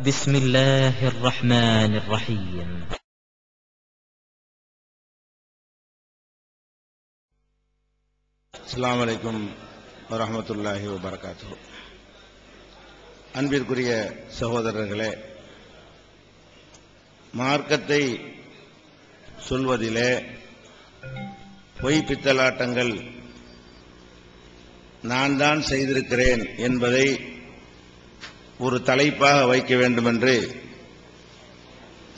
بسم الله الرحمن الرحيم. அஸ்ஸலாமு அலைக்கும் வரஹ்மத்துல்லாஹி வபரகாத்துஹு. அன்பிற்குரிய சகோதரர்களே, மார்க்கத்தை சொல்வதிலே பொய் பித்தலாட்டங்கள் நான் தான் செய்திருக்கிறேன் என்பதை ஒரு தலைப்பாக வைக்க வேண்டும் என்று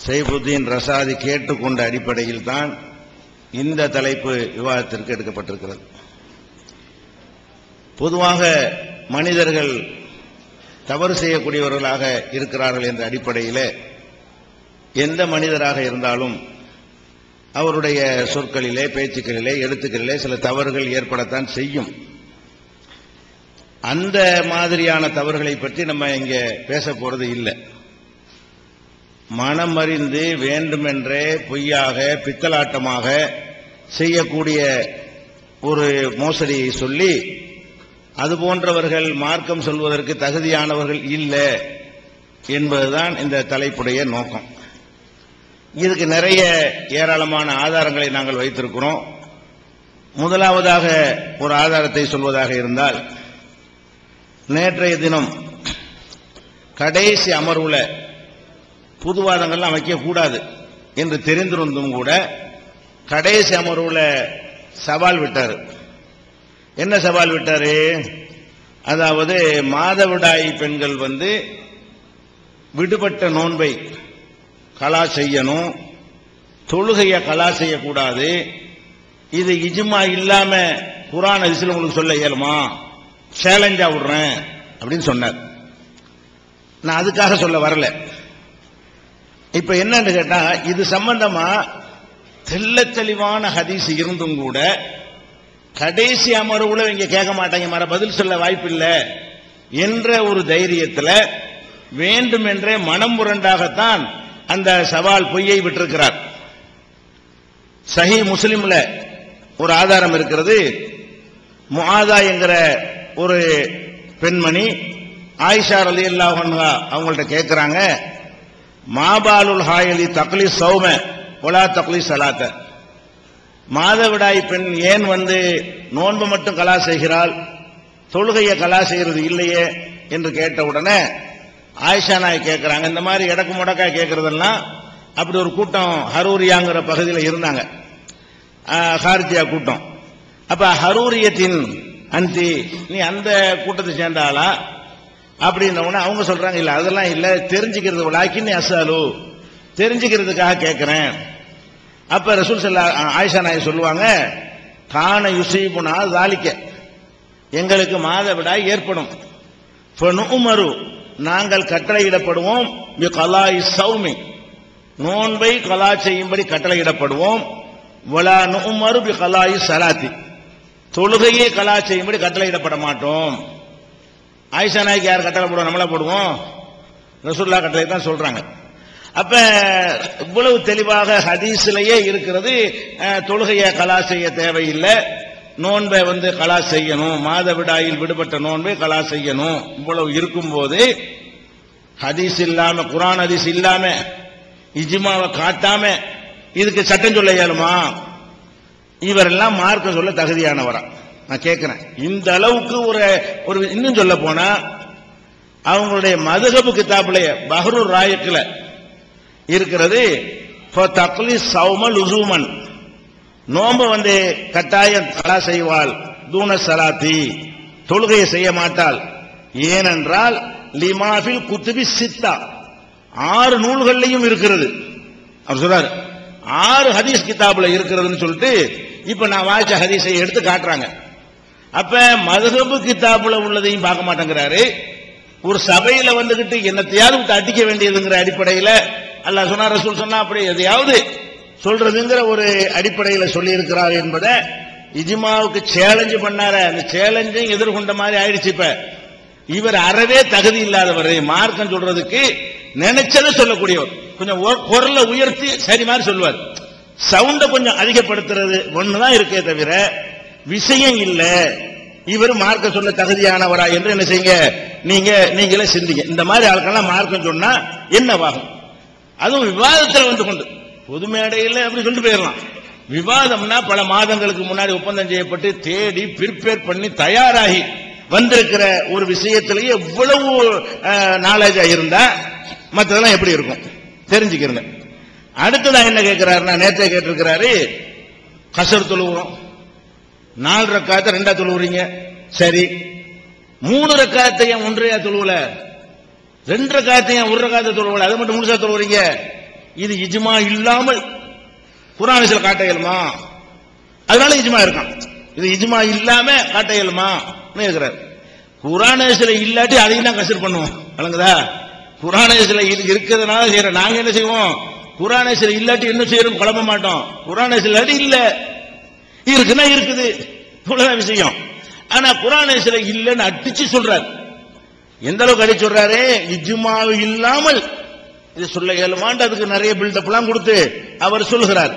சைஃபுத்தீன் ரசாதி கேட்டுக்கொண்ட அடிப்படையில் தான் இந்த தலைப்பு விவாதத்திற்கு எடுக்கப்பட்டிருக்கிறது. பொதுவாக மனிதர்கள் தவறு செய்யக்கூடியவர்களாக இருக்கிறார்கள் என்ற அடிப்படையில் எந்த மனிதராக இருந்தாலும் அவருடைய சொற்களிலே, பேச்சுக்களிலே, எழுத்துக்களிலே சில தவறுகள் ஏற்படத்தான் செய்யும். அந்த மாதிரியான தவறுகளை பற்றி நம்ம இங்கே பேச போறது இல்லை. மனமறிந்து வேண்டுமென்றே பொய்யாக பித்தலாட்டமாக செய்யக்கூடிய ஒரு மோசடியை சொல்லி அது போன்றவர்கள் மார்க்கம் சொல்வதற்கு தகுதியானவர்கள் இல்லை என்பதுதான் இந்த தலைப்புடைய நோக்கம். இதுக்கு நிறைய ஏராளமான ஆதாரங்களை நாங்கள் வைத்திருக்கிறோம். முதலாவதாக ஒரு ஆதாரத்தை சொல்வதாக இருந்தால், நேற்றைய தினம் கடைசி அமர்வுல புதுவாதங்கள்லாம் வைக்கக்கூடாது என்று தெரிந்திருந்தும் கூட கடைசி அமர்வுல சவால் விட்டார். என்ன சவால் விட்டாரு? அதாவது மாதவிடாய் பெண்கள் விடுபட்ட நோன்பை கலா செய்யணும், தொழுகையை கலா செய்யக்கூடாது. இது இஜ்மா இல்லாம குர்ஆன் ஹதீஸ்ல உங்களுக்கு சொல்ல இயலுமா? சேலஞ்சா விடுறேன் அப்படின்னு சொன்னார். நான் அதுக்காக சொல்ல வரல. இப்ப என்னன்னு கேட்டா, இது சம்பந்தமா தெள்ளத் தெளிவான ஹதீஸ் இருந்தும் கூட கடைசி அமர்வுல இங்க கேட்க மாட்டாங்க, பதில் சொல்ல வாய்ப்பில்லை என்ற ஒரு தைரியத்தில் வேண்டுமென்றே மனம் முரண்டாகத்தான் அந்த சவால் பொய்யை விட்டிருக்கிறார். சஹீஹ் முஸ்லிம்ல ஒரு ஆதாரம் இருக்கிறது. முஆதா என்கிற ஒரு பெண்மணி ஆயிஷா ரலியல்லாஹு அன்ஹா அவங்கள்ட்ட கேட்கிறாங்க, மாபாலுல் ஹாயலி தக்லி சௌம வலா தக்லி ஸலாத்த, மாதவிடாய் பெண் ஏன் நோன்பு மட்டும் கலா செய்கிறாள், தொழுகையை கலா செய்கிறது இல்லையே என்று கேட்ட உடனே ஆயிஷா நாய் கேட்கிறாங்க, இந்த மாதிரி எடக்கு முடக்கா கேட்கறதெல்லாம் அப்படி ஒரு கூட்டம் ஹரூரியாங்கிற பகுதியில் இருந்தாங்க, ஹார்ஜியா கூட்டம். அப்ப ஹரூரியத்தின் அந்தி, நீ அந்த கூட்டத்தை சேர்ந்தாளா அப்படின்ன உடனே அவங்க சொல்றாங்க, இல்ல அதெல்லாம் இல்ல, தெரிஞ்சுக்கிறது விளாக்கின்னு அசாலு, தெரிஞ்சுக்கிறதுக்காக கேட்கிறேன். அப்ப ரசூல் ஸல்லல்லாஹு ஆயிஷா நாய் சொல்லுவாங்க, கான யுசீபுனா தாலிக்க, எங்களுக்கு மாதவிடாய் ஏற்படும், ஃபனுமரு நாங்கள் கட்டளையிடப்படுவோம், பி கலாஇ ஸௌமி நோன்பை கலா செய்யும்படி கட்டளையிடப்படுவோம், வலா நுமரு பி கலாஇ ஸலாத்தி தொழுகையை கலா செய்யும்படி கட்டளையிடப்பட மாட்டோம். ஆயிஷா நாய்க்கு யார் கட்டளை போடுவோம்? நம்மளா போடுவோம்? ரசூலுல்லாஹ் கட்டளை தான் சொல்றாங்க. அப்ப இவ்வளவு தெளிவாக ஹதீஸ்லயே இருக்கிறது, தொழுகையை கலா செய்ய தேவையில்லை, நோன்பை கலா செய்யணும், மாதவிடாயில் விடுபட்ட நோன்பை கலா செய்யணும். இவ்வளவு இருக்கும்போது ஹதீஸ் இல்லாம, குர்ஆன் ஹதீஸ் இல்லாம, இஜ்மாவை காட்டாம இதுக்கு சட்டம் சொல்ல இயலுமா? இவரெல்லாம் மார்க்க சொல்ல தகுதியானவரா? நான் கேட்கிறேன். இந்த அளவுக்கு ஒரு இன்னும் சொல்ல போனா அவங்களுடைய மதுஹப் கிதாபுல பஹ்ருர் ராயிக்ல இருக்கிறது, தக்லி சௌம லுசூமன் நோன்பு கட்டாயம் கலா செய்வாள், தூன ஸலாத்தி தொழுகையை செய்ய மாட்டாள். ஏனென்றால் லிமாஃபில் குத்துபி சித்தா 6 நூல்கள்லையும் இருக்கிறது. அவர் சொல்றாரு 6 ஹதீஸ் கிதாபுல இருக்கிறதுன்னு சொல்லிட்டு இப்ப நான் வாய்ச்ச ஹதீஸை எடுத்து காட்டுறாங்க. அப்ப மதுஹப் கிதாபுல உள்ளதையும் பார்க்க மாட்டேங்கிறாரு. ஒரு சபையில என்னத்தையாவது விட்டு அடிக்க வேண்டியதுங்கிற அடிப்படையில் அல்லாஹ் சொன்னா, ரசூல் சொன்னா, அப்படி எதையாவது சொல்றதுங்கிற ஒரு அடிப்படையில் சொல்லி இருக்கிறார் என்பதை இஜ்மாவுக்கு சேலஞ்சு பண்ணார, அந்த சேலஞ்சையும் எதிர்கொண்ட மாதிரி ஆயிடுச்சு. இப்ப இவர் அறவே தகுதி இல்லாதவர், மார்க்கம் சொல்றதுக்கு நினைச்சதை சொல்லக்கூடியவர். கொஞ்சம் குரலை உயர்த்தி சரி மாதிரி சொல்லுவார், சவுண்ட கொஞ்சம் அதிகப்படுத்துறது ஒண்ணுதான் இருக்கே தவிர விஷயம் இல்ல. இவர் மார்க்க சொல்ல தகுதியானவரா என்று என்ன செய்யுங்க, நீங்களே சிந்திங்க. இந்த மாதிரி ஆட்கள்லாம் மார்க்கம் சொன்னா என்னவாகும்? அதுவும் விவாதத்தில் வந்து கொண்டு பொது மேடையில் அப்படி சொல்லிட்டு போயிடலாம். விவாதம்னா பல மாதங்களுக்கு முன்னாடி ஒப்பந்தம் செய்யப்பட்டு தேடி பிரிப்பேர் பண்ணி தயாராகி வந்திருக்கிற ஒரு விஷயத்திலேயே எவ்வளவு நாலேஜா இருந்தா மற்றதெல்லாம் எப்படி இருக்கும் தெரிஞ்சுக்கிறேங்க. அடுத்ததான் என்ன கேட்கிறாருன்னா, நேற்றே கேட்டிருக்கிறாரு, கசர் தொழுகிறோம், 4 ரக்காத்தை 2 தொழுவுறீங்க, சரி 3 ரக்காத்தையும் 1 தொழுவல, 2 ரக்காத்தையும் 1 ரக்காத்தை தொழுவல, அதை மட்டும் முழுசா தொழுவுறீங்க, இது இஜ்மா இல்லாமல் குர்ஆனில் காட்ட இயலுமா? அதனால இஜ்மா இருக்கான். இது இஜ்மா இல்லாம காட்ட இயலுமா இருக்கிறார். குர்ஆனில் இல்லாட்டி அதையும் தான் கசர் பண்ணுவோம். வழங்குதா? குர்ஆனில் இருக்கிறதுனால செய்யற நாங்க என்ன செய்வோம்? குர்ஆனில் இல்லாட்டி என்ன செய்யறோம்? குழம்ப மாட்டோம். குர்ஆனில் இல்லாட்டி இல்ல, இருக்குன்னா இருக்குது, இவ்வளவுதான் விஷயம். ஆனா குர்ஆனில் இல்லன்னு அடிச்சு சொல்றாரு. எந்த அளவுக்கு அடிச்சு சொல்றாரு? இஜ்மா இல்லாமல் இது சொல்ல இயலுமான்னு அதுக்கு நிறைய பில்டப் எல்லாம் கொடுத்து அவர் சொல்லுகிறார்.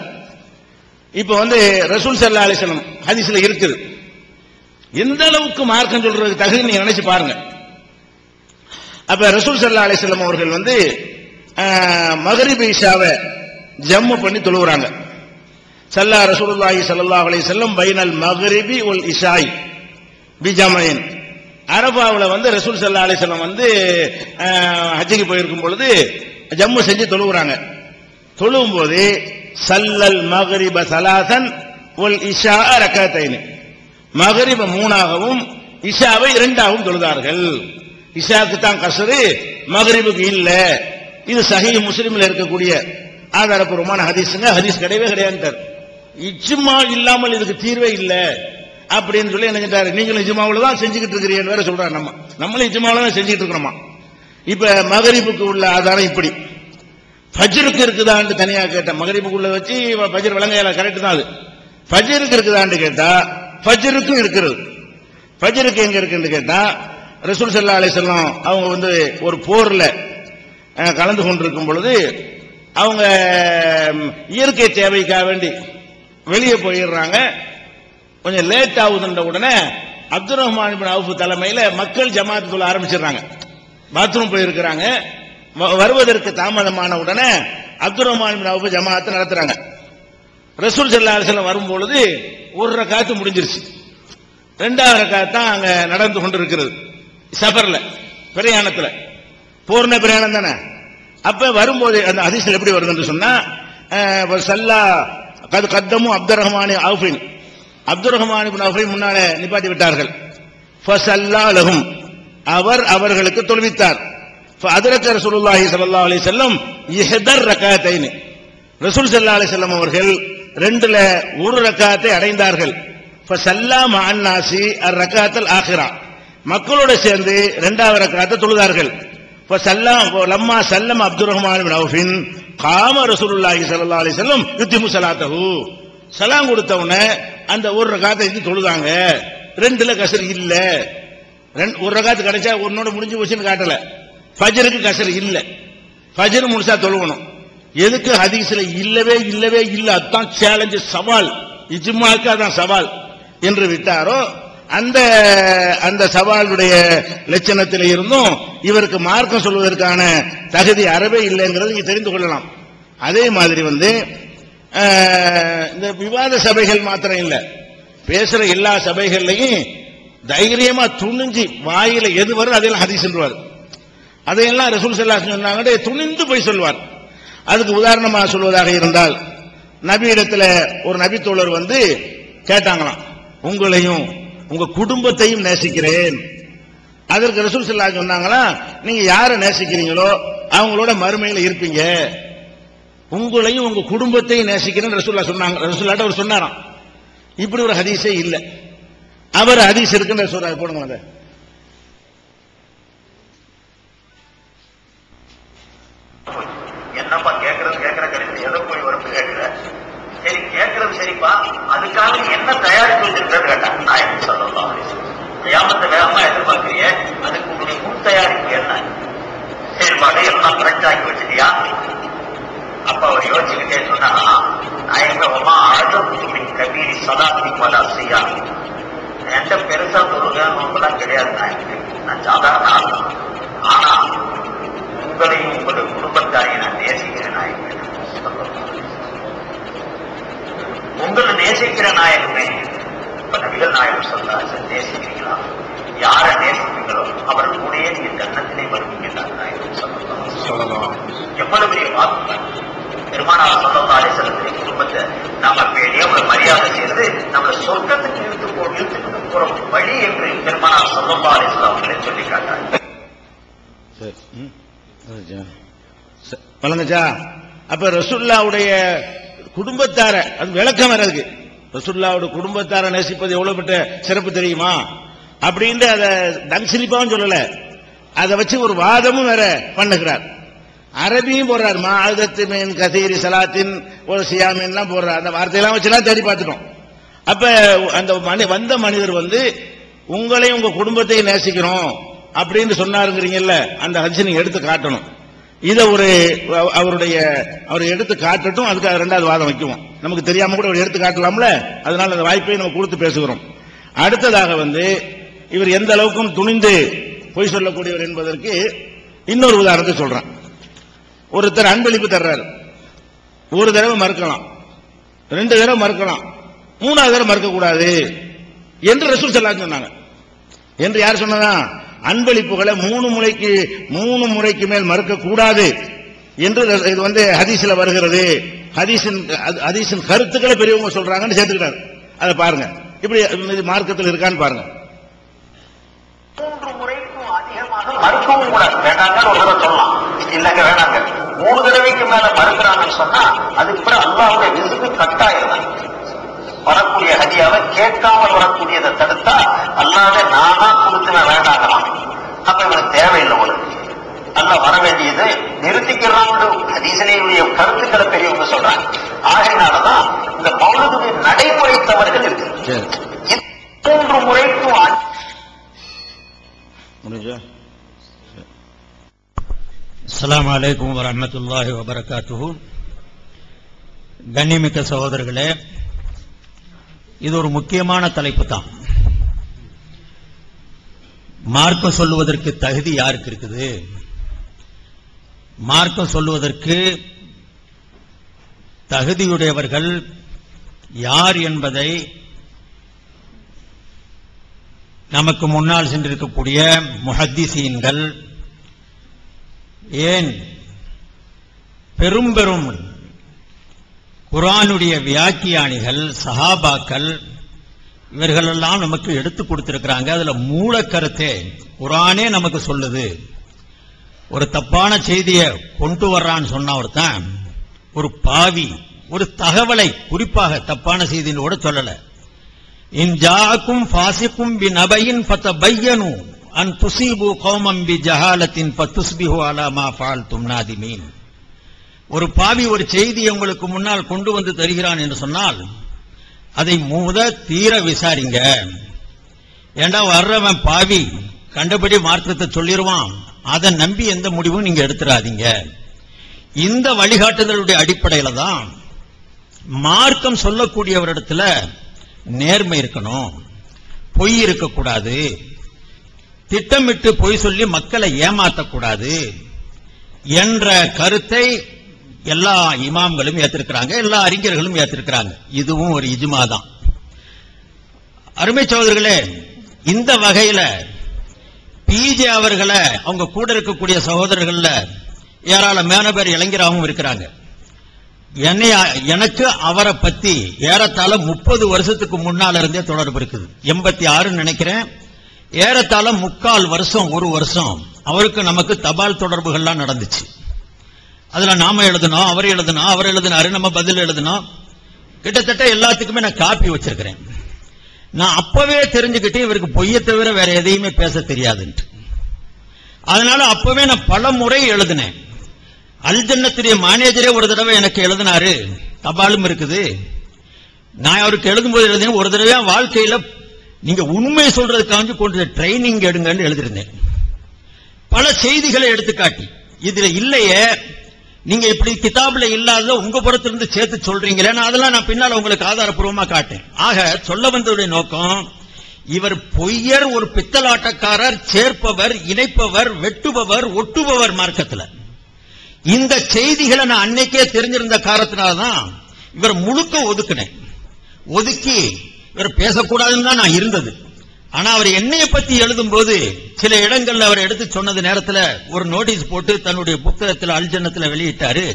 இப்ப ரசூல் ஸல்லல்லாஹு அலைஹி வஸல்லம் ஹதீஸ்ல இருக்குது. எந்த அளவுக்கு மார்க்கம் சொல்றது தகுதி நீங்க நினைச்சு பாருங்க. அப்ப ரசூல் ஸல்லல்லாஹு அலைஹி வஸல்லம் அவர்கள் மக்ரிப் இஷாவை ஜம்மு பண்ணி தொழுகிறாங்க. ஸல்லா ரசூலுல்லாஹி ஸல்லல்லாஹு அலைஹி வஸல்லம் பைனல் மக்ரிபி வல் இஷாய் பிஜமயின். அரபாவில் ரசூல் ஸல்லல்லாஹு அலைஹி வஸல்லம் ஹஜ்ஜுக்கு போயிருக்கும் பொழுது ஜம்மு செஞ்சு தொழுகிறாங்க. தொழுவும் போது சல்லல் மக்ரிப ஸலாசன் வல் இஷா ரகஅத்தைன், மக்ரிப 3ஆகவும் இஷாவை 2ஆகவும் தொழுதார்கள். இஷாக்கு தான் கஸ்ரு, மக்ரிபுக்கு இல்ல. இது சஹீஹ் முஸ்லிம்ல இருக்கக்கூடிய ஆதாரபூர்வமான ஹதீஸ்ங்க. ஹதீஸ் கிடையவே கிடையாது. இஜ்மா இல்லாமல் இதுக்கு தீர்வே இல்ல அப்படின்னு சொல்லி என்ன செஞ்சாரு, நீங்களும் இஜ்மாவுல தான் செஞ்சுக்கிட்டு இருக்கிறீங்கன்னு வேற சொல்றாரு. நம்மளும் இஜ்மாவுல தான் செஞ்சுக்கிட்டு இருக்கிறோமா. இப்ப மகரிபுக்கு உள்ள ஆதாரம் இப்படி, ஃபஜ்ருக்கு இருக்குதான்னு தனியா கேட்டா, மகரிபுக்குள்ள வச்சு ஃபஜ்ர் விளங்கையில கரெக்ட் தான். அது ஃபஜ்ருக்கு இருக்குதான்னு கேட்டா ஃபஜ்ருக்கும் இருக்கிறது. ஃபஜ்ருக்கு எங்க இருக்குன்னு கேட்டா, ரசூல் ஸல்லல்லாஹு அலைஹி வஸல்லம் அவங்க ஒரு போர்ல கலந்து கொண்டிருக்கும் பொழுது அவங்க இயற்கை தேவைக்காக வேண்டி வெளியே போயிடுறாங்க. கொஞ்சம் லேட் ஆகுதுன்ற உடனே அப்துர் ரஹ்மான் இப்னு அவுஃப் தலைமையில மக்கள் ஜமாத் தொழ ஆரம்பிச்சிடுறாங்க. பாத்ரூம் போயிருக்கிறாங்க. வருவதற்கு தாமதமான உடனே அப்துர் ரஹ்மான் இப்னு அவுஃப் ஜமாத் நடத்துறாங்க. ரசூல் ஸல்லல்லாஹு அலைஹி வஸல்லம் வரும்பொழுது 1 ரக்காத்து முடிஞ்சிருச்சு, 2வது ரக்காத் தான் அங்க நடந்து கொண்டிருக்கிறது. சஃபர்ல, பிரயாணத்துல, போர்ன பிரயாணம் தானே. அப்ப வரும்போது அந்த ஹதீஸ்ல எப்படி வருதுன்னு சொன்னா, சல்லா கத்தமு அப்துர் ரஹ்மான் அவுஃபின், அப்துர் ரஹ்மான் இப்னு அவுஃபை முன்னாலே நிப்பாட்டி விட்டார்கள். ஃபஸல்லா லஹும், அவர்களுக்கு தொழுவித்தார். ஃபஅத்ரக ரசூலுல்லாஹி ஸல்லல்லாஹு அலைஹி வஸல்லம் இஹ்தர் ரகாத்தைன், ரசூல் ஸல்லல்லாஹு அலைஹி வஸல்லம் அவர்கள் 2ல 1 ரக்காத்தை அடைந்தார்கள். ஃபஸல்லா மஅன் நாஸி அர்-ரகாத்தல் ஆখিরা, மக்களோட சேர்ந்து 2வது ரக்காத்தை தொழுதார்கள். ஃபஸல்லா லம்மா சல்லம அப்துர் ரஹ்மான் இப்னு அவுஃபின் காம ரசூலுல்லாஹி ஸல்லல்லாஹு அலைஹி வஸல்லம் யுத்திமு ஸலாத்தஹு, சலாம் கொடுத்த உடனே அந்த 1 ரக்காத்தை இது தொழுதாங்க. 2ல கஸ்ர் இல்ல. 1 ரக்காத்து கிடைச்சா ஒன்னோட முடிஞ்சு போச்சுன்னு காட்டல. ஃபஜ்ருக்கு கஸ்ர் இல்ல, ஃபஜ்ர் முழுசா தொழுவணும். எதுக்கு ஹதீஸ்ல இல்லவே இல்ல, அதான் சேலஞ்சு, சவால், இஜ்மாக்கு அதான் சவால் என்று விட்டாரோ அந்த சவாலுடைய லட்சணத்தில் இருந்தும் இவருக்கு மார்க்கம் சொல்வதற்கான தகுதி அறவே இல்லைங்கிறது நீங்க தெரிந்து கொள்ளலாம். அதே மாதிரி இந்த விவாத சபைகள் மாத்திரம் இல்ல, பேசுற எல்லா சபைகள்லையும் தைரியமா துணிஞ்சு வாயில எது வரும் அதையெல்லாம் ஹதீஸ் சொல்வார். அதையெல்லாம் ரசூல் ஸல்லல்லாஹு அலைஹி வஸல்லம் சொன்னாங்க, துணிந்து போய் சொல்வார். அதுக்கு உதாரணமாக சொல்வதாக இருந்தால், நபியிடத்துல ஒரு நபி தோழர் கேட்டாங்களாம், உங்களையும் உங்க குடும்பத்தையும் நேசிக்கிறேன். அதற்கு ரசூல் ஸல்லல்லாஹு அலைஹி வஸல்லம் சொன்னாங்களா, நீங்க யாரை நேசிக்கிறீங்களோ அவங்களோட மறுமையில இருப்பீங்க. உங்களையும் உங்க குடும்பத்தையும் நேசிக்கிறேன்னு ரசூலுல்லாஹ் சொன்னாங்க. ரசூலுல்லாஹ் அவர் சொன்னாராம். இப்படி ஒரு ஹதீஸே இல்ல. அவர் ஹதீஸ் இருக்குன்னு சொல்றாரு. போடுங்க அதை. என்னப்பா கேட்கற கிடையாது, எதை போய் வரும் கேட்கிற, சரி கேட்கறது சரிப்பா, அதுக்காக என்ன தயாரிப்பு வச்சிருக்கிறது கேட்டாங்க. நாயகம் ஸல்லல்லாஹு அலைஹி வஸல்லம், கியாமத்தை வேகமா எதிர்பார்க்கிறீங்க, அதுக்கு உங்களுடைய முன் தயாரிப்பு என்ன? செயல்பாடு எல்லாம் கரெக்ட் ஆக்கி வச்சுட்டியா? அப்ப அவர் யோசிச்சுக்கிட்டே சொன்னா, நாயகமா அழகு கபீரி சலாத்தி பல செய்யா, என்கிட்ட பெருசா தொழுக நோம்பெல்லாம் கிடையாது. நான் சாதாரண ஆள். ஆனா உங்களையும் உங்களுடைய குடும்பத்தாரையும் நான் நேசிக்கிற நாயகமே. உங்களை நேசிக்கிற நாயகமே. இப்ப நபிகள் நாயகம் சொல்றாரு, நேசிக்கிறீங்களா? யாரை நேசிப்பீங்களோ அவர்கள் கூடயே நீங்க ஜன்னத்திலே வருவீங்க. நாயகம் சொல்லலாம். எவ்வளவு பெரிய வாக்கு! பெருமானார் ஸல்லல்லாஹு அலைஹி வஸல்லம் குடும்பத்தை நாம பேணிய ஒரு மரியாதை செய்து நம்மளை சொர்க்கத்துக்கு இழுத்துட்டு போற வழி என்று பெருமானார் ஸல்லல்லாஹு அலைஹி வஸல்லம் அவர்களே சொல்லி காட்டாங்க. வழங்கச்சா. அப்ப ரசூலுல்லாஹ்வுடைய குடும்பத்தார அது விளக்கம் வேற இருக்கு. ரசூலுல்லாஹ்வுடைய குடும்பத்தார நேசிப்பது எவ்வளவு பெற்ற சிறப்பு தெரியுமா அப்படின்னு அதை தங்சிலிப்பாவும் சொல்லல, அதை வச்சு ஒரு வாதமும் வேற பண்ணுகிறார். அரபியும் போடுறார். மாதத்தின் கதீரி சலாத்தின் ஒரு சியாமின்லாம் போடுறார். அந்த வார்த்தையெல்லாம் வச்சுலாம் தேடி பார்த்துட்டோம். அப்ப அந்த வந்த மனிதர் உங்களையும் உங்க குடும்பத்தையும் நேசிக்கிறோம் அப்படின்னு சொன்னாருங்கிறீங்கல்ல, அந்த ஹஜ் நீங்க எடுத்து காட்டணும். இதை அவர் எடுத்து காட்டட்டும். அதுக்கு ரெண்டாவது வாதம் வைக்குவோம். நமக்கு தெரியாம கூட எடுத்து காட்டலாம்ல, அதனால அந்த வாய்ப்பை நம்ம கொடுத்து பேசுகிறோம். அடுத்ததாக இவர் எந்த அளவுக்கும் துணிந்து பொய் சொல்லக்கூடியவர் என்பதற்கு இன்னொரு உதாரணத்தை சொல்றான். ஒருத்தர் அன்பளிப்பு தர்றாரு. ஒரு தடவை மறுக்கலாம், 2 தடவை மறுக்கலாம், 3வது தடவை மறுக்க கூடாது என்று ரசூல் ஸல்லல்லாஹு சொன்னாங்க. என்று யார் சொன்னதா? அன்பளிப்புகளை 3 முறைக்கு மேல் மறுக்க கூடாது என்று இது ஹதீஸ்ல வருகிறது. ஹதீஸின் கருத்துக்களை பெரியவங்க சொல்றாங்கன்னு சேர்த்துக்கிறார். அதை பாருங்க, இப்படி மார்க்கத்தில் இருக்கான்னு பாருங்க. 3 முறைக்கும் அதிகமாக மறுக்கவும் கூடாது. வேண்டாங்க ஒரு தடவை சொல்லலாம், இல்லங்க வேணாங்க. 3 தடவைக்கு மேல மறுக்கிறாங்கன்னு சொன்னா அதுக்கு பிறகு அல்லாஹ்வுடைய ரிஸ்க் கட்டாயம். வரக்கூடிய ஹதியாவை கேட்காமல் வரக்கூடியதை தடுத்தா அல்லாஹ்வே நானா கொடுத்து நான் வேண்டாங்கலாம். அப்ப இவனுக்கு தேவையில்லை. உங்களுக்கு அல்லாஹ் வர வேண்டியது நிறுத்திக்கிறாங்க. ஹதீஸினுடைய கருத்துக்களை பெரியவங்க சொல்றாங்க. ஆகையினாலதான் இந்த மௌலிதுடைய நடைமுறை தவறுகள் இருக்கு. 3 முறைக்கும் அஸ்ஸலாமு அலைக்கும் வரஹ்மத்துல்லாஹி வபரகாத்துஹு. கண்ணியமிக்க சகோதரர்களே, இது ஒரு முக்கியமான தலைப்பு தான். மார்க்கம் சொல்லுவதற்கு தகுதி யாருக்கு இருக்குது? மார்க்கம் சொல்லுவதற்கு தகுதியுடையவர்கள் யார் என்பதை நமக்கு முன்னால் சென்றிருக்கக்கூடிய முஹத்திஸீன்கள், ஏன் பெரும் பெரும் குர்ஆனுடைய வியாக்கியானிகள், சஹாபாக்கள், இவர்களெல்லாம் நமக்கு எடுத்து கொடுத்திருக்கிறாங்க. அதுல மூல கருத்தே குர்ஆனே நமக்கு சொல்லுது. ஒரு தப்பான செய்தியை கொண்டு வர்றான்னு சொன்ன ஒருத்தன், ஒரு பாவி ஒரு தகவலை குறிப்பாக தப்பான செய்தின்னு கூட சொல்லல. இன் ஜாஅக்கும் ஃபாஸிகும் பிநபையின் ஃபதபையனு அன் துஸீபு கௌமன் பிஜஹாலத்தின் ஃபதுஸ்பிஹு அலா மா ஃபஅல்தும் நாதிமீன். ஒரு பாவி ஒரு செய்தியை உங்களுக்கு முன்னால் கொண்டு வந்து தருகிறான் என்று சொன்னால் அதை தீர விசாரிங்க. ஏண்டா வர்றவன் பாவி கண்டபடி மார்க்கத்தை சொல்லிடுவான், அதை நம்பி எந்த முடிவும் நீங்க எடுத்துறாதீங்க. இந்த வழிகாட்டுதலுடைய அடிப்படையில தான் மார்க்கம் சொல்லக்கூடியவரிடத்துல நேர்மை இருக்கணும், பொய் இருக்கக்கூடாது, திட்டமிட்டு பொய் சொல்லி மக்களை ஏமாற்றக்கூடாது என்ற கருத்தை எல்லா இமாம்களும் ஏற்றிருக்கிறாங்க, எல்லா அறிஞர்களும் ஏற்றிருக்கிறாங்க. இதுவும் ஒரு இஜ்மா தான். அருமை சகோதரர்களே, இந்த வகையில பிஜே அவர்களை அவங்க கூட இருக்கக்கூடிய சகோதரர்கள்ல ஏராளமான பேர் இளைஞராகவும் இருக்கிறாங்க. எனக்கு அவரை பத்தி ஏறத்தாழ 30 வருஷத்துக்கு முன்னால இருந்தே தொடர்பு இருக்குது. 86 நினைக்கிறேன். ஏறத்தாழ 3/4 வருஷம், 1 வருஷம் அவருக்கு நமக்கு தபால் தொடர்புகள்லாம் நடந்துச்சு. அதுல நாம எழுதணும், அவர் எழுதணும், அவர் எழுதினாரு, நம்ம பதில் எழுதணும். கிட்டத்தட்ட எல்லாத்துக்குமே நான் காப்பி வச்சிருக்கிறேன். நான் அப்பவே தெரிஞ்சுக்கிட்டு இவருக்கு பொய்யை தவிர வேற எதையுமே பேச தெரியாதுன்ட்டு. அதனால அப்பவே நான் பல முறை எழுதினேன். அல் ஜன்னத்துடைய மேனேஜரே ஒரு தடவை எனக்கு எழுதினாரு, தபாலும் இருக்குது. நான் அவருக்கு எழுதும்போது எழுதினேன், ஒரு தடவை வாழ்க்கையில நீங்க உண்மை சொல்றதுக்காக கொஞ்சம் ட்ரைனிங் எடுங்கன்னு எழுதிருந்தேன். பல செய்திகளை எடுத்துக்காட்டி இதுல இல்லையே, நீங்க இப்படி கிதாபுல இல்லாத உங்க புறத்திலிருந்து சேர்த்து சொல்றீங்களே, அதெல்லாம் நான் பின்னால உங்களுக்கு ஆதாரப்பூர்வமா காட்டேன். ஆக சொல்ல வந்ததுடைய நோக்கம், இவர் பொய்யர், ஒரு பித்தலாட்டக்காரர், சேர்ப்பவர், இணைப்பவர், வெட்டுபவர், ஒட்டுபவர் மார்க்கத்தில். இந்த செய்திகளை நான் அன்னைக்கே தெரிஞ்சிருந்த காரணத்தினால்தான் இவர் முழுக்க ஒதுக்கினேன். ஒதுக்கி இவர் பேசக்கூடாதுன்னு தான் நான் இருந்தது. ஆனா அவர் என்னைய பத்தி எழுதும் போது சில இடங்கள்ல அவர் எடுத்து சொன்னது நேரத்தில் ஒரு நோட்டீஸ் போட்டு தன்னுடைய புத்தகத்தில் அல்ஜன்னத்தில் வெளியிட்டாரு.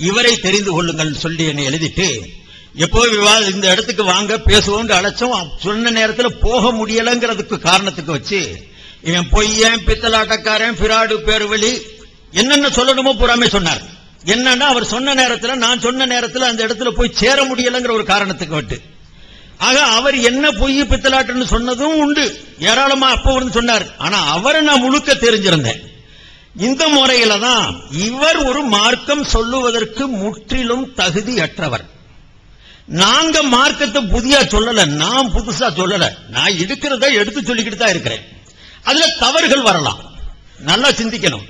இவரை தெரிந்து கொள்ளுங்கள் சொல்லி என்னை எழுதிட்டு, எப்போ இந்த இடத்துக்கு வாங்க பேசுவோம் அழைச்சோம். சொன்ன நேரத்தில் போக முடியலங்கிறதுக்கு காரணத்துக்கு வச்சு இவன் பொய்யன், பித்தலாட்டக்காரன், பிராடு, பேருவழி, என்னென்ன சொல்லணுமோ பூராமே சொன்னார். என்னன்னா அவர் சொன்ன நேரத்தில், நான் சொன்ன நேரத்தில் அந்த இடத்துல போய் சேர முடியலங்கிற ஒரு காரணத்துக்கு விட்டு, ஆக அவர் என்ன பொய் பித்தலாட்டுன்னு சொன்னதும் உண்டு, ஏராளமா அப்போ வந்து சொன்னார். ஆனா அவரை நான் முழுக்க தெரிஞ்சிருந்தேன். இந்த முறையில தான் இவர் ஒரு மார்க்கம் சொல்லுவதற்கு முற்றிலும் தகுதியற்றவர். நாங்க மார்க்கத்தை புதியா சொல்லல, நான் புதுசா சொல்லல, நான் இருக்கிறத எடுத்து சொல்லிக்கிட்டு தான் இருக்கிறேன். அதுல தவறுகள் வரலாம், நல்லா சிந்திக்கணும்.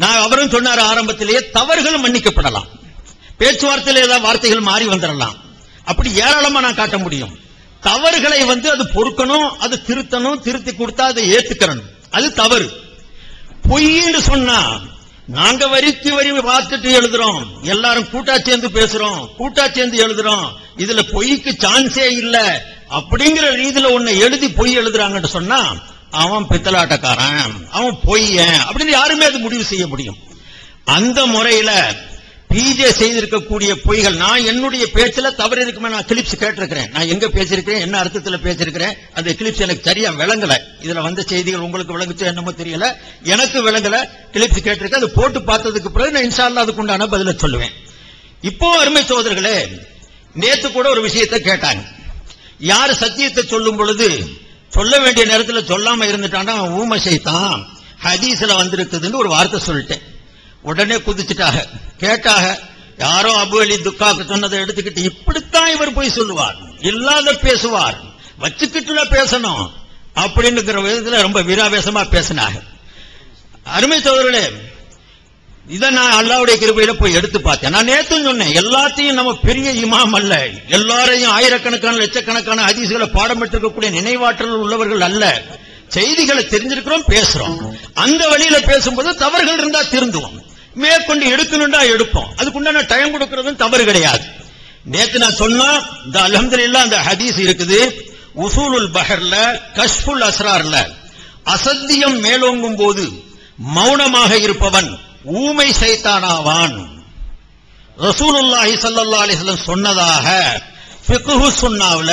நான் அவரும் சொன்னார் ஆரம்பத்திலேயே, தவறுகள் மன்னிக்கப்படலாம், பேச்சுவார்த்தையில் ஏதாவது வார்த்தைகள் மாறி வந்துடலாம், அப்படி ஏராளமா நான் காட்ட முடியும். தவறுகளை அது பொறுக்கணும், அது திருத்தணும், திருத்தி கொடுத்தா அதை ஏத்துக்கணும், அது தவறு. பொய்ன்னு சொன்னா நாங்க வரிக்கு வரி பார்த்துட்டு எழுதுறோம், எல்லாரும் கூட்டா சேர்ந்து பேசுறோம், கூட்டா சேர்ந்து எழுதுறோம், இதுல பொய்க்கு சான்ஸே இல்ல அப்படிங்கிற ரீதியில ஒண்ணு எழுதி பொய் எழுதுறாங்கன்னு சொன்னா அவன் பித்தலாட்டக்காரன், அவன் பொய்யன் அப்படின்னு யாருமே அது முடிவு செய்ய முடியும். அந்த முறையில பிஜே செய்திருக்கக்கூடிய பொய்கள், நான் என்னுடைய பேச்சுல தவறு இருக்குமே, நான் கிளிப்ஸ் கேட்டிருக்கிறேன், நான் எங்க பேசியிருக்கிறேன், என்ன அர்த்தத்தில் பேசியிருக்கிறேன், அந்த கிளிப்ஸ் எனக்கு சரியா விளங்கல. இதுல வந்த செய்திகள் உங்களுக்கு விளங்குச்சோ என்னமோ தெரியல, எனக்கு விளங்கல, கிளிப்ஸ் கேட்டிருக்கேன். அது போட்டு பார்த்ததுக்கு பிறகு நான் இன்ஷா அல்லாஹ் அதுக்கு உண்டான பதில சொல்லுவேன். இப்போ அருமை சகோதரர்களே, நேத்து கூட ஒரு விஷயத்தை கேட்டாங்க. யார் சத்தியத்தை சொல்லும் பொழுது சொல்ல வேண்டிய நேரத்தில் சொல்லாம இருந்துட்டான்னா ஊமை செய்தான், ஹதீஸ்ல வந்திருக்குதுன்னு ஒரு வார்த்தை சொல்லிட்டேன். உடனே குதிச்சுட்டாக, கேட்டாக, யாரோ அபு அலி துக்காக்கு சொன்னதை எடுத்துக்கிட்டு இப்படித்தான் இவர் போய் சொல்லுவார், இல்லாத பேசுவார், வச்சுக்கிட்டுல பேசணும் அப்படின்னுங்கிற விதத்தில் ரொம்ப வீராவேசமா பேசினாங்க. அருமை சகோதரர்களே, இதை நான் அல்லாஹ்வுடைய கிருபையில போய் எடுத்து பார்த்தேன். நான் நேத்தும் சொன்னேன், எல்லாத்தையும் நம்ம பெரிய இமாம் அல்ல, எல்லாரையும் ஆயிரக்கணக்கான லட்சக்கணக்கான ஹதீஸ்களை பாடம் பெற்றிருக்கக்கூடிய நினைவாற்றல் உள்ளவர்கள் அல்ல, செய்திகளை தெரிஞ்சிருக்கிறோம், பேசுறோம். அந்த வழியில பேசும்போது தவறுகள் இருந்தா திருந்துவோம், மேற்கொண்டு எடுக்கணும்டா எடுப்போம், அதுக்குண்டான டைம் கொடுக்கறதும் தவறு கிடையாது. நேத்து நான் சொன்னா இந்த அல்ஹம்துலில்லாஹ் அந்த ஹதீஸ் இருக்குது, உசூலுல் பஹர்ல கஷ்ஃபுல் அஸ்ரார்ல, அசத்தியம் மேலோங்கும் போது மௌனமாக இருப்பவன் ஊமை சைத்தானாவான். ரசூலுல்லாஹி ஸல்லல்லாஹு அலைஹி வஸல்லம் சொன்னதாக ஃபிக்ஹு சுன்னாவுல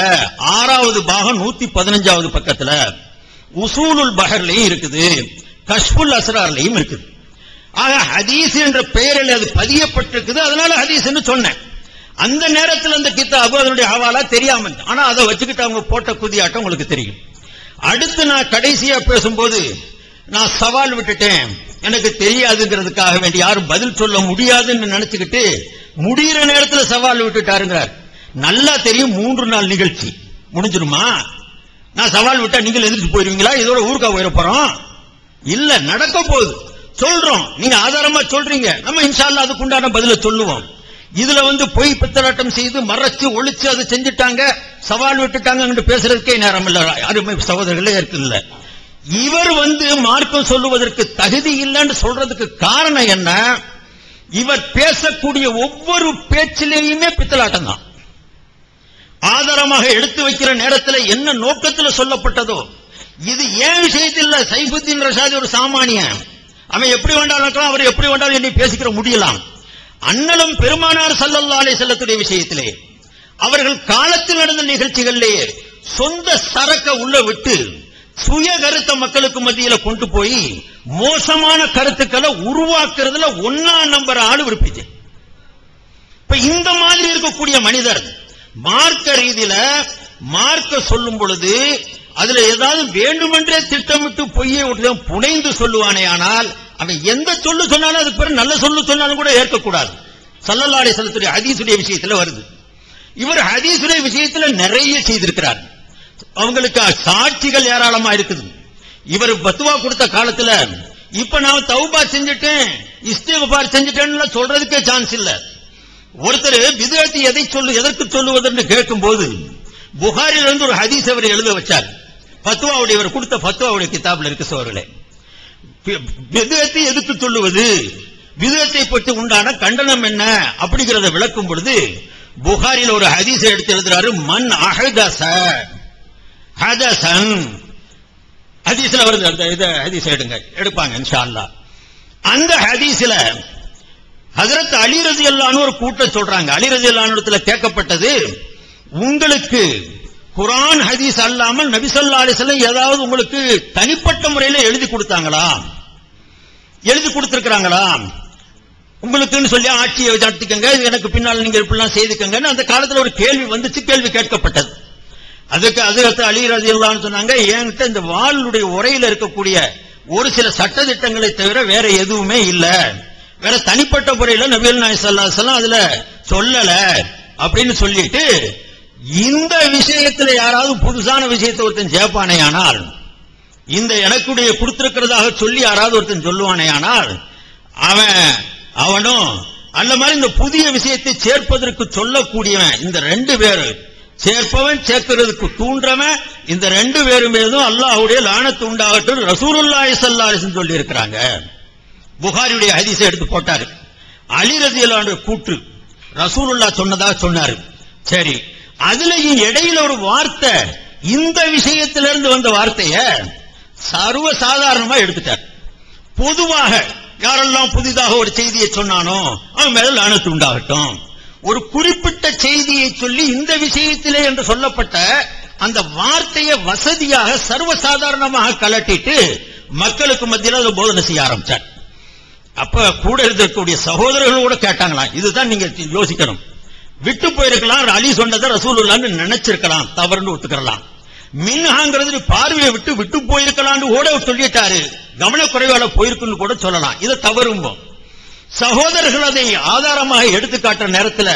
6வது பாகம் 115வது பக்கத்துல உசூலுல் பஹர்லயும் இருக்குது, கஷ்ஃபுல் அஸ்ரார்லயும் இருக்குது. ஆக ஹதீஸ் என்ற பெயரில் அது பதியப்பட்டிருக்குது, அதனால ஹதீஸ் சொன்னேன். அந்த நேரத்தில் அந்த கிதாபு அதனுடைய ஹவாலா தெரியாம, ஆனா அதை வச்சுக்கிட்டு அவங்க போட்ட குதியாட்டம் உங்களுக்கு தெரியும். அடுத்து நான் கடைசியா பேசும்போது நான் சவால் விட்டுட்டேன், எனக்கு தெரியாதுங்கிறதுக்காக வேண்டி யாரும் பதில் சொல்ல முடியாதுன்னு நினைச்சுக்கிட்டு முடிகிற நேரத்தில் சவால் விட்டுட்டாருங்க. நல்லா தெரியும் 3 நாள் நிகழ்ச்சி முடிஞ்சிருமா, நான் சவால் விட்டா நீங்கள் எதிர்த்து போயிருவீங்களா, இதோட ஊருக்கா போயிட போறோம், இல்ல நடக்க போகுது சொல்றோம், நீங்க ஆதாரமா சொல்றீங்க, நம்ம இன்ஷா அல்லாஹ் அதுக்கு உண்டான பதில சொல்லுவோம். இதுல பொய் பித்தலாட்டம் செய்து மறைச்சு ஒளிச்சு அதை செஞ்சுட்டாங்க, சவால் விட்டுட்டாங்க பேசுறதுக்கே நேரம் இல்ல அருமை சகோதரர்களே இருக்குல்ல. இவர் மார்க்கம் சொல்லுவதற்கு தகுதி இல்லைன்னு சொல்றதுக்கு காரணம் என்ன, இவர் பேசக்கூடிய ஒவ்வொரு பேச்சிலேயுமே பித்தலாட்டம் தான். ஆதாரமாக எடுத்து வைக்கிற நேரத்தில் என்ன நோக்கத்தில் சொல்லப்பட்டதோ, இது ஏன் விஷயத்தில் சைஃபுத்தீன் ரஷாதி ஒரு சாமானியன், அவன் எப்படி வேண்டாலும் இருக்கலாம், அவர் எப்படி வேண்டாலும் என்னை பேசிக்கிற முடியலாம். அண்ணலும் பெருமானார் ஸல்லல்லாஹு அலைஹி வஸல்லத்துடைய விஷயத்திலே அவர்கள் காலத்தில் நடந்த நிகழ்ச்சிகளிலேயே சொந்த சரக்க உள்ள விட்டு சுய கருத்த மக்களுக்கு மத்தியில கொண்டு போய் மோசமான கருத்துக்களை உருவாக்குறதுல 1ஆம் நம்பர் ஆளு விருப்பிச்சு. இப்ப இந்த மாதிரி இருக்கக்கூடிய மனிதர் மார்க்க ரீதியில மார்க்க சொல்லும் பொழுது அதுல ஏதாவது வேண்டுமென்றே திட்டமிட்டு பொய்யை புனைந்து சொல்லுவானே, ஆனால் அவன் எந்த சொல்லு சொன்னாலும் அதுக்கு பிறகு நல்ல சொல்லு சொன்னாலும் கூட ஏற்கக்கூடாது. ஸல்லல்லாஹு அலைஹி வஸல்லத்துடைய ஹதீஸுடைய விஷயத்துல வருது. இவர் ஹதீஸுடைய விஷயத்துல நிறைய செய்திருக்கிறார், அவங்களுக்கு சாட்சிகள் ஏராளமா இருக்குது. இவர் பத்துவா கொடுத்த காலத்துல இப்ப நான் தௌபா செஞ்சுட்டேன், இஸ்திக்ஃபார் செஞ்சுட்டேன்னு சொல்றதுக்கே சான்ஸ் இல்ல. ஒருத்தர் பித்அத் எதற்கு சொல்லுவதென்று கேட்கும் போது புகாரில இருந்து ஒரு ஹதீஸ் அவர் எழுத வச்சார். ஃபத்வாவுடைய இவர் கொடுத்த ஃபத்வாவுடைய கிதாபில் இருக்கு சோர்களே. பிதஅத்தை எதிர்த்து சொல்லுவது, பிதஅத்தை பற்றி உண்டான கண்டனம் என்ன அப்படிங்கறத விளக்கும் பொழுது புகாரில ஒரு ஹதீஸை எடுத்து எழுதுறாரு. மன் அஹதஸ ஹதஸன், ஹதீஸ்ல வருது. அந்த இத ஹதீஸ் எடுப்பாங்க இன்ஷா அல்லாஹ். அந்த ஹதீஸ்ல ஹஜ்ரத் அலி ரலியல்லாஹு அன்ஹு ஒரு கூட்டம் சொல்றாங்க. அலி ரலியல்லாஹு அன்ஹு இடத்துல கேட்கப்பட்டது, உங்களுக்கு குர்ஆன் ஹதீஸ் அல்லாமல் நபி ஸல்லல்லாஹு அலைஹி வஸல்லம் ஏதாவது உங்களுக்கு தனிப்பட்ட முறையில் எழுதி கொடுத்தாங்களா, எழுதி கொடுத்திருக்காங்களா, உங்களுக்குன்னு சொல்லி ஆட்சியை நடத்திக்கங்க, எனக்கு பின்னால் நீங்க இப்படிலாம் செய்துக்கங்கன்னு அந்த காலத்துல ஒரு கேள்வி வந்துச்சு, கேள்வி கேட்கப்பட்டது. அதுக்கு ஹஜ்ரத் அலி ரலியல்லாஹு அன்ஹு சொன்னாங்க, என்கிட்ட இந்த வாளுடைய உரையில இருக்கக்கூடிய ஒரு சில சட்ட திட்டங்களை தவிர வேற எதுவுமே இல்ல, வேற தனிப்பட்ட முறையில் நபிகள் நாயகம் ஸல்லல்லாஹு அலைஹி வஸல்லம் அதுல சொல்லல அப்படின்னு சொல்லிட்டு, இந்த விஷயத்துல யாராவது புதுசான விஷயத்தை ஒருத்தன் ஜெயப்பானேயானால், இந்த எனக்குடைய கொடுத்திருக்கிறதாக சொல்லி யாராவது ஒருத்தன் சொல்லுவானேயானால் அவனும் அல்ல மாதிரி இந்த புதிய விஷயத்தை சேர்ப்பதற்கு சொல்லக்கூடியவன், இந்த ரெண்டு பேரு சேர்ப்பவன் சேர்க்கிறதுக்கு தூண்டுறவன், இந்த ரெண்டு பேரும் மீதும் அல்லாஹ்வுடைய லானத்து உண்டாகட்டும் ரசூலுல்லாஹி ஸல்லல்லாஹு அலைஹி வஸல்லம் சொல்லி இருக்கிறாங்க. புகாரியுடைய ஹதீஸை எடுத்து போட்டாரு. அலி ரலியல்லாஹு அன்ஹு கூற்று ரசூலுல்லாஹ் சொன்னதாக சொன்னாரு. சரி, அதுலயும் இடையில ஒரு வார்த்தை, இந்த விஷயத்திலிருந்து வந்த வார்த்தைய சர்வ சாதாரணமா எடுத்துட்டார். பொதுவாக யாரெல்லாம் புதிதாக ஒரு செய்தியை சொன்னானோ அவன் மேல லானத்து உண்டாகட்டும். ஒரு குறிப்பிட்ட செய்தியை சொல்லி இந்த விஷயத்திலே என்று சொல்லப்பட்ட அந்த வார்த்தையை வசதியாக சர்வசாதாரணமாக கலட்டிட்டு மக்களுக்கு மத்தியில் அதை போதனை செய்ய ஆரம்பிச்சார். அப்ப கூட இருக்கக்கூடிய சகோதரர்கள் கூட கேட்டாங்களாம், இதுதான் நீங்க யோசிக்கணும், விட்டு போயிருக்கலாம், அலி சொன்னதை ரசூலுல்லாஹ்னு நினைச்சிருக்கலாம், தவறுன்னு ஒத்துக்கலாம். மின்ஹாங்கிறது பார்வையை விட்டு விட்டு போயிருக்கலாம்னு கூட சொல்லிட்டாரு, கவனக்குறைவால போயிருக்குன்னு கூட சொல்லலாம், இதை தவறும்போம். சகோதரர்கள் அதை ஆதாரமாக எடுத்து காட்டுற நேரத்தில்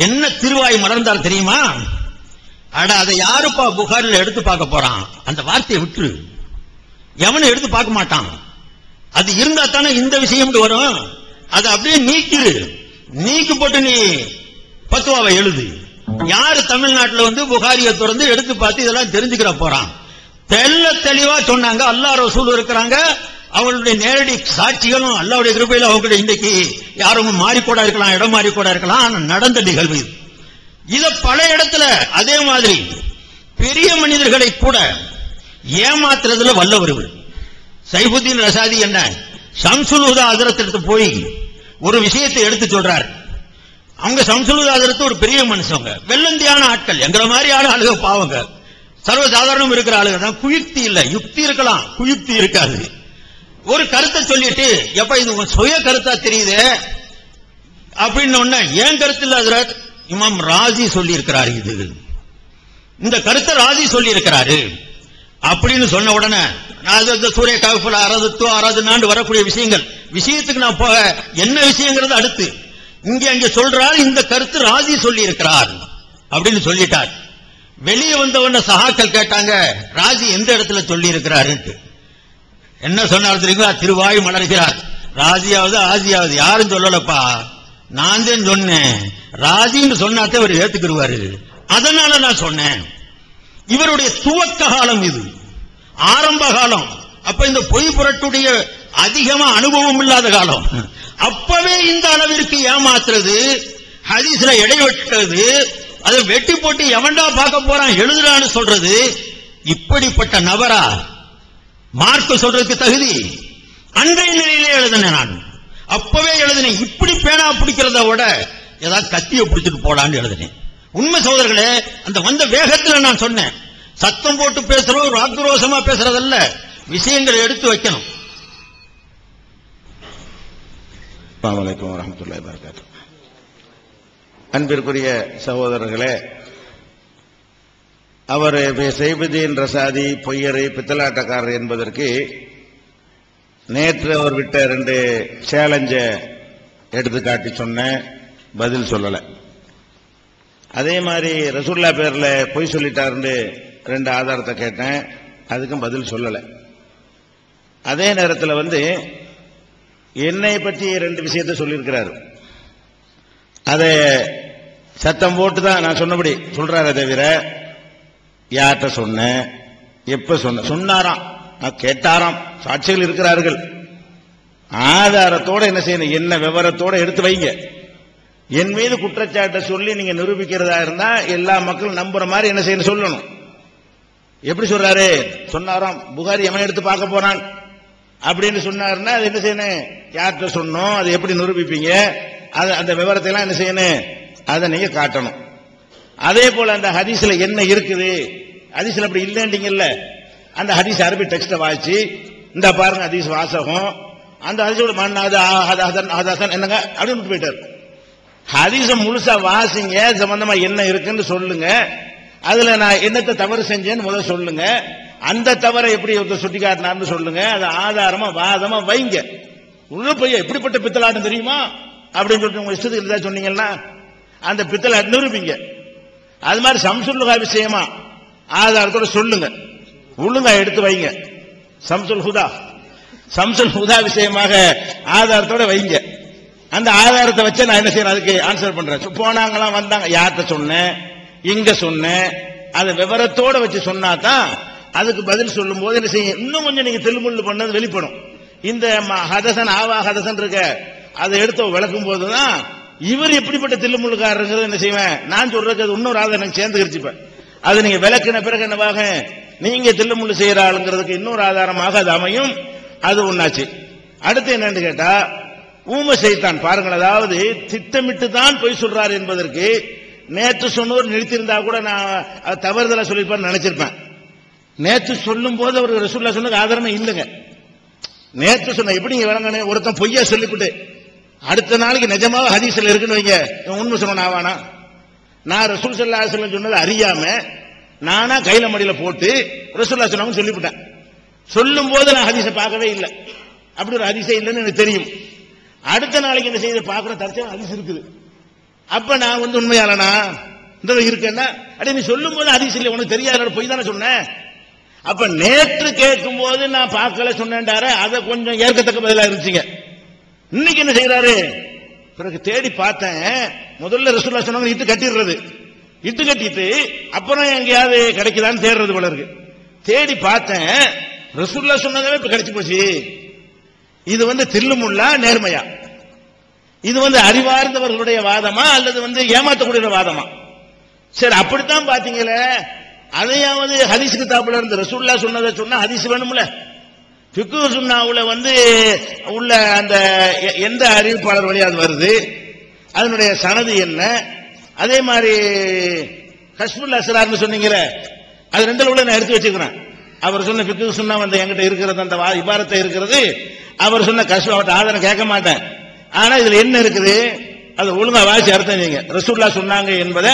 என்ன திருவாய் மலர்ந்தார் தெரியுமா? அட, அதை யாருப்பா புகாரில் எடுத்து பார்க்க போறான், அந்த வார்த்தையை விட்டு எவனும் எடுத்து பார்க்க மாட்டான். அது இருந்தா தானே இந்த விஷயம் வரும். அதை அப்படியே நீக்கி போட்டு நீ பத்துவாவை எழுது. யாரு தமிழ்நாட்டில் புகாரியை திறந்து எடுத்து பார்த்து இதெல்லாம் தெரிஞ்சுக்கிற போறான்? தெளிவா சொன்னாங்க, அல்லாஹ் ரசூல் இருக்கிறாங்க, அவங்களுடைய நேரடி சாட்சிகளும் அல்லாஹ்வுடைய கிருபையில அவங்க இன்னைக்கு யாரும் மாறிக்கூட இருக்கலாம், இடம் மாறிக்கூட இருக்கலாம். ஆனா நடந்த நிகழ்வு இது. இத பல இடத்துல அதே மாதிரி பெரிய மனிதர்களை கூட ஏமாத்துறதுல வல்லவர். சைஃபுத்தீன் ரசாதி என்ன ஷம்சுல் ஹுதா ஹஜ்ரத் எடுத்து போய் ஒரு விஷயத்தை எடுத்து சொல்றாரு. அவங்க ஷம்சுல் ஹுதா ஹஜ்ரத் ஒரு பெரிய மனுஷங்க, வெள்ளந்தியான ஆட்கள், எங்களை மாதிரியான ஆளுக பாவங்க, சர்வசாதாரணம் இருக்கிற ஆளுக தான். குயுக்தி இல்ல, யுக்தி இருக்கலாம், குயுக்தி இருக்காது. ஒரு கருத்தை சொல்லிட்டு எப்ப இது உங்க சுய கருத்தா தெரியுது அப்படின்னு ஏன் கருத்து இல்ல ஹஜ்ரத், இமாம் ராஜி சொல்லி இருக்கிறாரு, இது இந்த கருத்தை ராஜி சொல்லி இருக்கிறாரு அப்படின்னு சொன்ன உடனே சூரிய கவுஃபுல ஆராதனாண்டு வரக்கூடிய விஷயத்துக்கு நான் போக என்ன விஷயங்கிறது அடுத்து இங்க சொல்றாரு, இந்த கருத்து ராஜி சொல்லி இருக்கிறார் அப்படின்னு சொல்லிட்டார். வெளியே வந்தவன சஹாக்கள் கேட்டாங்க, ராஜி எந்த இடத்துல சொல்லி இருக்கிறாரு? என்ன சொன்னார் தெரியுங்களா? திருவாய் மலர்கிறார். ராஜியாவது ஆஜியாவது யாரும் சொல்லலப்பா, நான் தான் சொன்னேன். ராஜின்னு சொன்னாத்தே அவர் ஏத்துக்கிடுவாரு, அதனால நான் சொன்னேன். இவருடைய துவக்க காலம் இது, ஆரம்ப காலம். அப்ப இந்த பொய் புரட்டுடைய அதிகமா அனுபவம் இல்லாத காலம். அப்பவே இந்த அளவிற்கு ஏமாத்துறது, ஹதீஸ்ல இடைவெட்டுறது, அதை வெட்டி போட்டு எவன்டா பார்க்க போறான் எழுதுறான்னு சொல்றது, இப்படிப்பட்ட நபரா மார்க்க சொல்றதுக்கு தகுதி? அன்றைய நிலையிலே எழுதினேன், நான் அப்பவே எழுதினேன். இப்படி பேனா பிடிக்கிறத விட ஏதாவது கத்திய பிடிச்சிட்டு போடான்னு எழுதினேன். உண்மை சகோதரர்களே, அந்த வந்த வேகத்தில் நான் சொன்னேன், சத்தம் போட்டு பேசுறோம், ஆக்ரோஷமா பேசுறதல்ல, விஷயங்களை எடுத்து வைக்கணும். அஸ்ஸலாமு அலைக்கும் வரஹ்மத்துல்லாஹி வபரகாத்துஹு. அன்பிற்குரிய சகோதரர்களே, அவர் சைஃபுத்தீன் ரசாதி பொய்யரை பித்தலாட்டக்காரர் என்பதற்கு நேற்று அவர் விட்ட 2 சேலஞ்ச எடுத்துக்காட்டி சொன்னேன், பதில் சொல்லல. அதே மாதிரி ரசூலுல்லாஹ் பேர்ல பொய் சொல்லிட்டாருன்னு 2 ஆதாரத்தை கேட்டேன், அதுக்கும் பதில் சொல்லல. அதே நேரத்தில் என்னை பற்றி 2 விஷயத்தை சொல்லியிருக்கிறார். அதை சத்தம் போட்டு தான் நான் சொன்னபடி சொல்றாரு, தவிர யார்கிட்ட சொன்னேன், எப்ப சொன்னாராம், கேட்டாராம், சாட்சிகள் இருக்கிறார்கள். ஆதாரத்தோட என்ன செய்யணும், என்ன விவரத்தோட எடுத்து வைங்க. என் மீது குற்றச்சாட்டை சொல்லி நீங்க நிரூபிக்கிறதா இருந்தா எல்லா மக்களும் நம்புற மாதிரி என்ன செய்யணும் சொல்லணும். எப்படி சொல்றாரு, சொன்னாராம் புகாரி எவன் எடுத்து பார்க்க போறான் அப்படின்னு சொன்னாருன்னா அது என்ன செய்யணும், யார்கிட்ட சொன்னோம், அது எப்படி நிரூபிப்பீங்க, அந்த விவரத்தை எல்லாம் என்ன செய்யணும், அதை நீங்க காட்டணும். அதே போல அந்த ஹதீஸ்ல என்ன இருக்குது, ஹதீஸ்ல அப்படி இல்லைன்றீங்கல்ல, அந்த ஹதீஸ் அரபி டெக்ஸ்ட வாசி இந்த பாருங்க ஹதீஸ் வாசகம், அந்த ஹதீஸோட என்னங்க அப்படின்னு போயிட்டாரு. ஹதீஸ முழுசா வாசிங்க, சம்பந்தமா என்ன இருக்குன்னு சொல்லுங்க, அதுல நான் என்னத்தை தவறு செஞ்சேன்னு முதல்ல சொல்லுங்க, அந்த தவறை எப்படி சுட்டி காட்டினார்னு சொல்லுங்க, அது ஆதாரமா வாதமா வைங்க. உள்ள போய் எப்படிப்பட்ட பித்தலாட்டம் தெரியுமா அப்படின்னு சொல்லிட்டு உங்க இஷ்டத்துக்கு இருந்தா சொன்னீங்கன்னா அந்த பித்தலாட்டம் நிரூபிங்க. அது மாதிரி சம்சுல்லுகா விஷயமா ஆதாரத்தோட சொல்லுங்க, ஒழுங்கா எடுத்து வைங்க. சம்சுல் ஹுதா விஷயமாக ஆதாரத்தோட வைங்க. அந்த ஆதாரத்தை வச்சு நான் என்ன செய்யறேன், அதுக்கு ஆன்சர் பண்றேன். போனாங்களாம் வந்தாங்க, யார்கிட்ட சொன்னேன், இங்க சொன்னேன், அதை விவரத்தோட வச்சு சொன்னா தான் அதுக்கு பதில் சொல்லும் போது என்ன செய்யும், இன்னும் கொஞ்சம் நீங்க தெல்லுமுள்ளு பண்ணது வெளிப்படும். இந்த ஹதசன் ஆவா ஹதசன் இருக்க அதை எடுத்து விளக்கும் போதுதான் இவர் எப்படிப்பட்ட தில்லுமுள்ளுக்காரங்கிறது என்ன செய்வேன், நான் சொல்றது அது இன்னொரு ஆதாரம் சேர்ந்து கிரிச்சுப்பேன். அது நீங்க விளக்குன பிறகு என்னவாக நீங்க தில்லுமுள்ளு செய்யற ஆளுங்கிறதுக்கு இன்னொரு ஆதாரமாக அது அமையும். அது ஒன்னாச்சு. அடுத்து என்னன்னு கேட்டா ஊம சைத்தான் பாருங்கள், அதாவது திட்டமிட்டு தான் பொய் சொல்றாரு என்பதற்கு நேற்று சொன்னவர் நிறுத்திருந்தா கூட நான் தவறுதலா சொல்லிருப்பான்னு நினைச்சிருப்பேன். நேற்று சொல்லும் போது அவர் ரசூலுல்லாஹ் சொன்னது ஆதாரமே இல்லைங்க. நேற்று சொன்ன எப்படி நீங்க விளங்கணும், ஒருத்தன் பொய்யா சொல்லிவிட்டு அடுத்த நாளைக்கு நிஜமாக ஹதீஸ்ல இருக்குன்னு வைங்க, உண்மை சொன்ன ஆவானா? நான் ரசூல் ஸல்லல்லாஹு அலைஹி வஸல்லம் சொன்னது அறியாம நானா கையில மடியில போட்டு ரசூலுல்லாஹ் சொன்னாங்க சொல்லிவிட்டேன். சொல்லும் போது நான் ஹதீஸை பார்க்கவே இல்லை, அப்படி ஒரு ஹதீஸே இல்லைன்னு எனக்கு தெரியும். அடுத்த நாளைக்கு என்ன செய்ய பார்க்கிற தற்செயல் ஹதீஸ் இருக்குது. அப்ப நான் உண்மையாளனா இந்த இருக்கேன்னா அடே நீ சொல்லும் போது ஹதீஸ் இல்லை, உனக்கு தெரியாத பொய் தானே சொன்னேன். அப்ப நேற்று கேட்கும் போது நான் பார்க்கல சொன்னேன்டார அதை கொஞ்சம் ஏற்கத்தக்க பதிலா இருந்துச்சுங்க. இன்னைக்கு என்ன செய்யறாரு, பிறகு தேடி பார்த்தேன், முதல்ல ரசூலுல்லாஹ் சொன்னாங்க இட்டு கட்டிடுறது, இட்டு கட்டிட்டு அப்புறம் எங்கேயாவது கிடைக்குதான்னு தேடுறது போல இருக்கு. தேடி பார்த்தேன் ரசூலுல்லாஹ் சொன்னதே இப்ப கிடைச்சு போச்சு. இது தில்லுமுள்ளா நேர்மையா, இது அறிவார்ந்தவர்களுடைய வாதமா அல்லது ஏமாத்தக்கூடிய வாதமா? சரி அப்படித்தான் பாத்தீங்களே, அதையாவது ஹதீஸ் கிதாபுல இருந்து ரசூலுல்லாஹ் சொன்னதை சொன்னா ஹதீஸ் வேணும்ல. ஃபிக்ஹ் சுன்னாவுல உள்ள அந்த எந்த அறிவிப்பாளர் வழியா அது வருது, அதனுடைய சனது என்ன, அதே மாதிரி கஷ்ஃபுல் அஸ்ரார்னு சொன்னீங்களே, அது ரெண்டுல உள்ள நான் எடுத்து வச்சுக்கிறேன். அவர் சொன்ன ஃபிக்ஹ் சுன்னா என்கிட்ட இருக்கிறது, அந்த இபாரத்தை இருக்கிறது, அவர் சொன்ன கஷ்ஃப் அவர்கிட்ட ஆதாரம் கேட்க மாட்டேன். ஆனா இதுல என்ன இருக்குது அது ஒழுங்கா வாசி அர்த்தம் நீங்க ரசூலுல்லாஹ் சொன்னாங்க என்பதை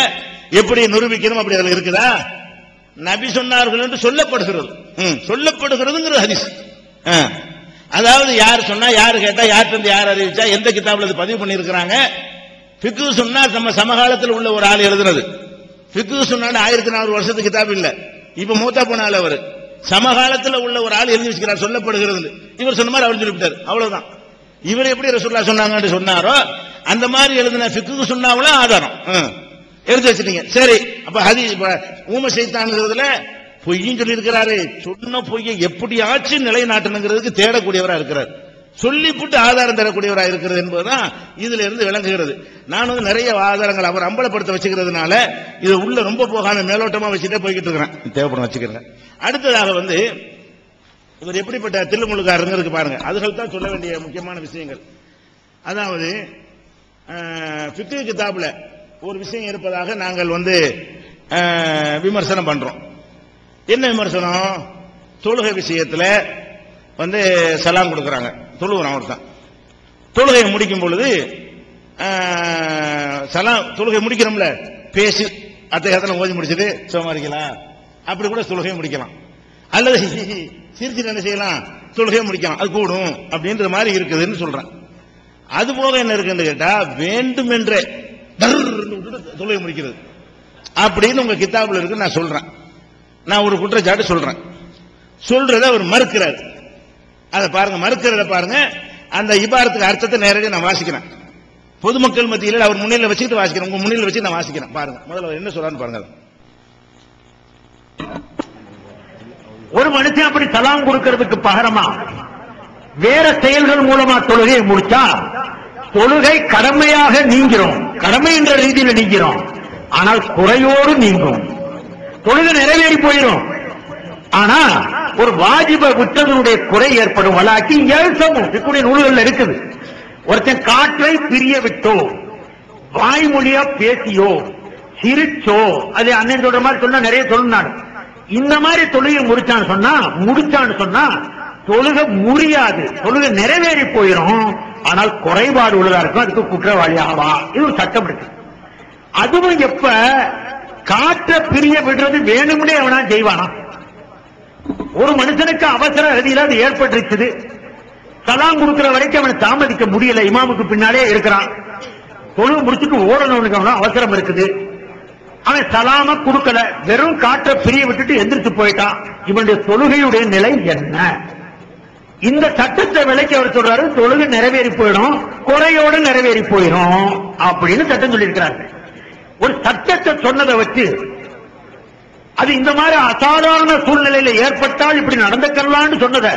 எப்படி நிரூபிக்கணும், அப்படி அதுல இருக்குதா? நபி சொன்னார்கள் என்று சொல்லப்படுகிறது, சொல்லப்படுகிறதுங்கிற ஹதீஸ். அதாவது யார் சொன்னா, யாரு கேட்டா, யார்கிட்ட யார் அறிவிச்சா, எந்த கிதாபுல அது பதிவு பண்ணிருக்கிறாங்க. ஃபிக்ஹ் சொன்னா நம்ம சமகாலத்தில் உள்ள ஒரு ஆள் எழுதுனது. ஃபிக்ஹ் சொன்னா 1400 வருஷத்துக்கு கிதாப் இல்ல, இப்ப மூத்தா போனால அவர் சமகாலத்தில் உள்ள ஒரு ஆள் எழுதி வச்சுக்கிறார், சொல்லப்படுகிறது. இவர் சொன்ன மாதிரி அவர் சொல்லிவிட்டார், அவ்வளவுதான். இவர் எப்படி ரசூலுல்லாஹ் சொன்னாங்கன்னு சொன்னாரோ அந்த மாதிரி எழுதின ஃபிக்ஹ் சுன்னாவுல ஆதாரம் எடுத்து வச்சிட்டீங்க. சரி, அப்ப ஹதீஸ் ஊம சைத்தான்ங்கிறதுல பொய்யும் சொல்லி இருக்கிறாரு, சொன்ன பொய்யை எப்படியாச்சும் நிலைநாட்டணுங்கிறதுக்கு தேடக்கூடியவரா இருக்கிறார், சொல்லிவிட்டு ஆதாரம் தரக்கூடியவரா இருக்கிறது என்பதுதான் இதுல இருந்து விளங்குகிறது. நான் நிறைய ஆதாரங்கள் அவர் அம்பலப்படுத்த வச்சுக்கிறதுனால இது உள்ள ரொம்ப போகாம மேலோட்டமா வச்சுட்டே போய்கிட்டு இருக்கிறேன், தேவைப்படும் வச்சுக்கிறேன். அடுத்ததாக இவர் எப்படிப்பட்ட தில்லுமுள்ளுக்காரங்க பாருங்க, அதுகள் தான் சொல்ல வேண்டிய முக்கியமான விஷயங்கள். அதாவது ஃபிக்ஹ் கிதாபுல ஒரு விஷயம் இருப்பதாக நாங்கள் விமர்சனம் பண்றோம். என்ன விமர்சனம்? தொழுகை விஷயத்துல சலாம் கொடுக்கறாங்க, தொழுகிறான் ஒருத்தன், தொழுகை முடிக்கும் பொழுது சலாம் தொழுகை முடிக்கிறோம்ல, பேசி அத்தகையத்தில் ஓதி முடிச்சது சோமாரிக்கலாம், அப்படி கூட தொழுகை முடிக்கலாம். அல்லது சிரிச்சு என்ன செய்யலாம், தொழுகை முடிக்கலாம், அது கூடும் அப்படின்ற மாதிரி இருக்குதுன்னு சொல்றேன். அது போக என்ன இருக்குன்னு கேட்டா வேண்டுமென்றே தொழுகை முடிக்கிறது அப்படின்னு உங்க கிதாபுல இருக்கு. நான் சொல்றேன், நான் ஒரு குற்றச்சாட்டு சொல்றேன், சொல்றத அவர் மறுக்கிறார். அதை பாருங்க, மறுக்கிறத பாருங்க. அந்த இபாரத்துக்கு அர்த்தத்தை நேரடியாக நான் வாசிக்கிறேன், பொதுமக்கள் மத்தியில் அவர் முன்னிலை வச்சுட்டு வாசிக்கிறேன், உங்க முன்னிலை வச்சு நான் வாசிக்கிறேன். பாருங்க முதல்ல அவர் என்ன சொல்றான்னு பாருங்க. ஒரு மனுஷன் அப்படி சலாம் கொடுக்கிறதுக்கு பகரமா வேற செயல்கள் மூலமா தொழுகையை முடிச்சா தொழுகை கடமையாக நீங்கிறோம், கடமை என்ற ரீதியில நீங்கிறோம். ஆனால் குறையோடு நீங்கும், தொழுகை நிறைவேறி போயிடும். ஆனா ஒரு வாஜிப விட்டதனுடைய குறை ஏற்படும். வலாக்கி எழுசமும் இப்படி நூல்கள் இருக்குது. ஒருத்தன் காற்றை பிரிய விட்டோ, வாய்மொழியா பேசியோ, சிரிச்சோ, அது அண்ணன் சொல்ற மாதிரி சொன்னா நிறைய சொன்னான். இந்த மாதிரி தொழுகை முடிச்சான்னு சொன்னா தொழுகை முறியாது, தொழுகை நிறைவேறி போயிடும். ஆனால் குறைபாடு உள்ளதா இருக்கும், அதுக்கு குற்றவாளி ஆவா. இது ஒரு சட்டம் இருக்கு. அதுவும் எப்ப காற்றை பிரிய விடுறது வேணும்னே அவனா செய்வானா? ஒரு மனுஷனுக்கு அவசர கதியில அது ஏற்பட்டுருச்சு. சலாம் கொடுக்கிற வரைக்கும் அவனை தாமதிக்க முடியல, இமாமுக்கு பின்னாலே இருக்கிறான். தொழுகை முடிச்சுட்டு ஓடணும்னு அவசரம் இருக்குது. அவன் சலாம கொடுக்கல, வெறும் காற்றை பிரிய விட்டுட்டு எந்திரிச்சு போயிட்டான். இவனுடைய தொழுகையுடைய நிலை என்ன? இந்த சட்டத்தை விலைக்கு அவர் சொல்றாரு, தொழுகை நிறைவேறி போயிடும், குறையோடு நிறைவேறி போயிடும் அப்படின்னு சட்டம் சொல்லியிருக்கிறாங்க. ஒரு சட்டத்தை சொன்னதை வச்சு அது இந்த மாதிரி அசாதாரண சூழ்நிலையில ஏற்பட்டால் இப்படி நடந்துக்கலாம்னு சொன்னத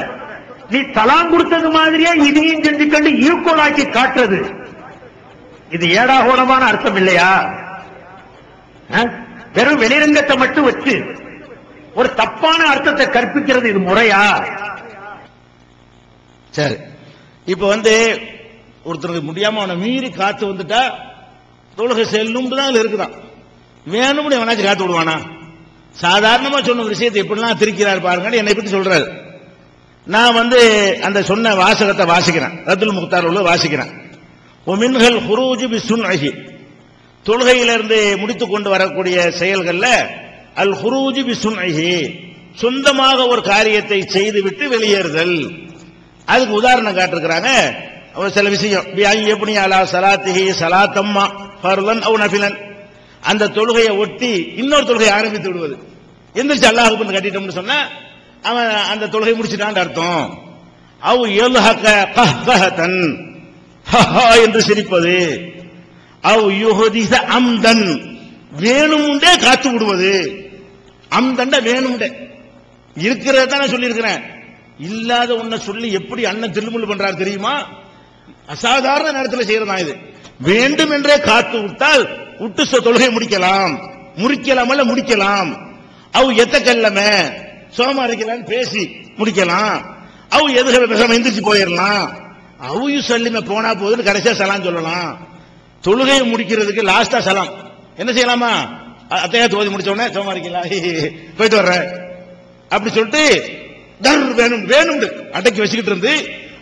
நீ சலாம் கொடுத்தது மாதிரியே இதையும் செஞ்சுக்கண்டு ஈக்குவல் ஆக்கி காட்டுறது, இது ஏடாகோடமான அர்த்தம் இல்லையா? வெறும் வெளிரங்கத்தை மட்டும் வச்சு ஒரு தப்பான அர்த்தத்தை கற்பிக்கிறது இது முறையா? சரி, இப்ப ஒருத்தருக்கு முடியாம அவனை மீறி காத்து வந்துட்டா தொழுகை செல்லும் தான் இருக்குதான். வேணும்னு எவனாச்சும் காத்து விடுவானா? சாதாரணமா சொன்ன விஷயத்தை எப்படிலாம் திரிக்கிறார் பாருங்க. என்னை பத்தி சொல்றாரு. நான் அந்த சொன்ன வாசகத்தை வாசிக்கிறேன், ரத்துல் முக்தார் உள்ள வாசிக்கிறேன். ஒமின்கள் ஹுரூஜு பிசுன்ஹி, தொழுகையிலிருந்து முடித்துக் கொண்டு வரக்கூடிய செயல்கள்ல அல் ஹுரூஜு பிசுன்ஹி, சொந்தமாக ஒரு காரியத்தை செய்துவிட்டு வெளியேறுதல். அதுக்கு உதாரணம் காட்டிருக்கிறாங்க. சில விஷயம் எப்படி அலா சலாத்திஹி சலாத்தம்மா ஃபர்லன் அவ் நஃபிலன், அந்த தொழுகையை ஒட்டி இன்னொரு தொழுகையை ஆரம்பித்து விடுவது. எந்திரிச்சு அல்லாஹ் அக்பர் கட்டிட்டோம்னு சொன்னா அவன் அந்த தொழுகை முடிச்சுட்டான்னு அர்த்தம். அவ் யல்ஹக கஹ்கஹதன், ஹஹா என்று சிரிப்பது. அவ் யுஹதிஸ அம்தன், வேணும்டே காத்து விடுவது. அம்தண்ட வேணும்டே இருக்கிறத நான் சொல்லியிருக்கிறேன். இல்லாத ஒன்ன சொல்லி எப்படி அண்ணன் திருமுள்ளு பண்றாரு தெரியுமா? அசாதாரண நேரத்தில் செய்யறதா இது. வேண்டும் என்றே காத்து விட்டால் விட்டு தொழுகை முடிக்கலாம், முறிக்கலாமல்ல முடிக்கலாம். அவ் எத்தக்கல்லம சோமா இருக்கலான்னு பேசி முடிக்கலாம். அவ் எதுக பேசாம எந்திரிச்சு போயிடலாம். அவு சல்லிம போனா போதுன்னு கடைசியா சலாம் சொல்லலாம். தொழுகையை முடிக்கிறதுக்கு லாஸ்டா சலாம் என்ன செய்யலாமா? அத்தையா தோதி முடிச்ச உடனே சோமா இருக்கலாம், போயிட்டு வர்றேன் அப்படி சொல்லிட்டு வேணும் வேணும் அடக்கி வச்சுக்கிட்டு இருந்து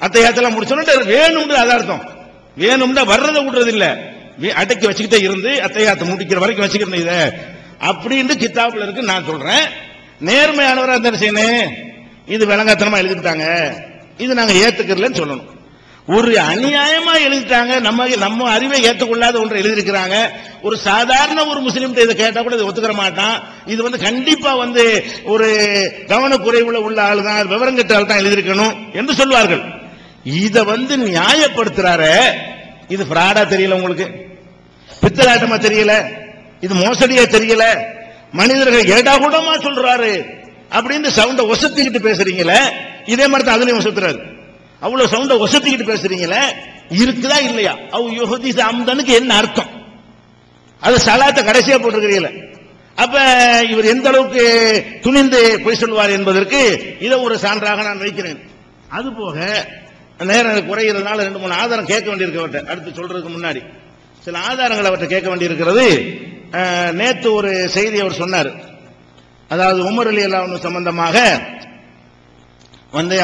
அத்தையாத்தெல்லாம் முடிச்சோன்னு வேணும், அது அர்த்தம். வேணும்னா வர்றதை விடுறது இல்ல, அடக்கி வச்சுக்கிட்டே இருந்து அத்தையாத்த முடிக்கிற வரைக்கும் வச்சுக்கிட்டு இத அப்படின்னு கித்தாப்புல இருக்கு. நான் சொல்றேன், நேர்மையானவரா இருந்தா செய்யணும். இது விளங்காத்தனமா எழுதிட்டாங்க, இது நாங்க ஏத்துக்கிறலன்னு சொல்லணும். ஒரு அநியாயமா எழுதிட்டாங்க, நம்ம அறிவை ஏற்றுக்கொள்ளாத ஒன்று எழுதியிருக்கிறாங்க. ஒரு சாதாரண ஒரு முஸ்லீம் இதை கேட்டா கூட இதை ஒத்துக்கிற மாட்டான். இது கண்டிப்பா ஒரு கவனக்குறைவுல உள்ள ஆள் தான், விவரம் கெட்ட ஆள் தான் எழுதியிருக்கணும் என்று சொல்வார்கள். இதை நியாயப்படுத்துறாரு. இது ஃப்ராடா தெரியல உங்களுக்கு? பித்தலாட்டமா தெரியல? இது மோசடியா தெரியல? மனிதர்கள் ஏடாகூடமா சொல்றாரு அப்படின்னு சவுண்ட ஒசத்திக்கிட்டு பேசுறீங்களே, இதே மாதிரி தான் அதுலயும் ஒசத்துறாரு. அவ்வளவு சவுண்ட ஒசத்திக்கிட்டு பேசுறீங்களே, இருக்குதா இல்லையா? அவ் யுஹதிஸ அம்தனுக்கு என்ன அர்த்தம்? அது சலாத்தை கடைசியா போட்டிருக்கிறீங்களே. அப்ப இவர் எந்த அளவுக்கு துணிந்து பொய் சொல்வார் என்பதற்கு இதை ஒரு சான்றாக நான் வைக்கிறேன். அது போக நேரம் குறைகிறதுனால 2-3 ஆதாரம் கேட்க வேண்டியிருக்க, அடுத்து சொல்றதுக்கு முன்னாடி சில ஆதாரங்கள் அவற்றை கேட்க வேண்டியிருக்கிறது. நேற்று ஒரு செய்தி அவர் சொன்னார். அதாவது உமர் ரலியல்லாஹு சம்பந்தமாக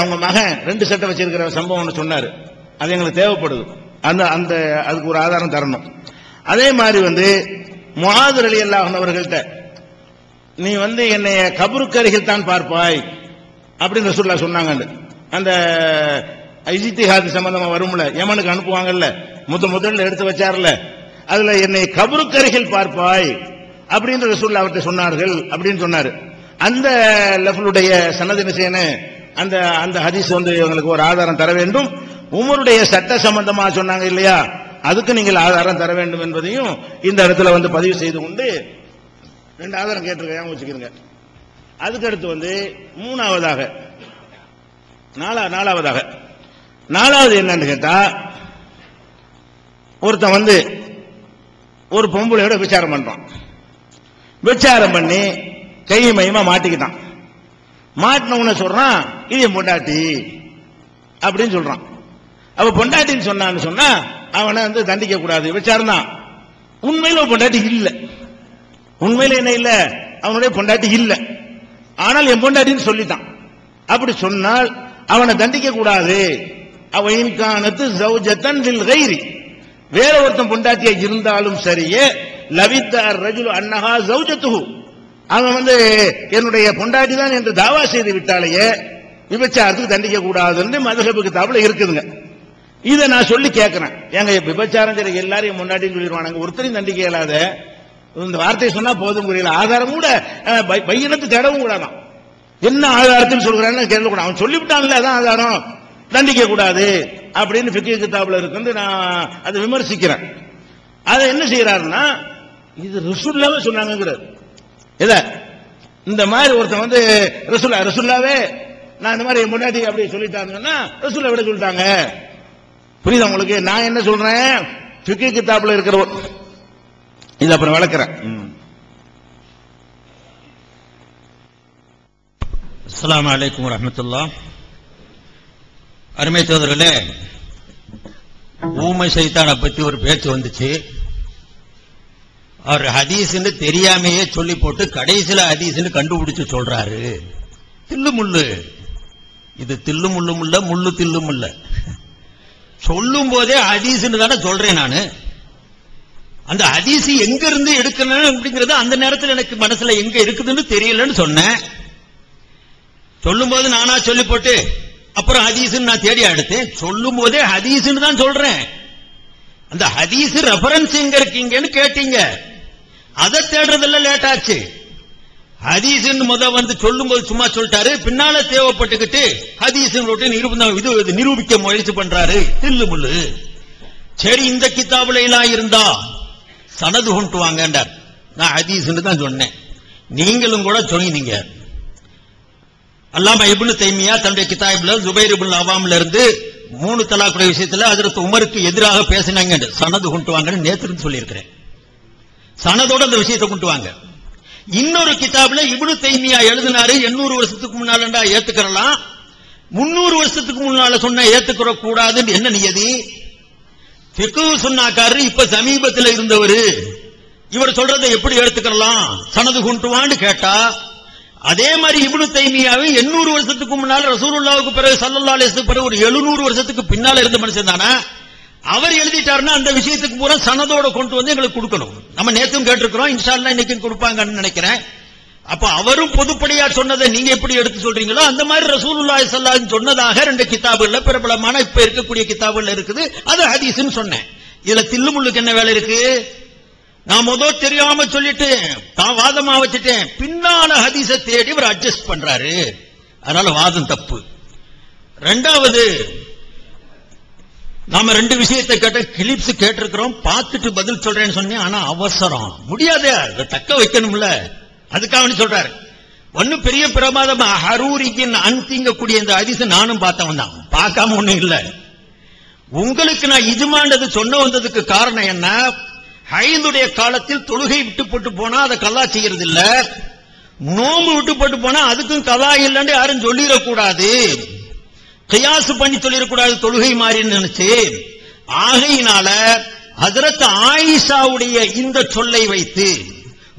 அவங்க மகன் 2 சட்டை வச்சிருக்கிற சம்பவம் சொன்னார். அது எங்களுக்கு தேவைப்படுது, அதுக்கு ஒரு ஆதாரம் தரணும். அதே மாதிரி முஆது ரலியல்லாஹு அவர்கள்ட்ட நீ என்னைய கபருக்கு அருகில் தான் பார்ப்பாய் அப்படின்னு ரசூலுல்லாஹ் சொன்னாங்க. அந்த இஜ்திஹாத் சம்பந்தமா வரும்ல, யமனுக்கு அனுப்புவாங்கல்ல, முதல்ல எடுத்து வச்சார்ல, அதுல என்னை கபருக்கு அருகில் பார்ப்பாய் அப்படின்னு ரசூலுல்லாஹ் அவர்கிட்ட சொன்னார்கள் அப்படின்னு சொன்னாரு. அந்த லெவலுடைய சனது நிசையனே அந்த ஹதீஸ் உங்களுக்கு ஒரு ஆதாரம் தர வேண்டும். உமருடைய சட்ட சம்பந்தமா சொன்னாங்க இல்லையா, அதுக்கு நீங்கள் ஆதாரம் தர வேண்டும் என்பதையும் இந்த இடத்துல பதிவு செய்து கொண்டு 2 ஆதாரம் கேட்டிருக்கேன், வச்சுக்கிறீங்க. அதுக்கடுத்து நாலாவது என்னன்னு கேட்டா, ஒருத்தன் ஒரு பொம்பளையோட விசாரம் பண்றான். விசாரம் பண்ணி கையமையமா மாட்டிக்கிட்டான். மாட்டினவன சொல்றான், இது என் பொண்டாட்டி அப்படின்னு சொல்றான். அவ பொண்டாட்டின்னு சொன்னான்னு சொன்னா அவனை தண்டிக்க கூடாது, விசாரம் தான். உண்மையில பொண்டாட்டி இல்ல, உண்மையில என்ன இல்ல, அவனுடைய பொண்டாட்டி இல்ல, ஆனால் என் பொண்டாட்டின்னு சொல்லிட்டான். அப்படி சொன்னால் அவனை தண்டிக்க கூடாது. அவனுக்கு ஜௌஜத்தன் லில் கைரி, வேற ஒருத்தன் பொண்டாட்டியா இருந்தாலும் சரியே, லவித்தார் ரஜுல் அன்னஹா ஜௌஜத்துஹு, அவன் என்னுடைய பொண்டாட்டி தான் என்று தாவா செய்து விட்டாலேயே விபச்சாரத்துக்கு தண்டிக்க கூடாது என்று மதுஹப் கிதாபுல இருக்குதுங்க. இதை நான் சொல்லி கேட்கிறேன். ஏங்க விபச்சாரம் செய்ய எல்லாரையும் பொண்டாட்டின்னு சொல்லிடுவாங்க, ஒருத்தரையும் தண்டிக்க இயலாத, இந்த வார்த்தையை சொன்னா போதும் புரியல, ஆதாரம் கூட பையனத்து தேடவும் கூடாதான். என்ன ஆதாரத்தில் சொல்றான்னு கேட்கக்கூடாது, அவன் சொல்லிவிட்டான்ல அதான் ஆதாரம், தண்டிக்க கூடாது அப்படின்னு ஃபிக்ஹ் கிதாபுல இருக்கு. நான் அதை விமர்சிக்கிறேன். அதை என்ன செய்யறாருன்னா, இது ரசூலுல்லாஹ் சொன்னாங்கிறார். இந்த மாதிரி ஒருத்தன் ரசூலுல்லாவே நான் இந்த மாதிரி முன்னாடி அப்படி சொல்லிட்டாங்கன்னா ரசூலுல்லாஹ் விட சொல்லிட்டாங்க. புரியுதா உங்களுக்கு? நான் என்ன சொல்றேன், ஃபிக்ஹ் கிதாபுல இருக்கிற இது அப்புறம் விளக்குறேன். அஸ்ஸலாமு அலைக்கும் வரஹ்மத்துல்லாஹ். அருமை சகோதரர்களே, ஊமை சைத்தானை பத்தி ஒரு பேச்சு வந்துச்சு. அவர் ஹதீஸ்ன்னு தெரியாமையே சொல்லி போட்டு கடைசியில ஹதீஸ்ன்னு கண்டுபிடிச்சு சொல்றாரு. தில்லு முள்ளு, இது தில்லு முள்ளும் இல்ல, முள்ளு தில்லும் இல்ல. சொல்லும் போதே ஹதீஸ்ன்னு தானே சொல்றேன் நானு. அந்த ஹதீஸ் எங்க இருந்து எடுக்கணும் அப்படிங்கறது அந்த நேரத்தில் எனக்கு மனசுல எங்க இருக்குதுன்னு தெரியலன்னு சொன்னேன். சொல்லும் போது நானா சொல்லி போட்டு அப்புறம் ஹதீஸ் நான் தேடி எடுத்தேன். சொல்லும் போதே ஹதீஸ் தான் சொல்றேன். அந்த ஹதீஸ் ரெஃபரன்ஸ் எங்க இருக்கீங்கன்னு கேட்டீங்க, அதை தேடுறதுல லேட் ஆச்சு. ஹதீஸ் சொல்லும் போது சும்மா சொல்லிட்டாரு, பின்னால தேவைப்பட்டுக்கிட்டு ஹதீஸ் இது நிரூபிக்க முயற்சி பண்றாரு. தில்லு முள்ளு. சரி, இந்த கிதாபுல எல்லாம் இருந்தா சனது கொண்டு வாங்கன்றார். நான் ஹதீஸ் தான் சொன்னேன், நீங்களும் கூட சொன்னீங்க. அல்லாமா இப்னு தைமியா தன்னுடைய கிதாபுல ஜுபைர் இப்னு அவாம்ல இருந்து 3 தலாக்குடைய விஷயத்துல ஹஜ்ரத் உமருக்கு எதிராக பேசினாங்க. சனது கொண்டு வாங்கன்னு நேத்து சொல்லியிருக்கிறேன். சனதோட அந்த விஷயத்தை கொண்டு வாங்க. இன்னொரு கிதாபுல இப்னு தைமியா எழுதினாரு, 800 வருஷத்துக்கு முன்னாலண்டா ஏத்துக்கலாம், 300 வருஷத்துக்கு முன்னால சொன்ன ஏத்துக்கிற கூடாதுன்னு என்ன நியதி? ஃபிக்ஹ் சொன்னாக்காரு, இப்ப சமீபத்தில் இருந்தவர், இவர் சொல்றதை எப்படி எடுத்துக்கலாம், சனது கொண்டு வான்னு கேட்டா, அதே மாதிரி இப்னு தைமியாவை 800 வருஷத்துக்கு முன்னால ரசூலுல்லாஹ்வுக்கு பிறகு ஸல்லல்லாஹு அலைஹி வஸல்லம் பிறகு ஒரு 700 வருஷத்துக்கு பின்னால இருந்த மனுஷன் தானே, அவர் எழுதிட்டாருன்னா அந்த விஷயத்துக்கு பூரா சனதோட கொண்டு வந்து எங்களுக்கு கொடுக்கணும். நம்ம நேத்தும் கேட்டிருக்கிறோம், இன்ஷா அல்லாஹ் இன்னைக்கு கொடுப்பாங்கன்னு நினைக்கிறேன். அப்ப அவரும் பொதுப்படியா சொன்னதை நீங்க எப்படி எடுத்து சொல்றீங்களோ அந்த மாதிரி ரசூலுல்லாஹி ஸல்லல்லாஹு அலைஹி வஸல்லம் சொன்னதாக 2 கிதாபுகள்ல பிரபலமான இப்ப இருக்கக்கூடிய கிதாபுகள்ல இருக்குது. அது ஹதீஸ்னு சொன்னேன். இதுல தில்லுமுள்ளுக்கு என்ன வேலை இருக்கு? நான் முதல் தெரியாம சொல்லிட்டு தான் வாதமா வச்சுட்டேன், பின்னால ஹதீஸ தேடி அவர் அட்ஜஸ்ட் பண்றாரு, அதனால வாதம் தப்பு. ரெண்டாவது, நாம 2 விஷயத்தை கேட்ட கிளிப்ஸ் கேட்டிருக்கிறோம், பார்த்துட்டு பதில் சொல்றேன்னு சொன்னேன். ஆனா அவசரம், முடியாது, அதை தக்க வைக்கணும்ல, அதுக்காக சொல்றாரு. ஒன்னும் பெரிய பிரமாதம் ஹரூரிக்கின் அன்திங்கக்கூடிய இந்த ஹதீஸ் நானும் பார்த்தவன் தான், பார்க்காம ஒண்ணும் இல்ல. உங்களுக்கு நான் இஜ்மாண்டது சொன்ன வந்ததுக்கு காரணம் என்ன? ஹைதுடைய காலத்தில் தொழுகை விட்டு போட்டு போனா அதை கலா செய்யறது இல்ல, நோம்பு விட்டு போட்டு போனா அதுக்கும் கலா இல்லன்னு யாரும் சொல்லிடக்கூடாது, கியாஸ் பண்ணி சொல்லிடக்கூடாது, தொழுகை மாறின்னு நினைச்சு. ஆகையினால ஹஜ்ரத் ஆயிஷாவுடைய இந்த சொல்லை வைத்து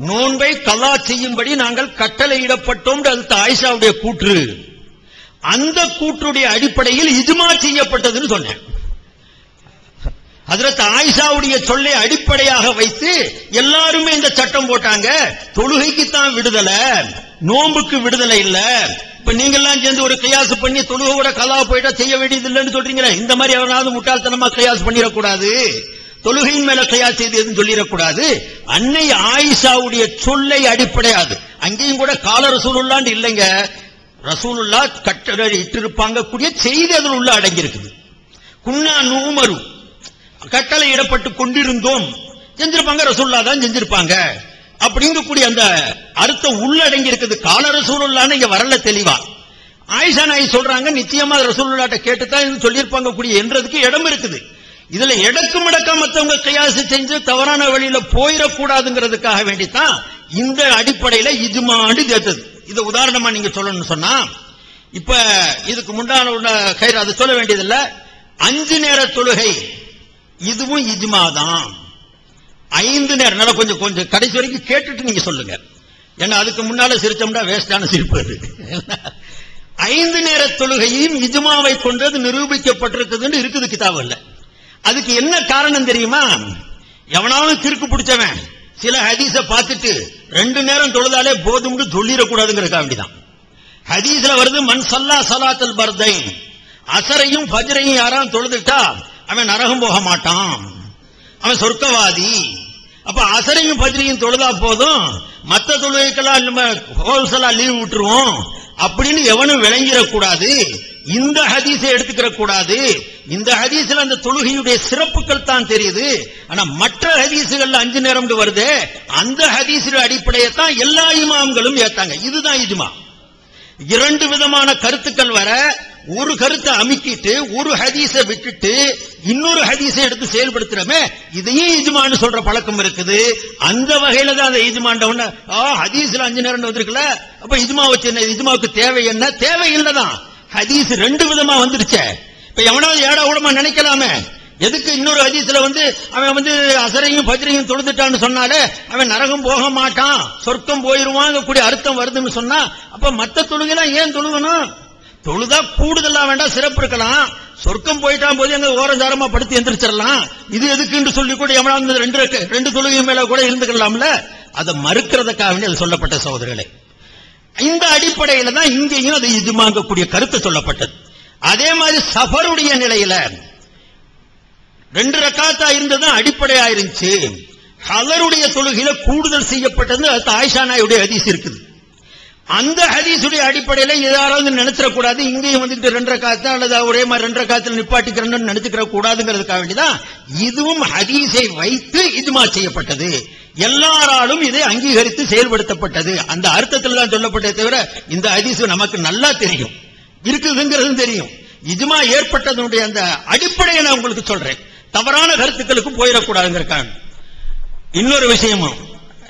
நோன்பை கலா செய்யும்படி நாங்கள் கட்டளையிடப்பட்டோம். அது ஆயிஷாவுடைய கூற்று, அந்த கூற்றுடைய அடிப்படையில் இஜ்மா செய்யப்பட்டதுன்னு சொன்னேன். ஹஜ்ரத் ஆயிஷாவுடைய சொல்லை அடிப்படையாக வைத்து எல்லாருமே இந்த சட்டம் போட்டாங்க, தொழுகைக்கு தான் விடுதலை, நோம்புக்கு விடுதலை இல்ல. இப்ப நீங்க எல்லாம் சேர்ந்து ஒரு கியாஸ் பண்ணி தொழுகையோட கலா போயிட்டா செய்ய வேண்டியது இல்லைன்னு சொல்றீங்களா? இந்த மாதிரி எவனாவது முட்டாள்தனமா கியாஸ் பண்ணிடக்கூடாது, தொழுகையின் மேல கியாஸ் செய்து எதுவும் சொல்லிடக்கூடாது. அன்னை ஆயிஷாவுடைய சொல்லை அடிப்படையாது. அங்கேயும் கூட கால ரசூலுல்லாஹ் இல்லைங்க, ரசூலுல்லாஹ் கட்டளை இட்டிருப்பாங்க கூடிய செய்தி அதில் உள்ள அடங்கி இருக்குது. குன்னா நூமரு, கட்டளை இடப்பட்டு கொண்டிருந்தோம், செஞ்சிருப்பாங்க, ரசூலுல்லாஹ் தான் செஞ்சிருப்பாங்க அப்படிங்கக்கூடிய அந்த அர்த்தம் உள்ளடங்கி இருக்குது. கால ரசூலுல்லாஹ்னு இங்க வரல தெளிவா. ஆயிஷா நாயகி சொல்றாங்க நிச்சயமா ரசூலுல்லாஹ்ட்ட கேட்டுதான் இது சொல்லியிருப்பாங்க கூடிய என்றதுக்கு இடம் இருக்குது. இதுல எடக்கு மடக்கா மத்தவங்க கியாஸ் செஞ்சு தவறான வழியில போயிடக்கூடாதுங்கிறதுக்காக வேண்டித்தான் இந்த அடிப்படையில இஜ்மான்னு சேர்த்தது. இதை உதாரணமா நீங்க சொல்லணும்னு சொன்னா, இப்ப இதுக்கு முன்னால உள்ள கயிறு அதை சொல்ல வேண்டியதில்லை. 5 நேர தொழுகை இதுவும் இஜ்மா தான். 5 நேரம் நல்லா கொஞ்சம் கொஞ்சம் கடைசி வரைக்கும் கேட்டுட்டு நீங்க சொல்லுங்க. ஏன்னா அதுக்கு முன்னால சிரிச்சோம்னா வேஸ்டான சிரிப்பு அது. 5 நேர தொழுகையும் இஜ்மாவை கொண்டது நிரூபிக்கப்பட்டிருக்குதுன்னு இருக்குது கிதாபுல. அதுக்கு என்ன காரணம் தெரியுமா? எவனாவது கிறுக்கு பிடிச்சவன் சில ஹதீஸ பார்த்துட்டு 2 நேரம் தொழுதாலே போதும்னு சொல்லிடக்கூடாதுங்கிறதுக்காக வேண்டிதான். ஹதீஸ்ல வருது மன் ஸல்லா ஸலாத்துல் பர்தைன், அஸரையும் ஃபஜ்ரையும் யாராவது தொழுதுட்டா அவன் நரகம் போக மாட்டான், அவன் சொர்க்கவாதி. அப்ப அஸரையும் ஃபஜ்ரையும் தொழுதா போதும், மத்த தொழுகைக்கெல்லாம் நம்ம ஹோல்சலா லீவ் விட்டுருவோம் அப்படின்னு எவனும் விளங்கிடக்கூடாது. இந்த ஹதீஸை எடுத்துக்கிற கூடாது. இந்த ஹதீஸ்ல அந்த தொழுகையுடைய சிறப்புகள் தான் தெரியுது. ஆனா மற்ற ஹதீசுகள்ல 5 நேரம் வருது, அந்த ஹதீஸின் அடிப்படையை தான் எல்லா இமாம்களும் ஏத்தாங்க. இதுதான் இஜ்மா. 2 விதமான கருத்துக்கள் வர, ஒரு கருத்தை அமுக்கிட்டு ஒரு ஹதீஸை விட்டுட்டு இன்னொரு ஹதீஸை எடுத்து செயல்படுத்துறமே, இதையும் இஜ்மான்னு சொல்ற பழக்கம் இருக்குது. அந்த வகையில தான் அந்த இஜ்மாண்ட ஹதீஸ்ல 5 நேரம் வந்திருக்குல்ல, அப்ப இஜ்மா வச்சு என்ன, இஜ்மாவுக்கு தேவை என்ன? தேவை இல்லதான். ஹதீஸ் 2 விதமா வந்துருச்சே. இப்ப எவனாவது ஏடா கூடமா நினைக்கலாமே, எதுக்கு இன்னொரு ஹதீஸ்ல அவன் அஸரையும் ஃபஜ்ரையும் தொழுதுட்டான்னு சொன்னாலே அவன் நரகம் போக மாட்டான், சொர்க்கம் போயிருவாங்க கூடிய அர்த்தம் வருதுன்னு சொன்னா, அப்ப மத்த தொழுகைலாம் ஏன் தொழுகணும்? தொழுதா கூடுதலா வேண்டாம், சிறப்பு இருக்கலாம். சொர்க்கம் போயிட்டான் போது எங்க ஓரஞ்சாரமா படுத்து எந்திரிச்சிடலாம். இது எதுக்குன்னு சொல்லி கூட எவனாவது 2 தொழுகை மேல கூட இருந்துக்கலாம்ல. அதை மறுக்கிறதுக்காக வேண்டி அது சொல்லப்பட்ட சகோதரர்களே. இந்த அடிப்படையில தான் இங்கேயும் அது இஜ்மாங்கக்கூடிய கருத்து சொல்லப்பட்டது. அதே மாதிரி சஃபருடைய நிலையில 2 ரக்காத்தா இருந்ததுதான் அடிப்படையா இருந்துச்சு. ஹலருடைய தொழுகையில கூடுதல் செய்யப்பட்டது ஆயிஷா நாயுடைய ஹதீஸ் இருக்குது. அந்த ஹதீஸுடைய அடிப்படையில யாராவது நினைச்சிடக்கூடாது, இங்கேயும் 2 ரக்காத்தா அல்லது ஒரே மாதிரி 2 ரக்காத்தில் நிப்பாட்டிக்கிறேன்னு நினைச்சுக்கிற கூடாதுங்கிறதுக்காக வேண்டிதான் இதுவும் ஹதீஸை வைத்து இஜ்மா செய்யப்பட்டது. எல்லாராலும் இதை அங்கீகரித்து செயல்படுத்தப்பட்டது. அந்த அர்த்தத்தில் தான் சொல்லப்பட்டதை தவிர இந்த ஹதீஸ் நமக்கு நல்லா தெரியும், இருக்குதுங்கிறது தெரியும். இஜ்மா ஏற்பட்டதனுடைய அந்த அடிப்படையை நான் உங்களுக்கு சொல்றேன், தவறான கருத்துக்களுக்கு போயிடக்கூடாதுங்கிறக்காக. இன்னொரு விஷயமும்,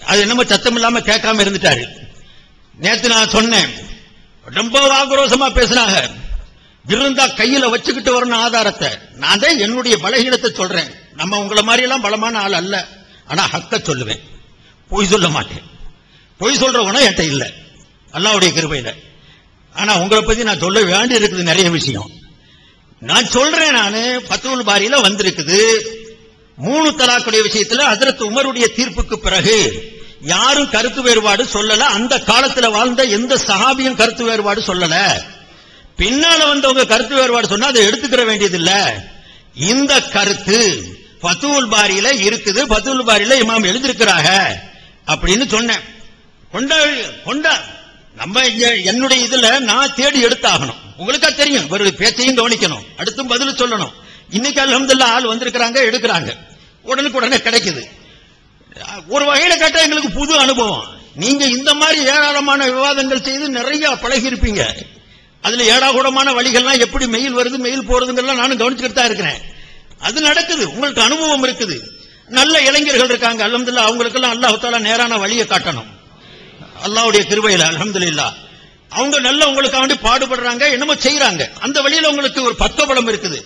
அது என்னமோ சத்தம் இல்லாம கேட்காம இருந்துட்டாரு. நேத்து நான் சொன்னேன், ரொம்ப ஆக்ரோஷமா பேசினாங்க. இருந்தா கையில வச்சுக்கிட்டு வரணும் ஆதாரத்தை. நான் தான் என்னுடைய பலகீனத்தை சொல்றேன். நம்ம உங்களை மாதிரி எல்லாம் பலமான ஆள் அல்ல, ஆனா ஹக்க சொல்லுவேன், பொய் சொல்ல மாட்டேன். பொய் சொல்றவனா என்கிட்ட இல்ல, அல்லாஹ்வுடைய கிருபையில. ஆனா உங்களை பத்தி நான் சொல்ல வேண்டி இருக்குது நிறைய விஷயம். நான் சொல்றேன், நானு ஃபத்ஹுல் பாரியில வந்திருக்குது 3 தலாக்குடைய விஷயத்துல ஹஜ்ரத் உமருடைய தீர்ப்புக்கு பிறகு யாரும் கருத்து வேறுபாடு சொல்லல. அந்த காலத்துல வாழ்ந்த எந்த சஹாபியும் கருத்து வேறுபாடு சொல்லல. பின்னால வந்தவங்க கருத்து வேறுபாடு சொன்னா அதை எடுத்துக்கிற வேண்டியது இல்ல. இந்த கருத்து ஃபத்ஹுல் பாரியில இருக்குது, ஃபத்ஹுல் பாரியில இமாம் எழுதிருக்கிறாங்க அப்படின்னு சொன்னேன். கொண்டா நம்ம என்னுடைய இதுல நான் தேடி எடுத்தாகணும். உங்களுக்கா தெரியும், ஒரு பேச்சையும் கவனிக்கணும், அடுத்தும் பதில் சொல்லணும். இன்னைக்கு அல்ஹம்துலில்லாஹ் ஆள் வந்திருக்கிறாங்க, எடுக்கிறாங்க, உடனுக்குடனே கிடைக்குது. ஒரு வகையில கேட்டா எங்களுக்கு புது அனுபவம். நீங்க இந்த மாதிரி ஏராளமான விவாதங்கள் செய்து நிறைய பழகி இருப்பீங்க. அதுல ஏடாகூடமான வழிகள்லாம் எப்படி மெயில் வருது, மெயில் போறதுங்கெல்லாம் நானும் கவனிச்சுக்கிட்டு தான் இருக்கிறேன். அது நடக்குது, உங்களுக்கு அனுபவம் இருக்குது. நல்ல இளைஞர்கள் இருக்காங்க, அல்ஹம்துலில்லாஹ். அவங்களுக்கெல்லாம் அல்லாஹ் தஆலா நேரான வழியை காட்டணும், அல்லாஹ்வுடைய கிருபையில அல்ஹம்துலில்லாஹ். அவங்க நல்ல உங்களுக்காக வேண்டி பாடுபடுறாங்க, என்னமோ செய்யறாங்க. அந்த வழியில உங்களுக்கு ஒரு பக்கபலம் இருக்குது.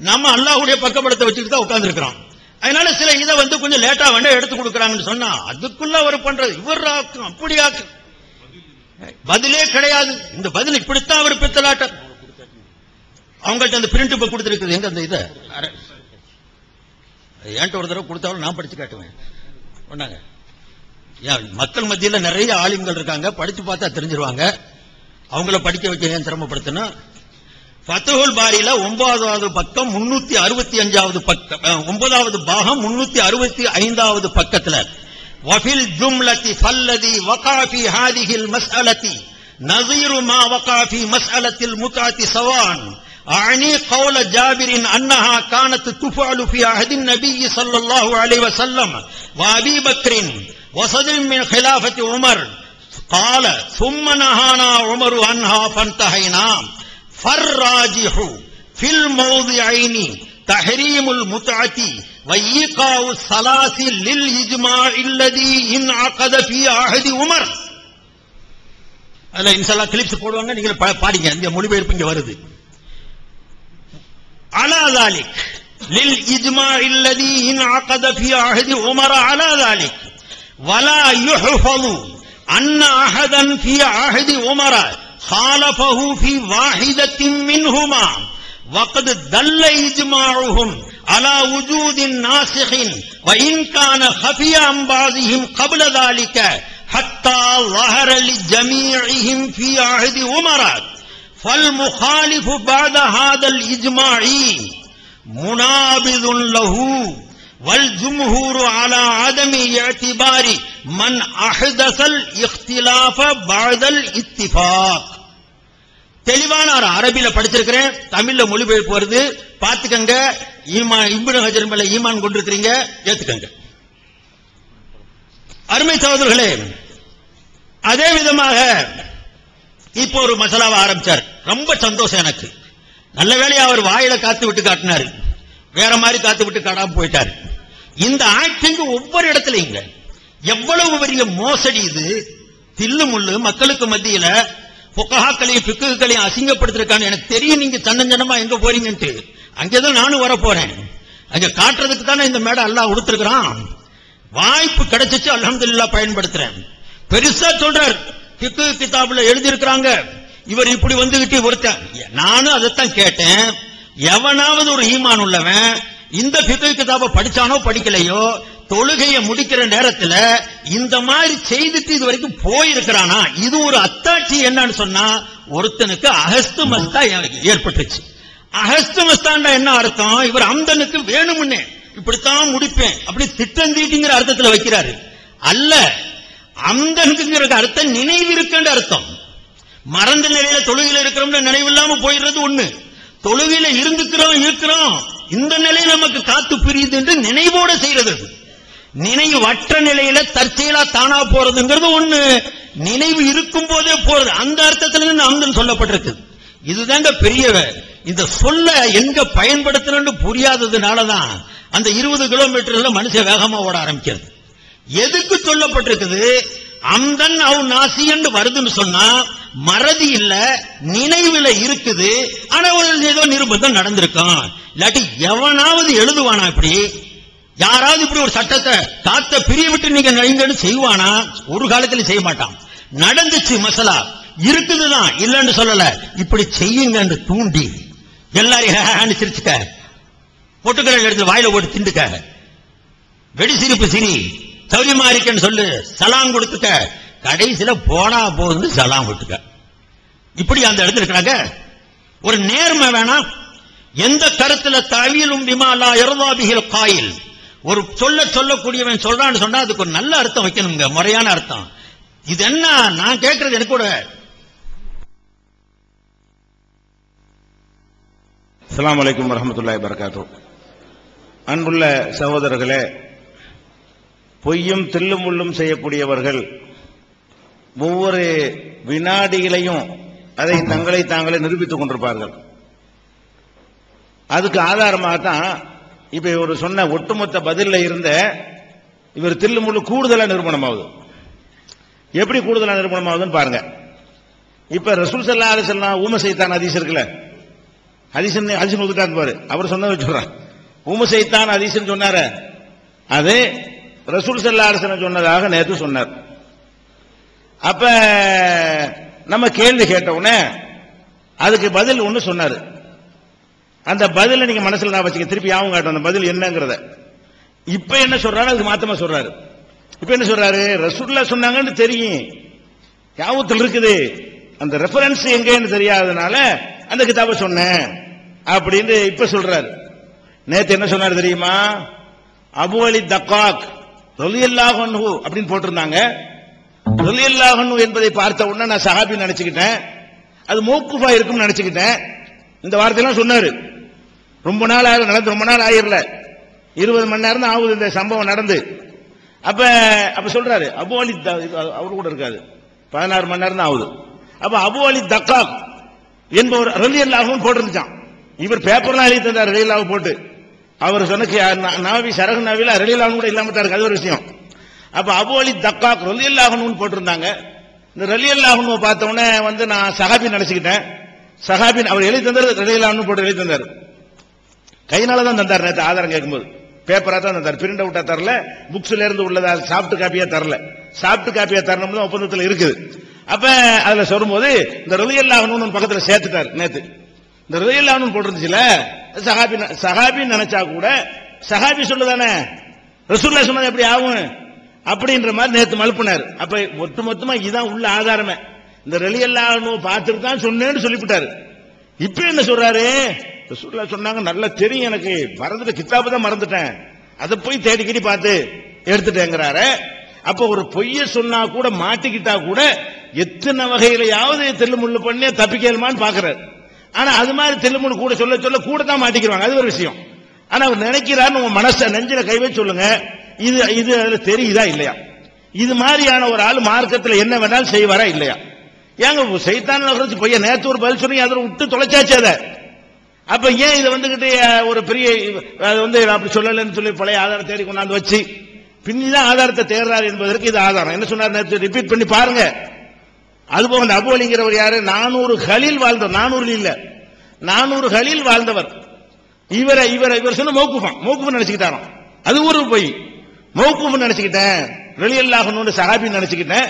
நம்ம அல்லாஹ்வுடைய பக்கபலத்தை வச்சுட்டு தான் உட்கார்ந்து இருக்கிறோம். அதனால சில இதை கொஞ்சம் லேட்டா வேண்டாம் எடுத்து கொடுக்கறாங்கன்னு சொன்னா அதுக்குள்ள அவர் பண்றது இவர் அப்படியாக்கு பதிலே கிடையாது. இந்த பதில் இப்படித்தான் அவர் பித்தலாட்ட. அவங்கள்ட்ட அந்த பிரிண்ட் புக் கொடுத்துருக்குது, எங்க அந்த இதை என்கிட்ட ஒரு தடவை கொடுத்தாலும் நான் படிச்சு காட்டுவேன். ஒன்னாங்க மக்கள் மத்தியில் நிறைய ஆளுங்கள் இருக்காங்க, படிச்சு பார்த்தா தெரிஞ்சிருவாங்க. அவங்கள படிக்க வைக்க ஏன் சிரமப்படுத்தணும்? ஃபத்ஹுல் பாரியில 9வது பக்கம் 365வது பக்கம், 9வது பாகம் 365வது பக்கத்துல வஃபில் ஜும்லதி ஃபல்லதி வகா ஃபீ ஹாதிஹில் மஸ்அலதி நஸீரு மா வகா ஃபீ மஸ்அலத்தில் முத்அத்தி சவான் أعني قول جابر أنها كانت تفعل في عهد النبي صلى الله عليه وسلم وأبي بكر وصدر من خلافة عمر قال ثم نهانا عمر عنها فانتهينا فالراجح في الموضعين تحريم المتعة وإيقاع الثلاث للإجماع الذي انعقد في عهد عمر. அதில் இன்ஷா அல்லாஹ் கிளிப்ஸ் போடுவாங்க, நீங்க பாருங்க, இந்த மொழிபெயர்ப்பு இங்க வருது. على ذلك للإجماع الذي انعقد في عهد عمر على ذلك ولا يحفظ أن أحدا في عهد عمر خالفه في واحدة منهما وقد دل إجماعهم على وجود ناسخ وإن كان خفي عن بعضهم قبل ذلك حتى ظهر لجميعهم في عهد عمر فالمخالف بعد هذا الإجماع منابذ له والجمهور على عدم اعتبار من أحدث الاختلاف بعد الاتفاق. தெளிவான அரபியில படிச்சிருக்கிறேன், தமிழ்ல மொழிபெயர்ப்பு வருது, பாத்துக்கங்க. ஈமான் இப்னு ஹஜர் மேல ஈமான் கொண்டிருக்கிறீங்க, ஏத்துக்கங்க. அருமை சகோதரர்களே, அதே விதமாக இப்போ ஒரு மசாலாவை ஆரம்பிச்சார். ரொம்ப சந்தோஷம் எனக்கு. நல்ல வேளையா அவர் வாயில காத்து விட்டு காட்டினாரு, வேற மாதிரி காத்து விட்டு காட்டாம போயிட்டாரு. இந்த ஆக்டிங் ஒவ்வொரு இடத்துலயும் எவ்வளவு பெரிய மோசடி இது, தில்லு முள்ளு மக்களுக்கு மத்தியில புகஹாக்களையும் ஃபிக்ஹுகளையும் அசிங்கப்படுத்திருக்கான்னு எனக்கு தெரியும். நீங்க சன்னஞ்சனமா எங்க போறீங்கன்ட்டு அங்கேதான் நானும் வர போறேன். அங்க காட்டுறதுக்கு தானே இந்த மேடை அல்லாஹ் கொடுத்திருக்கிறான். வாய்ப்பு கிடைச்சிச்சு, அல்ஹம்துலில்லாஹ் பயன்படுத்துறேன். பெருசா சொல்றார், ஃபிக்ஹ் கிதாபுல எழுதி இருக்கிறாங்க, இவர் இப்படி வந்துகிட்டு ஒருத்தன். நானும் அதைத்தான் கேட்டேன். எவனாவது ஒரு ஈமான் உள்ளவன் இந்த ஃபிக்ஹ் கிதாபை படிச்சானோ படிக்கலையோ, தொழுகையை முடிக்கிற நேரத்துல இந்த மாதிரி செய்துட்டு இது வரைக்கும் போயிருக்கிறானா, இது ஒரு அத்தாட்சி. என்னன்னு சொன்னா, ஒருத்தனுக்கு அகஸ்து மஸ்தா ஏற்பட்டுச்சு. அகஸ்து மஸ்தாண்டா என்ன அர்த்தம்? இவர் அம்தனுக்கு வேணும்னே இப்படித்தான் முடிப்பேன் அப்படி திட்டம் தீட்டிங்கிற அர்த்தத்துல வைக்கிறாரு. அல்ல, அம்தனுக்குங்கிற அர்த்தம் நினைவு இருக்குன்ற அர்த்தம். மறந்த நிலையில தொழுகையில இருக்கிறோம்னு நினைவு இல்லாம போயிடுறது ஒண்ணு, தொழுகையில இருக்கிறோம் இந்த நிலை நமக்கு காத்து பிரியுது என்று நினைவோட செய்யறது. நினைவற்ற நிலையில தற்செயலா தானா போறதுங்கிறது ஒண்ணு, நினைவு இருக்கும் போதே போறது. அந்த அர்த்தத்துல அம்தன் சொல்லப்பட்டிருக்கு. இதுதாங்க பெரிய. இந்த சொல்ல எங்க பயன்படுத்தணும்னு புரியாததுனாலதான் அந்த 20 கிலோமீட்டர்ல மனுஷன் வேகமா ஓட ஆரம்பிக்கிறது. எதுக்கு சொல்லப்பட்டிருக்குது? அம்தன் அவ் நாசி என்று வருதுன்னு சொன்னா மறதி இல்ல, நினைவுல இருக்குது. ஆனா ஏதோ நிர்பந்தம் நடந்திருக்கும். இல்லாட்டி எவனாவது எழுதுவானா? இப்படி யாராவது இப்படி ஒரு சட்டத்தை காத்த பிரிய விட்டு நீங்க நடிங்கன்னு செய்வானா? ஒரு காலத்துல செய்ய மாட்டான். நடந்துச்சு, மசலா இருக்குதுதான், இல்லன்னு சொல்லல. இப்படி செய்யுங்க தூண்டி எல்லாரையும் சிரிச்சுக்க, பொட்டுக்கடை எடுத்து வாயில போட்டு திண்டுக்க, வெடி சிரிப்பு சிரி, சௌரியமா இருக்கேன்னு சொல்லு, சலாம் கொடுத்துக்க, கடைசியில போனா போகுது சலாம் விட்டுக்க. இப்படி அந்த இடத்துல இருக்கிறாங்க. ஒரு நேர்மை வேணாம். எந்த கருத்துல தவீலும் பிமாலா யர்தாபிஹில் காயில், ஒரு சொல்லக்கூடியவன் சொல்றான்னு சொன்னா அதுக்கு ஒரு நல்ல அர்த்தம் வைக்கணுங்க, முறையான அர்த்தம். இது என்ன நான் கேட்கறது? எனக்கு கூட அஸ்ஸலாமு அலைக்கும் வரஹ்மத்துல்லாஹி வபரகாத்துஹு. அன்புள்ள சகோதரர்களே, பொய்யும் தில்லும் முள்ளும் செய்யக்கூடியவர்கள் ஒவ்வொரு வினாடிகளையும் அதை தங்களை தாங்களே நிரூபித்துக் கொண்டிருப்பார்கள். அதுக்கு ஆதாரமாகத்தான் இப்ப இவர் சொன்ன ஒட்டுமொத்த பதில இருந்த இவர் தில்லு முள்ளு கூடுதலா நிரூபணமாகுது. எப்படி கூடுதலா நிரூபணமாகுதுன்னு பாருங்க. இப்ப ரசூல் ஸல்லல்லாஹு அலைஹி வஸல்லம் ஊம சைத்தான் ஹதீஸ் இருக்குல்ல, ஹதீஸ் ஒதுக்கான்னு பாரு, அவர் சொன்னதை சொல்றான். ஊம சைத்தான் ஹதீஸ்னு சொன்னாரு, அது ரசூல் ஸல்லல்லாஹு அலைஹி வஸல்லம் சொன்னதாக நேத்து சொன்னார். அப்ப நம்ம கேள்வி கேட்ட உடனே அதுக்கு பதில் ஒண்ணு சொன்னாரு. அந்த பதில நீங்க மனசுல நான் வச்சுக்க, திருப்பி யாவும் காட்டும் அந்த பதில் என்னங்கிறத. இப்ப என்ன சொல்றாரு? அதுக்கு மாத்தமா சொல்றாரு. இப்ப என்ன சொல்றாரு? ரசூலுல்லாஹ் சொன்னாங்கன்னு தெரியும், யாவத்தில் இருக்குது, அந்த ரெஃபரன்ஸ் எங்கன்னு தெரியாதனால அந்த கிதாபை சொன்னேன் அப்படின்னு இப்ப சொல்றாரு. நேத்து என்ன சொன்னாரு தெரியுமா? அபு அலி தக்காக் ரலியல்லாஹு அன்ஹு அப்படின்னு போட்டிருந்தாங்க. ரலியல்லாஹு அன்ஹு என்பதை பார்த்த உடனே நான் சஹாபி நினைச்சுக்கிட்டேன், அது மௌகூஃபா இருக்கும்னு நினைச்சுக்கிட்டேன். இந்த வார்த்தையெல்லாம் சொன்னாரு. ரொம்ப நாள் நடந்து, ரொம்ப நாள் ஆயிரல, 20 மணி நேரம் தான் ஆகுது இந்த சம்பவம் நடந்து. அப்ப சொல்றாரு அபு அலி, அவரு கூட இருக்காது, 16 மணி நேரம் தான் ஆகுது. அப்ப அபு அலி தக்காக் என்பவர் ரலியல்லாஹு போட்டிருந்துச்சான். இவர் பேப்பர்லாம் எழுதி தந்தார் ரலியல்லாஹு போட்டு. அவர் சொன்ன நாவி சரகு நாவில ரலியல்லாஹு கூட இல்லாம தாருக்கு, அது ஒரு விஷயம். அப்ப அபு அலி தக்காக் ரலியல்லாஹு போட்டிருந்தாங்க. இந்த ரலியல்லாஹு பார்த்த உடனே நான் சஹாபி நினைச்சுக்கிட்டேன். சஹாபி அவர் எழுதி தந்தார், ரலியல்லாஹு போட்டு எழுதி தந்தார். கையினால தான் தந்தார். நேற்று ஆதாரம் கேட்கும்போது பேப்பரா தான் தந்தார், பிரிண்ட் அவுட்டா தரல, புக்ஸ்ல இருந்து உள்ளதா சாஃப்ட் காப்பியா தரல. சாஃப்ட் காப்பியா தரணும்னு ஒப்பந்தத்தில் இருக்குது. அப்ப அதுல சொல்லும்போது இந்த ரலியல்லாஹு பக்கத்துல சேர்த்துட்டார். நேத்து இந்த ரலியல்லாஹு போட்டிருந்துச்சுல, சஹாபி நினைச்சா கூட சஹாபி சொல்லுதானே, ரசூலுல்லாஹ் சொன்னது எப்படி ஆகும் அப்படின்ற மாதிரி நேத்து மழுப்பினார். அப்ப மொத்தமா இதான் உள்ள ஆதாரமே. இந்த ரலியல்லாஹு பார்த்துட்டு தான் சொன்னேன்னு சொல்லிவிட்டாரு. இப்ப என்ன சொல்றாரு, ரசூலுல்லாஹ் சொன்னாங்க நல்லா தெரியும், எனக்கு மறந்துட்டு கிதாபு தான் மறந்துட்டேன், அதை போய் தேடிக்கிடி பார்த்து எடுத்துட்டேங்கிறாரு. அப்ப ஒரு பொய்ய சொன்னா கூட மாட்டிக்கிட்டா கூட எத்தனை வகையிலையாவது தெல்லுமுள்ளு பண்ணி தப்பிக்கலுமான்னு பாக்குறாரு. ஆனா அது மாதிரி தெல்லுமுள்ளு கூட சொல்ல சொல்ல கூட தான் மாட்டிக்கிறாங்க, அது ஒரு விஷயம். ஆனா அவர் நினைக்கிறாரு, உங்க மனச நெஞ்சில கை வச்சு சொல்லுங்க, இது அதுல தெரியுதா இல்லையா? இது மாதிரியான ஒரு ஆள் மார்க்கத்தில் என்ன வேணாலும் செய்வாரா இல்லையா? ஏங்க சைத்தான் பொய்ய நேத்து ஒரு பதில் சொல்லி அதை விட்டு தொலைச்சாச்சு. அதை அப்ப ஏன் இதை வந்துகிட்டு ஒரு பெரிய அப்படி சொல்லலன்னு சொல்லி பழைய ஆதாரம் தேடி கொண்டாந்து வச்சு பின்னிதான் ஆதாரத்தை தேடுறாரு என்பதற்கு இது ஆதாரம். என்ன சொன்னார் நேற்று ரிப்பீட் பண்ணி பாருங்க. அதுபோக அந்த அபு அலிங்கிறவர் யாரு, 400 கலீல் வாழ்ந்தவர், 400 இல்ல 400 கலீல் வாழ்ந்தவர். இவர் சொன்ன மௌகூஃப் நினைச்சுக்கிட்டாராம். அது ஒரு போய் மௌகூஃப் நினைச்சுக்கிட்டேன், ரலியல்லாஹு அன்ஹு சஹாபி நினைச்சுக்கிட்டேன்,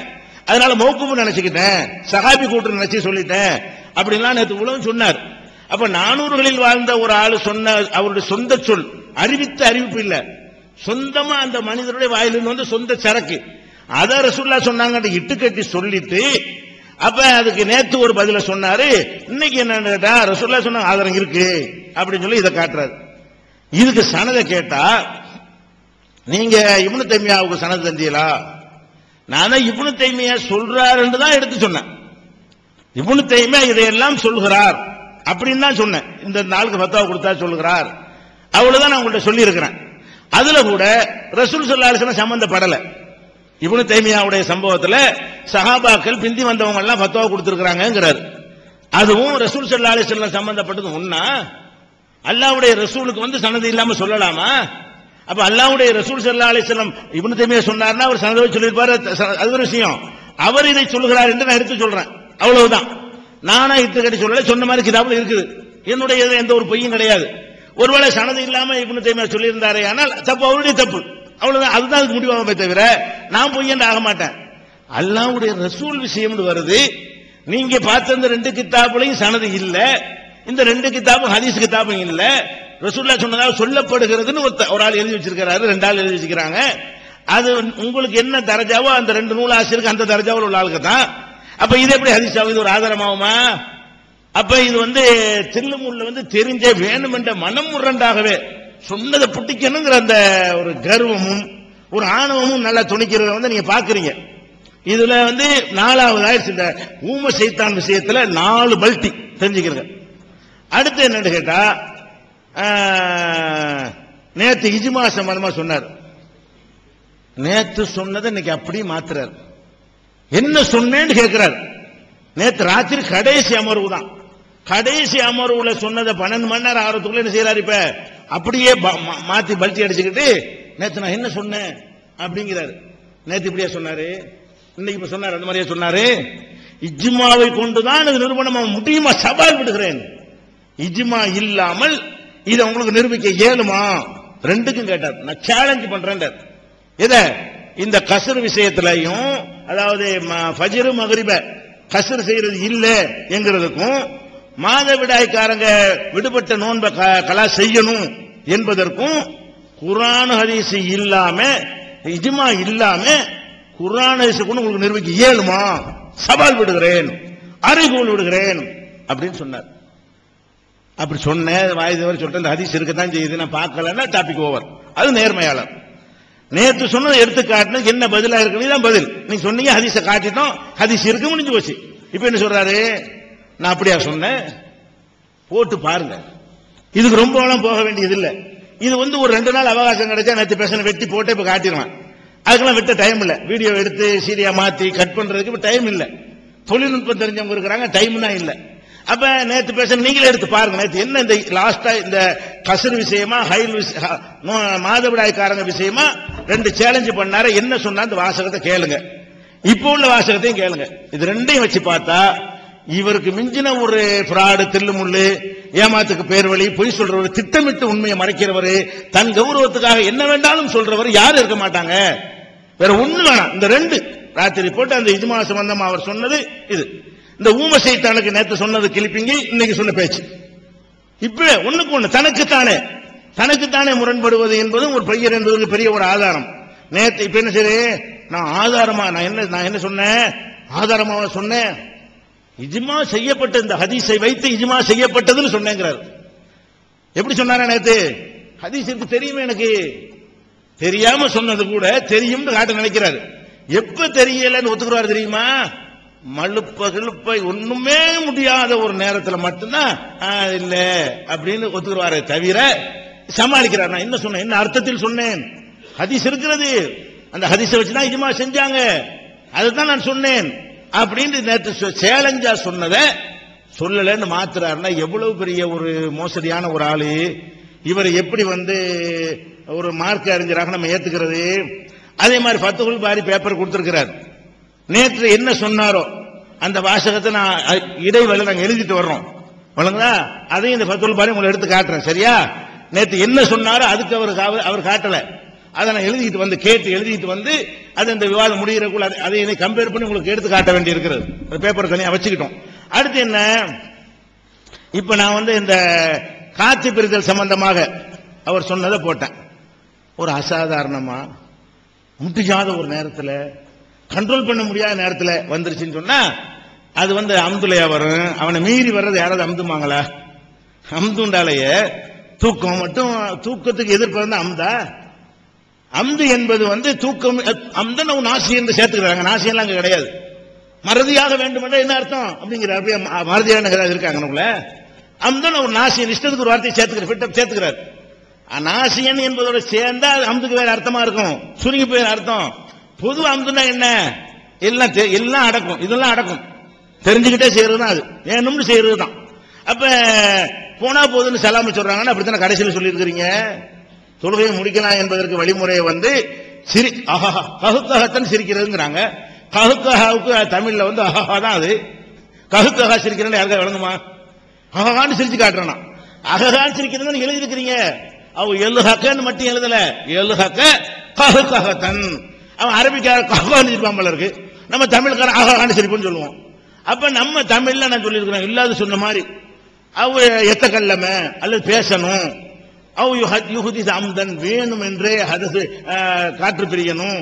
அதனால மௌகூஃப் நினைச்சுக்கிட்டேன், சஹாபி கூட்டு நினைச்சு சொல்லிட்டேன் அப்படின்லாம் நேற்று உலகம் சொன்னார். அப்ப 400களில் வாழ்ந்த ஒரு ஆளு சொன்ன அவருடைய சொந்த சொல், அறிவித்த அறிவிப்பு இல்ல, சொந்தமா அந்த மனிதருடைய வாயிலிருந்து வந்து சொந்த சரக்கு, அத ரசூலுல்லாஹ் சொன்னாங்க இட்டு கட்டி சொல்லிட்டு, அப்ப அதுக்கு நேத்து ஒரு பதில சொன்னாரு. இன்னைக்கு என்ன கேட்டா ரசூலுல்லாஹ் சொன்ன ஆதாரம் இருக்கு அப்படின்னு சொல்லி இதை காட்டுறாரு. இதுக்கு சனதை கேட்டா நீங்க இப்னு தைமியாவுக்கு சனது தந்தீங்களா? நான் இப்னு தைமியா சொல்றாருன்னு தான் எடுத்து சொன்னேன். இப்னு தைமியா இதையெல்லாம் சொல்கிறார் அப்படின்னு தான் சொன்னேன். இந்த நாளுக்கு ஃபத்வா கொடுத்தா சொல்லுகிறார், அவ்வளவுதான் நான் உங்கள்கிட்ட சொல்லி இருக்கிறேன். அதுல கூட ரசூல் ஸல்லல்லாஹு அலைஹி வஸல்லம் சம்பந்தப்படல. இப்னு தைமியாவுடைய சம்பவத்துல சஹாபாக்கள் பிந்தி வந்தவங்க எல்லாம் ஃபத்வா கொடுத்திருக்காங்கிறார். அதுவும் ரசூல் ஸல்லல்லாஹு அலைஹி வஸல்லம் சம்பந்தப்பட்டது ஒண்ணா? அல்லாஹ்வுடைய ரசூலுக்கு வந்து சனது இல்லாம சொல்லலாமா? அப்ப அல்லாஹ்வுடைய ரசூல் ஸல்லல்லாஹு அலைஹி வஸல்லம் இப்னு தைமியா சொன்னார்னா அவர் சனதை சொல்லிருப்பாரு, அது ஒரு விஷயம். அவர் இதை சொல்லுகிறார் என்று நான் எடுத்து சொல்றேன், அவ்வளவுதான். நானா இட்டு கட்டி சொல்லல, சொன்ன மாதிரி கிதாபுல இருக்குது. என்னுடைய எந்த ஒரு பொய்யும் கிடையாது. ஒருவேளை சனது இல்லாம இப்னு தைமியா சொல்லியிருந்தாரே ஆனால் தப்பு அவருடைய தப்பு, அவ்வளவுதான். அதுதான் அதுக்கு முடிவாகவே தவிர நான் பொய்யன்னு ஆக மாட்டேன். அல்லாஹ்வுடைய ரசூல் விஷயம் வருது. நீங்க பார்த்த இந்த 2 கிதாபுலையும் சனது இல்ல, இந்த 2 கிதாபும் ஹதீஸ் கிதாபும் இல்ல, ரசூலுல்லாஹ் சொன்னதாக சொல்லப்படுகிறதுன்னு ஒரு ஆள் எழுதி வச்சிருக்கிறாரு, 2 ஆள் எழுதி வச்சிருக்காங்க. அது உங்களுக்கு என்ன தரஜாவோ அந்த 2 நூல் ஆசிரியருக்கு அந்த தரஜாவில் உள்ள ஆளுக்கு தான். அப்ப இது எப்படி ஹதீஸாவும் இது ஒரு ஆதாரமாகுமா? அப்ப இது தில்லுமுள்ள தெரிஞ்ச வேணுமென்ற மனம் முரண்டாகவே சொன்னதை புட்டிக்கணுங்கிற அந்த ஒரு கர்வமும் ஒரு ஆணவமும் நல்லா துணிக்கிறத நீங்க பாக்குறீங்க. இதுல 4வது ஆயிடுச்சு இந்த ஊம சைத்தான் விஷயத்துல 4 பல்டி தெரிஞ்சுக்கிறீங்க. அடுத்து என்னன்னு கேட்டா, நேத்து இஜ்மா சம்பந்தமா சொன்னார். நேத்து சொன்னதை இன்னைக்கு அப்படியே மாத்துறாரு. என்ன சொன்னேன்னு கேட்கிறார். நேத்து ராத்திரி கடைசி அமர்வு தான், கடைசி அமர்வுல சொன்னதை 12 மணி நேரம் ஆகிறதுக்குள்ள என்ன செய்யறாரு, இப்ப அப்படியே மாத்தி பல்ட்டி அடிச்சுக்கிட்டு நேத்து நான் என்ன சொன்னேன் அப்படிங்கிறாரு. நேத்து இப்படியே சொன்னாரு, இன்னைக்கு இப்ப சொன்னாரு, அந்த மாதிரியே சொன்னாரு. இஜ்மாவை கொண்டுதான் இது நிரூபணம் முடியுமா, சவால் விடுகிறேன். இஜ்மா இல்லாமல் இதை உங்களுக்கு நிரூபிக்க இயலுமா? 2க்கும் கேட்டார். நான் சேலஞ்ச் பண்றேன். இதை இந்த கஸ்ர் விஷயத்திலையும், அதாவது ஃபஜ்ர் மக்ரிப கஸ்ர் செய்யறது இல்ல என்கிறதுக்கும், மாதவிடாய்க்காரங்க விடுபட்ட நோன்ப கலா செய்யணும் என்பதற்கும் குர்ஆன் ஹதீஸ் இல்லாம இஜ்மா இல்லாம குர்ஆன் ஹதீஸ் கொண்டு உங்களுக்கு நிரூபிக்க இயலுமா? சவால் விடுகிறேன், அறிகோல் விடுகிறேன் அப்படின்னு சொன்னார். அப்படி சொன்ன வாய் தவறி சொல்லிட்டு அந்த ஹதீஸ் இருக்கத்தான் செய்யுது, நான் பார்க்கலன்னா டாபிக் ஓவர். அது நேர்மையாளர். நேற்று சொன்னதை எடுத்து காட்டின என்ன பதிலா இருக்கு தான் பதில். நீங்க சொன்னீங்க ஹதீஸை காட்டிட்டோம், ஹதீஸ் இருக்கு, முடிஞ்சு போச்சு. இப்ப என்ன சொல்றாரு, நான் அப்படியா சொன்னேன்? போட்டு பாருங்க. இதுக்கு ரொம்ப எல்லாம் போக வேண்டியது இல்ல. இது ஒரு 2 நாள் அவகாசம் கிடைச்சா நேற்று பேசணும் வெட்டி போட்டு இப்ப காட்டிடுவான். அதுக்கெல்லாம் விட்ட டைம் இல்ல. வீடியோ எடுத்து சீரியா மாத்தி கட் பண்றதுக்கு இப்ப டைம் இல்ல. தொழில்நுட்பம் தெரிஞ்சவங்க இருக்கிறாங்க, டைம் தான் இல்ல. அப்ப நேற்று பேச நீங்களே எடுத்து பாருங்க. நேற்று என்ன இந்த லாஸ்டா இந்த கசர் விஷயமா மாதவிடாய்க்காரங்க விஷயமா 2 சேலஞ்சு பண்ணாரு. என்ன சொன்னா அந்த வாசகத்தை கேளுங்க, இப்போ உள்ள வாசகத்தையும் கேளுங்க. இது 2ஐயும் வச்சு பார்த்தா இவருக்கு மிஞ்சின ஒரு பிராடு, தில்லுமுள்ளு, ஏமாத்துக்கு பேர் வழி, பொய் சொல்றவர், திட்டமிட்டு உண்மையை மறைக்கிறவர், தன் கௌரவத்துக்காக என்ன வேண்டாலும் சொல்றவர் யாரும் இருக்க மாட்டாங்க. வேற ஒண்ணு வேணாம். இந்த 2 ராத்திரி போட்டு அந்த இஜ்மா சம்பந்தமா அவர் சொன்னது இது. இந்த ஊம சைத்தானுக்கு நேற்று சொன்னது கிளிப்பிங்க, இன்னைக்கு சொன்ன பேச்சு. இப்ப ஒண்ணுக்கு ஒண்ணு தனக்குத்தானே முரண்படுவது என்பது ஒரு பையர் என்பதற்கு பெரிய ஒரு ஆதாரம். நேற்று இப்ப என்ன சரி, நான் ஆதாரமா நான் என்ன சொன்னேன், ஆதாரமா சொன்னேன், இஜ்மா செய்யப்பட்ட இந்த ஹதீஸை வைத்து இஜ்மா செய்யப்பட்டதுன்னு சொன்னேங்கிறார். எப்படி சொன்னாரா நேத்து? ஹதீஸ் இருக்கு தெரியுமே, எனக்கு தெரியாம சொன்னது கூட தெரியும் காட்ட நினைக்கிறாரு. எப்ப தெரியலன்னு ஒத்துக்குறாரு தெரியுமா? மழுப்ப ஒண்ணுமே முடியாத ஒரு நேரத்தில் மட்டும்தான் இல்ல அப்படின்னு ஒத்துக்குறாரு தவிர சமாளிக்கிறார். நான் என்ன சொன்னேன், என்ன அர்த்தத்தில் சொன்னேன், ஹதீஸ் இருக்கிறது, அந்த ஹதீஸை வச்சுதான் இஜ்மா செஞ்சாங்க, அதுதான் நான் சொன்னேன் அப்படின்னு நேற்று சேலஞ்சா சொன்னதை சொல்லலன்னு மாத்துறாருன்னா எவ்வளவு பெரிய ஒரு மோசடியான ஒரு ஆளு. இவர் எப்படி ஒரு மார்க் அறிஞராக நம்ம ஏத்துக்கிறது? அதே மாதிரி ஃபத்ஹுல் பாரி பேப்பர் கொடுத்திருக்கிறார். நேற்று என்ன சொன்னாரோ அந்த வாசகத்தை நான் இடைவெளி நாங்க எழுதிட்டு வர்றோம், வழங்குதா? அதையும் இந்த ஃபத்ஹுல் பாரி உங்களை எடுத்து காட்டுறேன், சரியா? நேற்று என்ன சொன்னாரோ அதுக்கு அவர் காட்டல, அதை நான் எழுதிட்டு கேட்டு எழுதிட்டு அது இந்த விவாதம் முடிகிறக்குள்ள அதை கம்பேர் பண்ணி உங்களுக்கு எடுத்து காட்ட வேண்டி இருக்கிறது. பேப்பர் தனியா வச்சுக்கிட்டோம். அடுத்து என்ன, இப்ப நான் இந்த காட்சி பிரித்தல் சம்பந்தமாக அவர் சொன்னதை போட்டேன். ஒரு அசாதாரணமா முடியாத ஒரு நேரத்தில், கண்ட்ரோல் பண்ண முடியாத நேரத்தில் வந்துருச்சுன்னு சொன்னா அது அம்துலையா வரும். அவனை மீறி வர்றது யாராவது அம்துமாங்களா? அம்துண்டாலேயே தூக்கம் மட்டும், தூக்கத்துக்கு எதிர்ப்பு அம்தா. அம்து என்பது தூக்கம், அம்தன் நாசி என்று சேர்த்துக்கிறாங்க. நாசி எல்லாம் அங்க கிடையாது. மறதியாக வேண்டும் என்ற என்ன அர்த்தம் அப்படிங்கிற மறதியான இருக்காங்க. அம்தன் ஒரு நாசியன் இஷ்டத்துக்கு ஒரு வார்த்தையை சேர்த்துக்கிறார். நாசியன் என்பதோட சேர்ந்தா அம்துக்கு வேற அர்த்தமா இருக்கும், சுருங்கி போய் அர்த்தம். பொது அம்துனா என்ன, எல்லாம் அடக்கும், இதெல்லாம் அடக்கும், தெரிஞ்சுக்கிட்டே செய்யறதுதான், அது வேணும்னு செய்யறதுதான். அப்ப போனா போதுன்னு சலாம சொல்றாங்கன்னா அப்படித்தானே கடைசியில் சொல்லி இருக்கிறீங்க. தொழுகையை முடிக்கலாம் என்பதற்கு வழிமுறையை கஹுக்கஹத்தன் சிரிக்கிறதுங்கிறாங்க. கஹுக்கஹாவுக்கு தமிழ்ல அஹஹா தான். அது கஹுக்கஹா சிரிக்கிறேன்னு யாருக்கா விளங்குமா? அஹஹான்னு சிரிச்சு காட்டுறானா, அஹஹான்னு சிரிக்கிறதுன்னு எழுதி இருக்கிறீங்க. அவ எழுஹக்கன்னு மட்டும் எழுதல, எழுஹக்க கஹுக்கஹத்தன். அவன் அரபிக்கார கஹான்னு சிரிப்பாம்பல இருக்கு, நம்ம தமிழ்காரன் அஹஹான்னு சிரிப்புன்னு சொல்லுவோம். அப்ப நம்ம தமிழ்ல நான் சொல்லியிருக்கிறேன் இல்லாத சொன்ன மாதிரி அவ எத்த கல்லம அல்லது பேசணும், அம்தன் வேணும் என்றே ஹதஸ் காற்று பிரியணும்.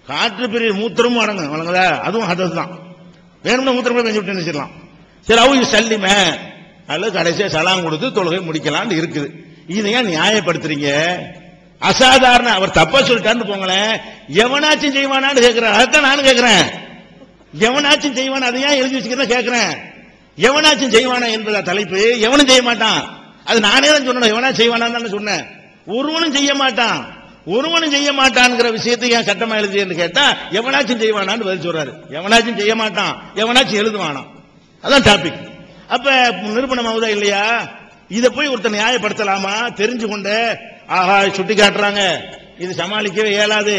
காற்று பிரிய மூத்திரமும் அடங்கும், வழங்குதா? அதுவும் ஹதஸ் தான். வேணும்னா மூத்திரம் கூட பெஞ்சு விட்டு நினைச்சிடலாம். சரி, அவு சல்லிம அல்லது கடைசியா சலாம் கொடுத்து தொழுகை முடிக்கலாம் இருக்குது. இதை ஏன் நியாயப்படுத்துறீங்க? அசாதாரண, அவர் தப்பா சொல்லிட்டான்னு போங்களேன், எவனாச்சும் செய்வானான்னு கேட்கிறேன். அதான் நானும் கேட்கிறேன், எவனாச்சும் செய்வான், அதை ஏன் எழுதி வச்சுக்கிறதா கேட்கிறேன். எவனாச்சும் செய்வானா என்பதா தலைப்பு? எவனும் செய்ய மாட்டான். அது நானே தான் சொன்னேன், எவனா செய்வானான்னு சொன்னேன். ஒருவனும் செய்ய மாட்டான், ஒருவனும் செய்ய மாட்டான்ங்கிற விஷயத்தை ஏன் சட்டமா எழுதின்னு கேட்டா எவனாச்சும் செய்வானான்னு பதில் சொல்றாரு. எவனாச்சும் செய்ய மாட்டான், எவனாச்சும் எழுதுவானா, அதான் டாபிக். அப்ப நிரூபணமாவதா இல்லையா? இதை போய் ஒருத்தர் நியாயப்படுத்தலாமா? தெரிஞ்சு கொண்டு ஆஹா சுட்டி காட்டுறாங்க, இது சமாளிக்கவே இயலாது,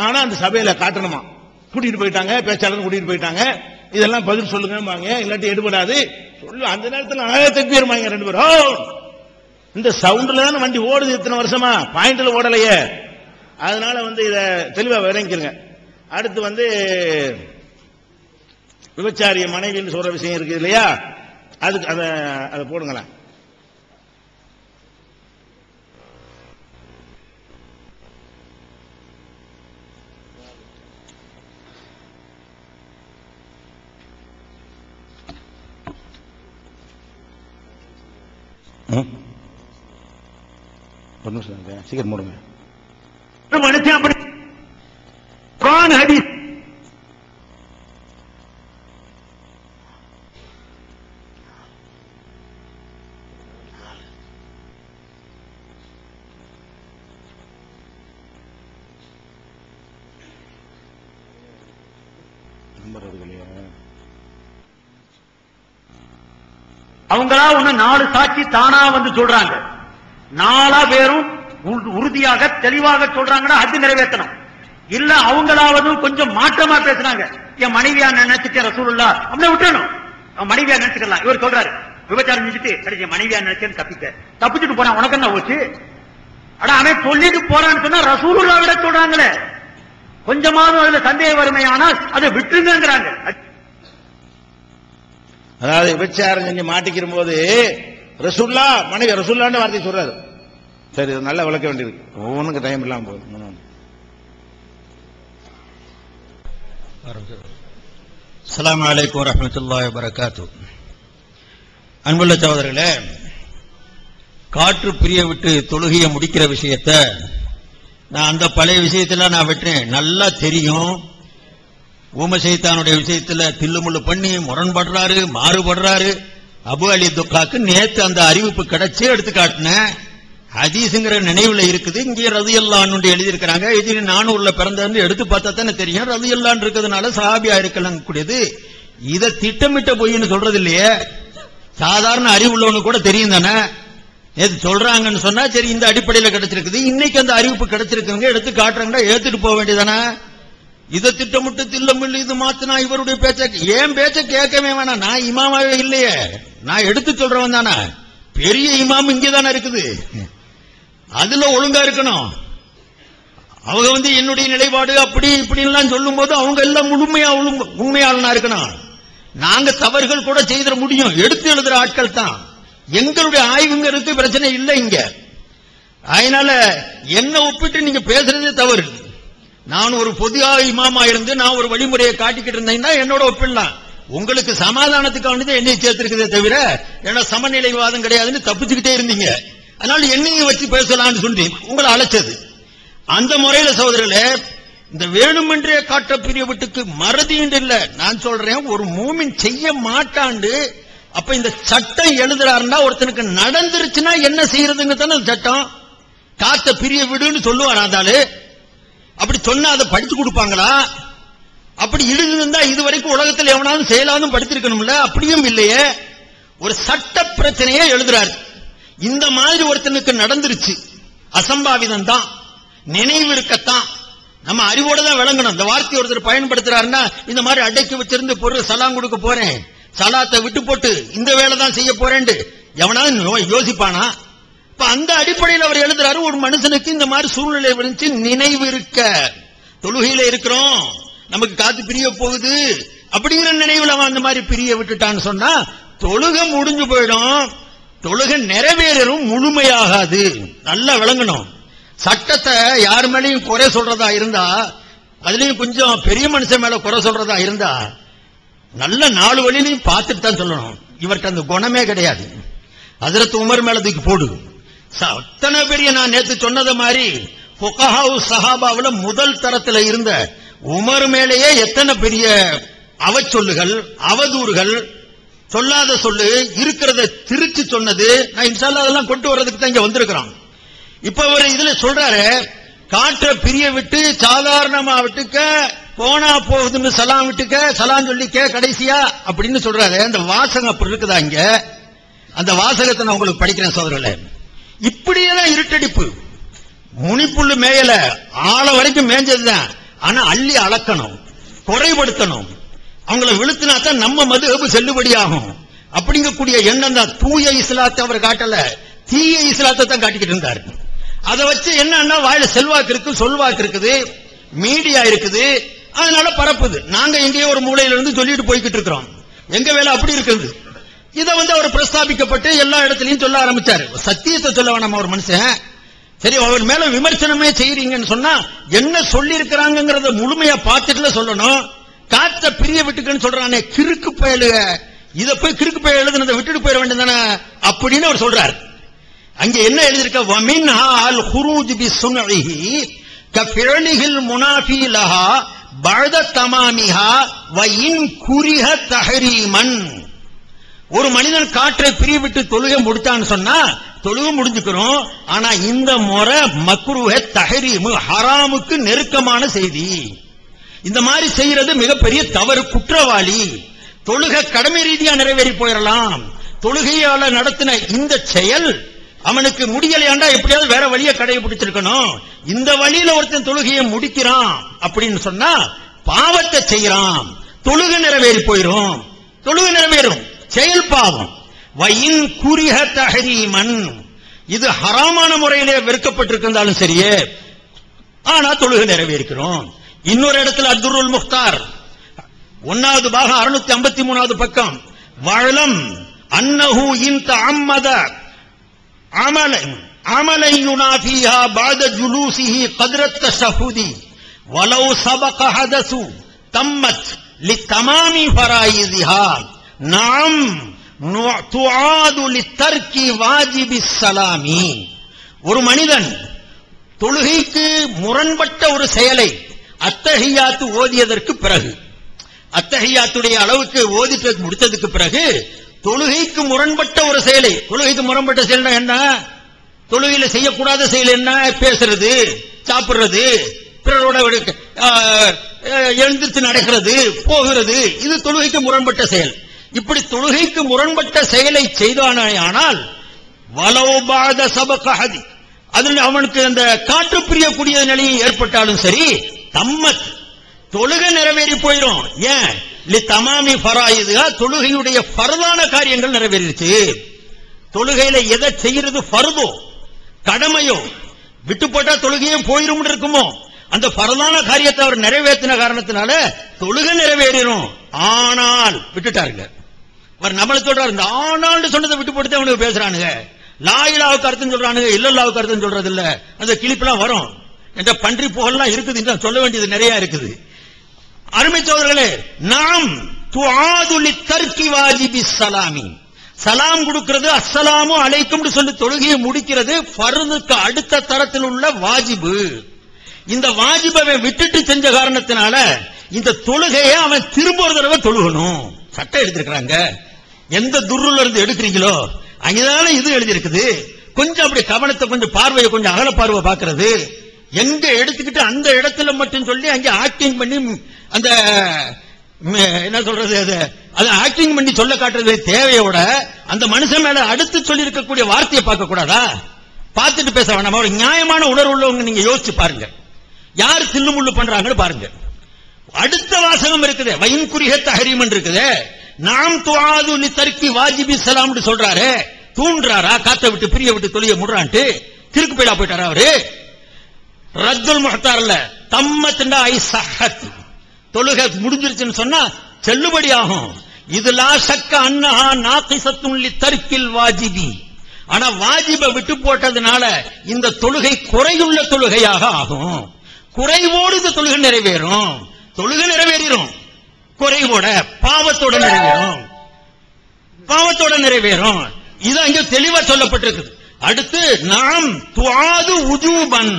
ஆனா அந்த சபையில காட்டணுமா? கூட்டிட்டு போயிட்டாங்க, பேச்சாளர் கூட்டிட்டு போயிட்டாங்க, இதெல்லாம் பதில் சொல்லுங்க, இல்லாட்டி எடுபடாது சொல்லு. அந்த நேரத்தில் ஆயிரத்தி பேருமாங்க 2 பேரும். இந்த சவுண்ட்ல தானே வண்டி ஓடுது இத்தனை வருஷமா, பாயிண்ட்ல ஓடலையே. அதனால இத தெளிவா விளங்கிக்கிறங்க. அடுத்து விபச்சாரிய மனைவின்னு சொல்ற விஷயம் இருக்கு இல்லையா, அதுக்கு அதை போடுங்களேன். சீக்கிரம் போடுங்க. குர்ஆன் ஹதீஸ் அவங்களா ஒண்ணு 4 சாட்சி தானா வந்து சொல்றாங்க, 4 பேரும் உறுதியாக தெளிவாக சொல்றாங்கன்னா அது நிறைவேற்றணும். இல்ல அவங்களாவது கொஞ்சம் மாற்றமா பேசுறாங்க, என் மனைவியா நினைச்சிட்டு ரசூலுல்லாஹ் அப்படியே விட்டுறணும். அவன் மனைவியா நினைச்சுக்கலாம். இவர் சொல்றாரு விபச்சாரம் செஞ்சுட்டு கடைசி மனைவியா நினைச்சேன்னு தப்பிச்சுட்டு போனா உனக்கு என்ன போச்சு? அட அவன் சொல்லிட்டு போறான்னு சொன்னா ரசூலுல்லாஹ் விட சொல்றாங்களே, கொஞ்சமாவது அதுல சந்தேக வறுமையானால் அதை விட்டுருங்கிறாங்க. அதாவது விபச்சாரம் செஞ்சு மாட்டிக்கிற போது ரசூல்லா மனைவி ரசூல்லான்னு வார்த்தை சொல்றாரு. சரி, நல்லா விளக்க வேண்டியிருக்கு, ஒவ்வொன்றுக்கு டைம் இல்லாம போகுது. அஸ்ஸலாமு அலைக்கும் வரஹ்மத்துல்லாஹி வபரகாத்துஹு. அன்புள்ள சகோதரர்களே, காற்று பிரிய விட்டு தொழுகையை முடிக்கிற விஷயத்தை நான் அந்த பழைய விஷயத்துல நான் விட்டுறேன். நல்லா தெரியும், ஊம சைத்தானுடைய விஷயத்துல தில்லுமுள்ளு பண்ணி முரண்படுறாரு, மாறுபடுறாரு. அபு அலி துக்காக்கு நேத்து அந்த அறிவிப்பு கிடைச்சே எடுத்து காட்டினேன். ஹதீஸ்ங்கிற நினைவுல இருக்குது. இங்கே ரலியல்லாஹு எழுதியிருக்கிறாங்க. இது 400ல பிறந்ததுன்னு எடுத்து பார்த்தா தானே தெரியும். ரலியல்லாஹு இருக்கிறதுனால சஹாபியா இருக்கலாம் கூடியது. இதை திட்டமிட்ட பொய்ன்னு சொல்றது இல்லையே, சாதாரண அறிவுள்ளவனு கூட தெரியும் தானே. நேத்து சொல்றாங்கன்னு சொன்னா சரி, இந்த அடிப்படையில கிடைச்சிருக்குது, இன்னைக்கு அந்த அறிவிப்பு கிடைச்சிருக்குங்க, எடுத்து காட்டுறாங்கன்னா ஏத்துட்டு போக வேண்டியதானே. இதை திட்டமிட்டு தில்லமில்லு இது மாத்தினா இவருடைய பேச்ச ஏன் பேச்ச கேட்கவே வேணாம். நான் இமாமாவே இல்லையே, நான் எடுத்து சொல்றவன் தானே. பெரிய இமாம் இங்கதானே இருக்குது, அதுல ஒழுங்கா இருக்கணும். அவங்க என்னுடைய நிலைப்பாடு அப்படி இப்படி எல்லாம் சொல்லும் போது அவங்க எல்லாம் உண்மையாளனா இருக்கணும். நாங்க தவறுகள் கூட செய்திட முடியும், எடுத்து எழுதுற ஆட்கள் தான். எங்களுடைய ஆய்வுங்கிறது பிரச்சனை இல்லை இங்க. அதனால என்ன ஒப்பிட்டு நீங்க பேசுறதே தவறு. நான் ஒரு பொதுவாக இமாமா இருந்து நான் ஒரு வழிமுறையை காட்டிக்கிட்டு இருந்தேன்னா என்னோட ஒப்பிடலாம். உங்களுக்கு சமாதானத்துக்காக என்னை சேர்த்திருக்கதே தவிர ஏன்னா சமநிலைவாதம் கிடையாதுன்னு தப்பிச்சுக்கிட்டே இருந்தீங்க. அதனால என்னையும் வச்சு பேசலாம்னு சொல்லி உங்களை அழைச்சது. அந்த முறையில சகோதரர்களே, இந்த வேணுமென்றே காட்ட பிரிய விட்டுக்கு மறதின்னு இல்ல. நான் சொல்றேன், ஒரு மூமின் செய்ய மாட்டாண்டு அப்ப இந்த சட்டம் எழுதுறாருன்னா ஒருத்தனுக்கு நடந்துருச்சுன்னா என்ன செய்யறதுன்னு தானே சட்டம். காத்த பிரிய விடுன்னு சொல்லுவார். அதால அப்படி சொன்னா அதை படிச்சு கொடுப்பாங்களா? அப்படி எழுதுனா இதுவரைக்கும் உலகத்தில் எவனாலும் செயலாதும் படித்திருக்கணும்ல, அப்படியும் இல்லையே. ஒரு சட்ட பிரச்சனையே எழுதுறாரு. இந்த மாதிரி ஒருத்தனுக்கு நடந்துருச்சு, அசம்பாவிதம் தான், நினைவு இருக்கத்தான், நம்ம அறிவோட தான் விளங்கணும். இந்த வார்த்தை ஒருத்தர் பயன்படுத்துறாருன்னா இந்த மாதிரி அடைக்கி வச்சிருந்து பொருள் சலாம் கொடுக்க போறேன், சலாத்தை விட்டு போட்டு இந்த வேலை தான் செய்ய போறேன் எவனாலும் யோசிப்பானா? இப்ப அந்த அடிப்படையில் அவர் எழுதுறாரு, ஒரு மனுஷனுக்கு இந்த மாதிரி சூழ்நிலை விழுந்து நினைவு இருக்க, தொழுகையில இருக்கிறோம், நமக்கு காத்து பிரிய போகுது அப்படிங்கிற நினைவுல அவன் அந்த மாதிரி பிரிய விட்டுட்டான்னு சொன்னா தொழுகை முடிஞ்சு போயிடும், தொழுகை நிறைவேறும், முழுமையாகாது. நல்லா விளங்கணும். சட்டத்தை யார் மேலையும் குறை சொல்றதா இருந்தா, அதுலயும் கொஞ்சம் பெரிய மனுஷன் மேல குறை சொல்றதா இருந்தா நல்ல 4 வழியிலையும் பார்த்துட்டு தான் சொல்லணும். இவர்கிட்ட அந்த குணமே கிடையாது. ஹஜ்ரத் உமர் மேல தூக்கி போடு. அத்தனை பெரிய நான் நேற்று சொன்னது மாதிரி ஃபுகஹாவு சஹாபாவுல முதல் தரத்துல இருந்த உமர் மேலேயே எத்தனை பெரிய அவச்சொல்லுகள், அவதூறுகள், சொல்லாத சொல்லு இருக்கிறத திருச்சி சொன்னது. நான் இன்ஷா அல்லாஹ் அதெல்லாம் கொண்டு வர்றதுக்கு தான் இங்க வந்திருக்கிறோம். இப்ப அவர் இதுல சொல்றாரு, காற்ற பிரிய விட்டு சாதாரணமா விட்டுக்க, போனா போகுதுன்னு சலாம் விட்டுக்க, சலாம் சொல்லிக்க கடைசியா அப்படின்னு சொல்றாரு. அந்த வாசகம் அப்படி இருக்குதா இங்க? அந்த வாசகத்தை நான் உங்களுக்கு படிக்கிறேன் சோதரர்களே. இப்படியெல்லாம் இருட்டடிப்பு, முனிப்புள்ளு மேயல ஆள வரைக்கும் மேஞ்சதுதான். ஆனா அள்ளி அளக்கணும், குறைபடுத்தணும், அவங்களை விழுத்தினா தான் நம்ம மதுஹப் செல்லுபடியாகும் அப்படிங்கக்கூடிய எண்ணம் தான். தூய இஸ்லாத்தை அவர் காட்டல, தீய இஸ்லாத்தை தான் காட்டிக்கிட்டு இருந்தார். அதை வச்சு என்னன்னா வாயில செல்வாக்கு இருக்கு, சொல்வாக்கு இருக்குது, மீடியா இருக்குது, அதனால பரப்புது. நாங்க எங்கேயோ ஒரு மூலையில இருந்து சொல்லிட்டு போய்கிட்டு இருக்கிறோம், எங்க வேலை அப்படி இருக்குது. இதை அவர் பிரஸ்தாபிக்கப்பட்டு எல்லா இடத்துலயும் சொல்ல ஆரம்பிச்சாரு. சத்தியத்தை சொல்ல வேணாம் ஒரு மனுஷன். சரி, அவர் மேல விமர்சனமே செய்யறீங்கன்னு சொன்னா என்ன சொல்லி இருக்கிறாங்கிறத முழுமையா பார்த்துட்டுல சொல்லணும். காத்த பிரிய விட்டுக்குன்னு சொல்றானே கிறுக்கு பயலுக, இத போய் கிறுக்கு பயல் எழுதுனதை விட்டுட்டு போயிட வேண்டியதானே அப்படின்னு அவர் சொல்றாரு. அங்க என்ன எழுதிருக்க, வமின்ஹா அல் ஹுரூஜ் பிசுன்ஹி கஃபிஅலிஹில் முனாஃபி லஹா பஅத தமாமிஹா வ இன் குரிஹ தஹரீமன். ஒரு மனிதன் காற்றை பிரிய விட்டு தொழுகை முடிச்சான்னு சொன்னா தொழுகை முடிஞ்சுக்கிறோம். ஆனா இந்த முறை மக்ரூஹ தஹரீம், ஹராமுக்கு நெருக்கமான செய்தி. இந்த மாதிரி செய்யறது மிகப்பெரிய தவறு, குற்றவாளி. தொழுகை கடமை ரீதியா நிறைவேறி போயிடலாம். தொழுகையால நடத்தின இந்த செயல் அவனுக்கு முடியலையாண்டா எப்படியாவது வேற வழியை கடைபிடிச்சிருக்கணும். இந்த வழியில ஒருத்தன் தொழுகையை முடிக்கிறான் அப்படின்னு சொன்னா பாவத்தை செய்யறான். தொழுகை நிறைவேறி போயிரும். தொழுகை நிறைவேறும், செயல் பாவம். வயின் குரிஹ தஹரீமன், இது ஹராமான முறையிலே வெறுக்கப்பட்டிருந்தாலும் சரியே, ஆனா தொழுகை நிறைவேறிக்கிறோம். இன்னொரு இடத்துல அத்துருல் முக்தார் 1வது பாகம் 653வது பக்கம், வஅலம் அன்னஹு இன் தஅம்மத அமலன் யுனாஃபிஹா பஅத ஜுலூசிஹி கத்ர தஷஹுதி வலவ் சபக ஹதசு தம்மத் லிதமாமி ஃபராயிதிஹா நாம் துஆது லித்தர்கி வாஜிபிஸ் ஸலாமி. ஒரு மனிதன் தொழுகைக்கு முரண்பட்ட ஒரு செயலை அத்தஹியாத்து ஓதியதற்கு பிறகு, அத்தஹியாத்துடைய அளவுக்கு ஓதிட்டு முடித்ததுக்கு பிறகு தொழுகைக்கு முரண்பட்ட ஒரு செயலை, தொழுகைக்கு முரண்பட்ட செயல் என்ன, தொழுகையில செய்யக்கூடாத செயல் என்ன, பேசுறது, சாப்பிடுறது, பிறரோட எழுந்திருச்சு நடக்கிறது, போகிறது, இது தொழுகைக்கு முரண்பட்ட செயல். இப்படி தொழுகைக்கு முரண்பட்ட செயலை செய்தானால் வலோபாத சபகஹதி, அதில் அவனுக்கு அந்த காற்று பிரியக்கூடிய நிலையை ஏற்பட்டாலும் சரி, தம்மத் தொழுகை நிறைவேறி போயிடும். ஏன்? தமாமி ஃபராயிதுஹா, தொழுகையுடைய ஃபர்தான காரியங்கள் நிறைவேறிடுச்சு. தொழுகையில எதை செய்யறது ஃபர்தோ கடமையோ விட்டு போட்டா தொழுகையே போயிரும் இருக்குமோ, அந்த ஃபர்தான காரியத்தை அவர் நிறைவேற்றின காரணத்தினால தொழுகை நிறைவேறிடும். ஆனால் விட்டுட்டாருங்க. அவர் நம்மளை சொல்றாரு, இந்த ஆனால் சொன்னதை விட்டு போட்டு அவனுக்கு பேசுறானுங்க. லா இலாஹுக்கு அர்த்தம் சொல்றானுங்க, இல்லல்லாஹுக்கு அர்த்தம் சொல்றது இல்ல. அந்த கிளிப்பெல்லாம் வரும், என்ற பன்றி புகழ்லாம் இருக்குது, சொல்ல வேண்டியது நிறைய இருக்குது. அருமை சோதர்களே, நாம் துஆது லித்தர்கி வாஜிபிஸ் ஸலாமி, சலாம் கொடுக்கிறது, அஸ்ஸலாமு அலைக்கும் சொல்லி தொழுகையை முடிக்கிறது ஃபர்துக்கு அடுத்த தரத்தில் உள்ள வாஜிபு. இந்த வாஜிபை விட்டுட்டு செஞ்ச காரணத்தினால இந்த தொழுகையை அவன் திரும்ப ஒரு தடவை தொழுகணும். சட்டம் எடுத்திருக்கிறாங்க, எந்த துருல இருந்து எடுக்கிறீங்களோ அங்கதானே இது எழுதி இருக்குது. கொஞ்சம் அப்படி கவனத்தை, கொஞ்சம் பார்வையை, கொஞ்சம் அகல பார்வை பார்க்கிறது, எங்க எடுத்துக்கிட்டு அந்த இடத்துல மட்டும் சொல்லி அங்க ஆக்டிங் பண்ணி, அந்த என்ன சொல்றது, அது ஆக்டிங் பண்ணி சொல்ல காட்டுறது தேவையோட அந்த மனுஷன் மேல அடுத்து சொல்லி இருக்கக்கூடிய வார்த்தையை பார்க்க கூடாதா? பார்த்துட்டு பேச வேண்டாம். ஒரு நியாயமான உணர்வு உள்ளவங்க நீங்க யோசிச்சு பாருங்க, யார் தில்லு முள்ளு பண்றாங்கன்னு பாருங்க. அடுத்த வாசகம் இருக்குது, வயின் குரிஹ தஹரீமன் இருக்குது. நாம் துஆது லித்தர்கி வாஜிபிஸ் ஸலாம் சொல்றாரு, தூண்டுறாரா? காத்த விட்டு பிரிய விட்டு தொழிய முடுறான்ட்டு திருக்கு போயிடா போயிட்டாரா அவரு? ரத்துல் முஹ்தார்ல தம்மத்னா ஐ ஸஹத், தொழுகை முடிஞ்சிருச்சுன்னு சொன்னா செல்லுபடி ஆகும். இது லா ஷக்க அன்னஹா நாகிஸத்துன் லித்தர்கில் வாஜிபி, ஆனா வாஜிபை விட்டு போட்டதுனால இந்த தொழுகை குறையுள்ள தொழுகையாக ஆகும். குறைவோடு இந்த தொழுகை நிறைவேறும். தொழுகை நிறைவேறும் குறைவோட, பாவத்தோட நிறைவேறும், பாவத்தோட நிறைவேறும். இது அங்கே தெளிவா சொல்லப்பட்டிருக்குது. அடுத்து நாம் துஆது உஜூபன்,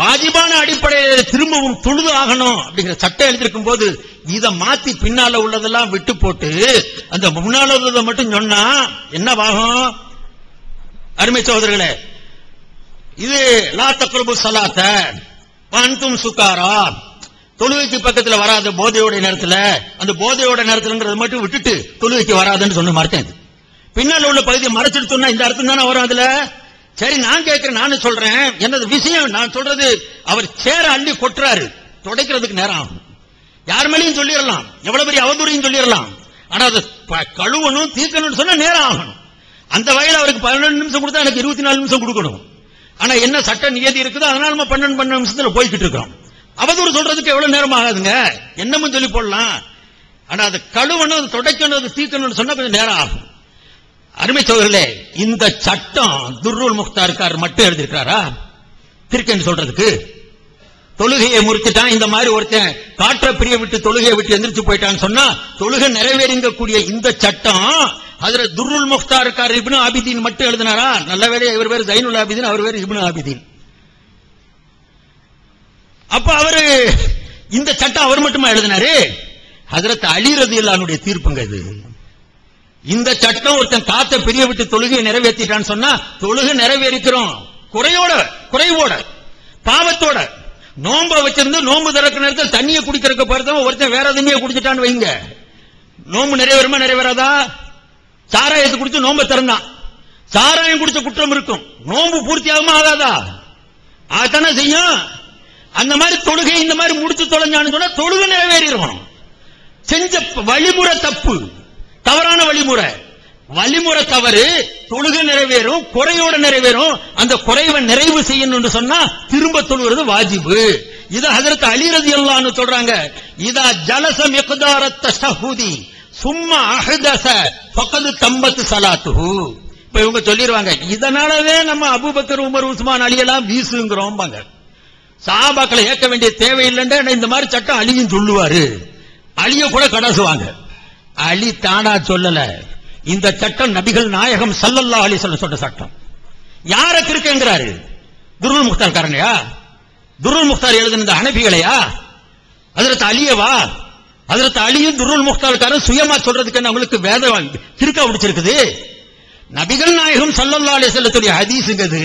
வாஜிபான அடிப்படையில் திரும்பவும் தொழுது ஆகணும் அப்படிங்கிற சட்டம் எழுதிருக்கும் போது இதை மாத்தி பின்னால உள்ளதெல்லாம் விட்டு போட்டு அந்த முன்னால உள்ளதை மட்டும் சொன்னா என்னவாகும்? அருமை சகோதரர்களே, இது லா தக்ரபு ஸலாத்த வஅன்தும் சுகாரா, தொழுகைக்கு பக்கத்துல வராத போதையோட நேரத்துல, அந்த போதையோட நேரத்துலங்கிறத மட்டும் விட்டுட்டு தொழுகைக்கு வராதுன்னு சொன்ன அர்த்தம் இது. பின்னால உள்ள பகுதியை மறைச்சிட்டு சொன்னா இந்த அர்த்தம் தானே வரும் அதுல. சரி, நான் கேட்கிறேன், நானும் சொல்றேன், என்னது விஷயம்? நான் சொல்றது, அவர் சேர அள்ளி கொட்டுறாரு, துடைக்கிறதுக்கு நேரம் ஆகும். யார் மேலேயும் சொல்லிடலாம், எவ்வளவு பெரிய அவதூறையும் சொல்லிடலாம், ஆனா அதை கழுவணும் தீர்க்கணும்னு சொன்னா நேரம் ஆகணும். அந்த வகையில் அவருக்கு 12 நிமிஷம் கொடுத்தா எனக்கு 24 நிமிஷம் கொடுக்கணும். ஆனா என்ன சட்ட நியதி இருக்குதோ அதனால நம்ம 12 நிமிஷத்துல போய்கிட்டு இருக்கோம். அவதூறு சொல்றதுக்கு எவ்வளவு நேரம் ஆகாதுங்க, என்னமும் சொல்லி போடலாம். ஆனா அது கழுவணும், அது துடைக்கணும், அது தீர்க்கணும்னு சொன்னா கொஞ்சம் நேரம் ஆகும். அருமை சோதரர்களே, இந்த சட்டம் துர்ருல் முக்தார்கார் மட்டும் எழுதியிருக்கிறாரா திருக்கன்னு சொல்றதுக்கு? தொழுகையை முறிச்சுட்டான், இந்த மாதிரி ஒருத்தன் காற்ற பிரிய விட்டு தொழுகையை விட்டு எந்திரிச்சு போயிட்டான்னு சொன்னா தொழுகை நிறைவேறிங்கக்கூடிய இந்த சட்டம் அதுல துர்ருல் முக்தார்கார் இப்னு ஆபிதீன் மட்டும் எழுதினாரா? நல்ல வேலையா, இவர் பேர் ஜைனுல் ஆபிதீன், அவர் பேர் இப்னு ஆபிதீன். அப்ப அவரு இந்த சட்டம் அவர் மட்டுமா எழுதினாரு? ஹஜ்ரத் அலி ரலியல்லாஹு தீர்ப்புங்க இது. இந்த சட்டம் ஒருத்தன் காத்த பிரிய விட்டு தொழுகையை நிறைவேற்றிட்டான்னு சொன்னா தொழுகை நிறைவேறிக்கிறோம், குறைவோட, பாவத்தோட. நோன்பை வச்சிருந்து நோன்பு திறக்கிற நேரத்தில் தண்ணியை குடிக்கிறதுக்கு பார்த்தவன் ஒருத்தன் வேற தண்ணியை குடிச்சிட்டான்னு வைங்க, நோன்பு நிறைவேறுமா நிறைவேறாதா? சாராயத்தை குடிச்சு நோன்பை திறந்தான், சாராயம் குடிச்ச குற்றம் இருக்கும், நோன்பு பூர்த்தி ஆகுமா ஆகாதா? அதானே செய்யும். அந்த மாதிரி தொழுகை இந்த மாதிரி முடிச்சு தொலைஞ்சான்னு சொன்னா தொழுகை நிறைவேறிடும். செஞ்ச வழிமுறை தப்பு, தவறான வழிமுறை, வழிமுறை தவறு, தொழுகை நிறைவேறும், குறையோட நிறைவேறும். அந்த குறைவை நிறைவு செய்யணும்னு சொன்னா திரும்ப தொழுகிறது வாஜிபு. இத ஹஜ்ரத் அலி ரலியல்லாஹு அன்ஹு சொல்றாங்க, இதா ஜலஸ மிக்தாரத் தஷஹுதி சும்மா அஹ்தஸ ஃபகத் தம்மத் ஸலாத்துஹு. இப்ப இவங்க சொல்லிடுவாங்க, இதனாலவே நம்ம அபூபக்கர் உமர் உஸ்மான் அலி எல்லாம் வீசுங்கிறோம். சஹாபாக்களை ஏற்க வேண்டிய தேவையில்லைன்னா இந்த மாதிரி சட்டம் அலியும் சொல்லுவாரு, அலிய கூட கடாசுவாங்க. அலி தானா சொல்லல, இந்த சட்டம் நபிகள் நாயகம் ஸல்லல்லாஹு அலைஹி வஸல்லம் சொன்ன சட்டம். யாருக்கு இருக்குங்கிறாரு? துருல் முக்தார் காரனையா? துருல் முக்தார் எழுதின இந்த ஹனபிகளையா? ஹஜ்ரத் அலியவா? ஹஜ்ரத் அலியும் துருல் முக்தார் காரன் சுயமா சொல்றதுக்கு அவங்களுக்கு வேதம் கிறுக்கா பிடிச்சிருக்குது. நபிகள் நாயகம் ஸல்லல்லாஹு அலைஹி வஸல்லத்துடைய ஹதீஸ்ங்கிறது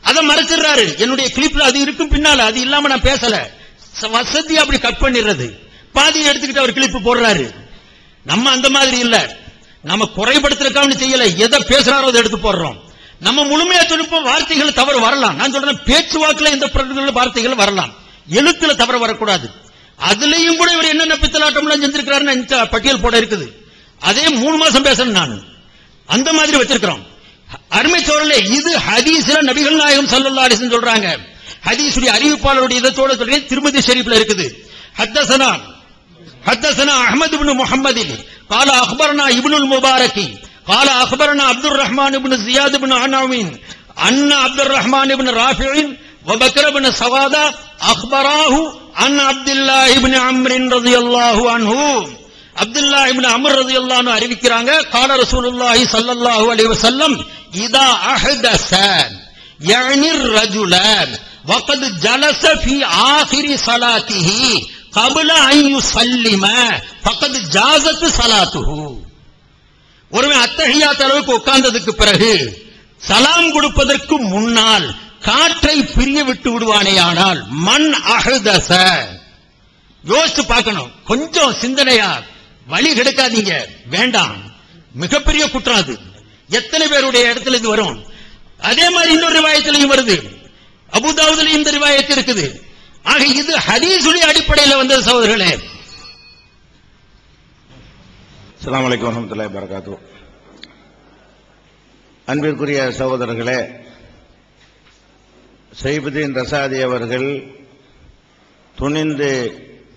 அதை மறைச்சிடுறாரு. என்னுடைய கிளிப்ல அது இருக்கும், பின்னால அது இல்லாம நான் பேசல, வசதி அப்படி கட் பண்ணிடுறது, பாதியை எடுத்துக்கிட்டு அவர் கிளிப்பு போடுறாரு. நம்ம அந்த மாதிரி இல்ல, நம்ம குறைபடுத்துறதுக்காக செய்யல, எதை பேசுறாரோ அதை எடுத்து போடுறோம். நம்ம முழுமையா சொல்லிப்போம், வார்த்தைகள் தவறு வரலாம். நான் சொல்றேன், பேச்சுவாக்குல இந்த வார்த்தைகள் வரலாம், எழுத்துல தவறு வரக்கூடாது. அதுலயும் கூட இவர் என்னென்ன பித்தலாட்டம்லாம் செஞ்சிருக்கிறாருன்னு பட்டியல் போட இருக்குது. அதே 3 மாசம் பேசணும் நான், அந்த மாதிரி வச்சிருக்கிறோம். அருமை சோழர்களே, இது ஹதீஸ்ல நபிகள் நாயகம் ஸல்லல்லாஹு அலைஹி வஸல்லம் சொல்றாங்க. ஹதீஸுடைய அறிவிப்பாளருடைய இதத்தோட சொல்றேன், திருமதி ஷரீஃப்ல இருக்குது. حدثنا احمد بن محمد قال اخبرنا ابن المبارك قال اخبرنا عبد الرحمن بن زياد بن عناوين ان عبد الرحمن بن رافع وبكر بن سوادة اخبراه عن عبد الله بن عمرو رضي الله عنه. அப்துல்லா இப்னு அம்ர் ரலியல்லாஹு அன்ஹு அறிவிக்கிறாங்க, قال رسول الله صلى الله عليه وسلم اذا احدث يعني الرجل وقد جلس في آخر صلاته قبل ان يسلم فقد جازت صلاته. ஒருவன் அத்தஹியாத் அளவுக்கு உட்கார்ந்ததுக்கு பிறகு சலாம் கொடுப்பதற்கு முன்னால் காற்றை பிரிய விட்டு விடுவானேயானால் மன் அஹ்தஸ, யோசிச்சு பார்க்கணும், கொஞ்சம் சிந்தனையா, வழி கெடுக்காதீங்க, வேண்டாம், மிகப்பெரிய குற்றம் அது. எத்தனை பேருடைய இடத்துல இது வரும். அதே மாதிரி இன்னொரு ரிவாயத்திலையும் வருது, அபூதாவுதுலயும் இந்த ரிவாயத்து இருக்குது. ஆக இது ஹதீஸுடைய அடிப்படையில் வந்த சகோதரர்களே. அஸ்ஸலாமு அலைக்கும் வரஹ்மத்துல்லாஹி வபரகாத்துஹு. அன்பிற்குரிய சகோதரர்களே, சைபுதீன் ரசாதி அவர்கள் துணிந்து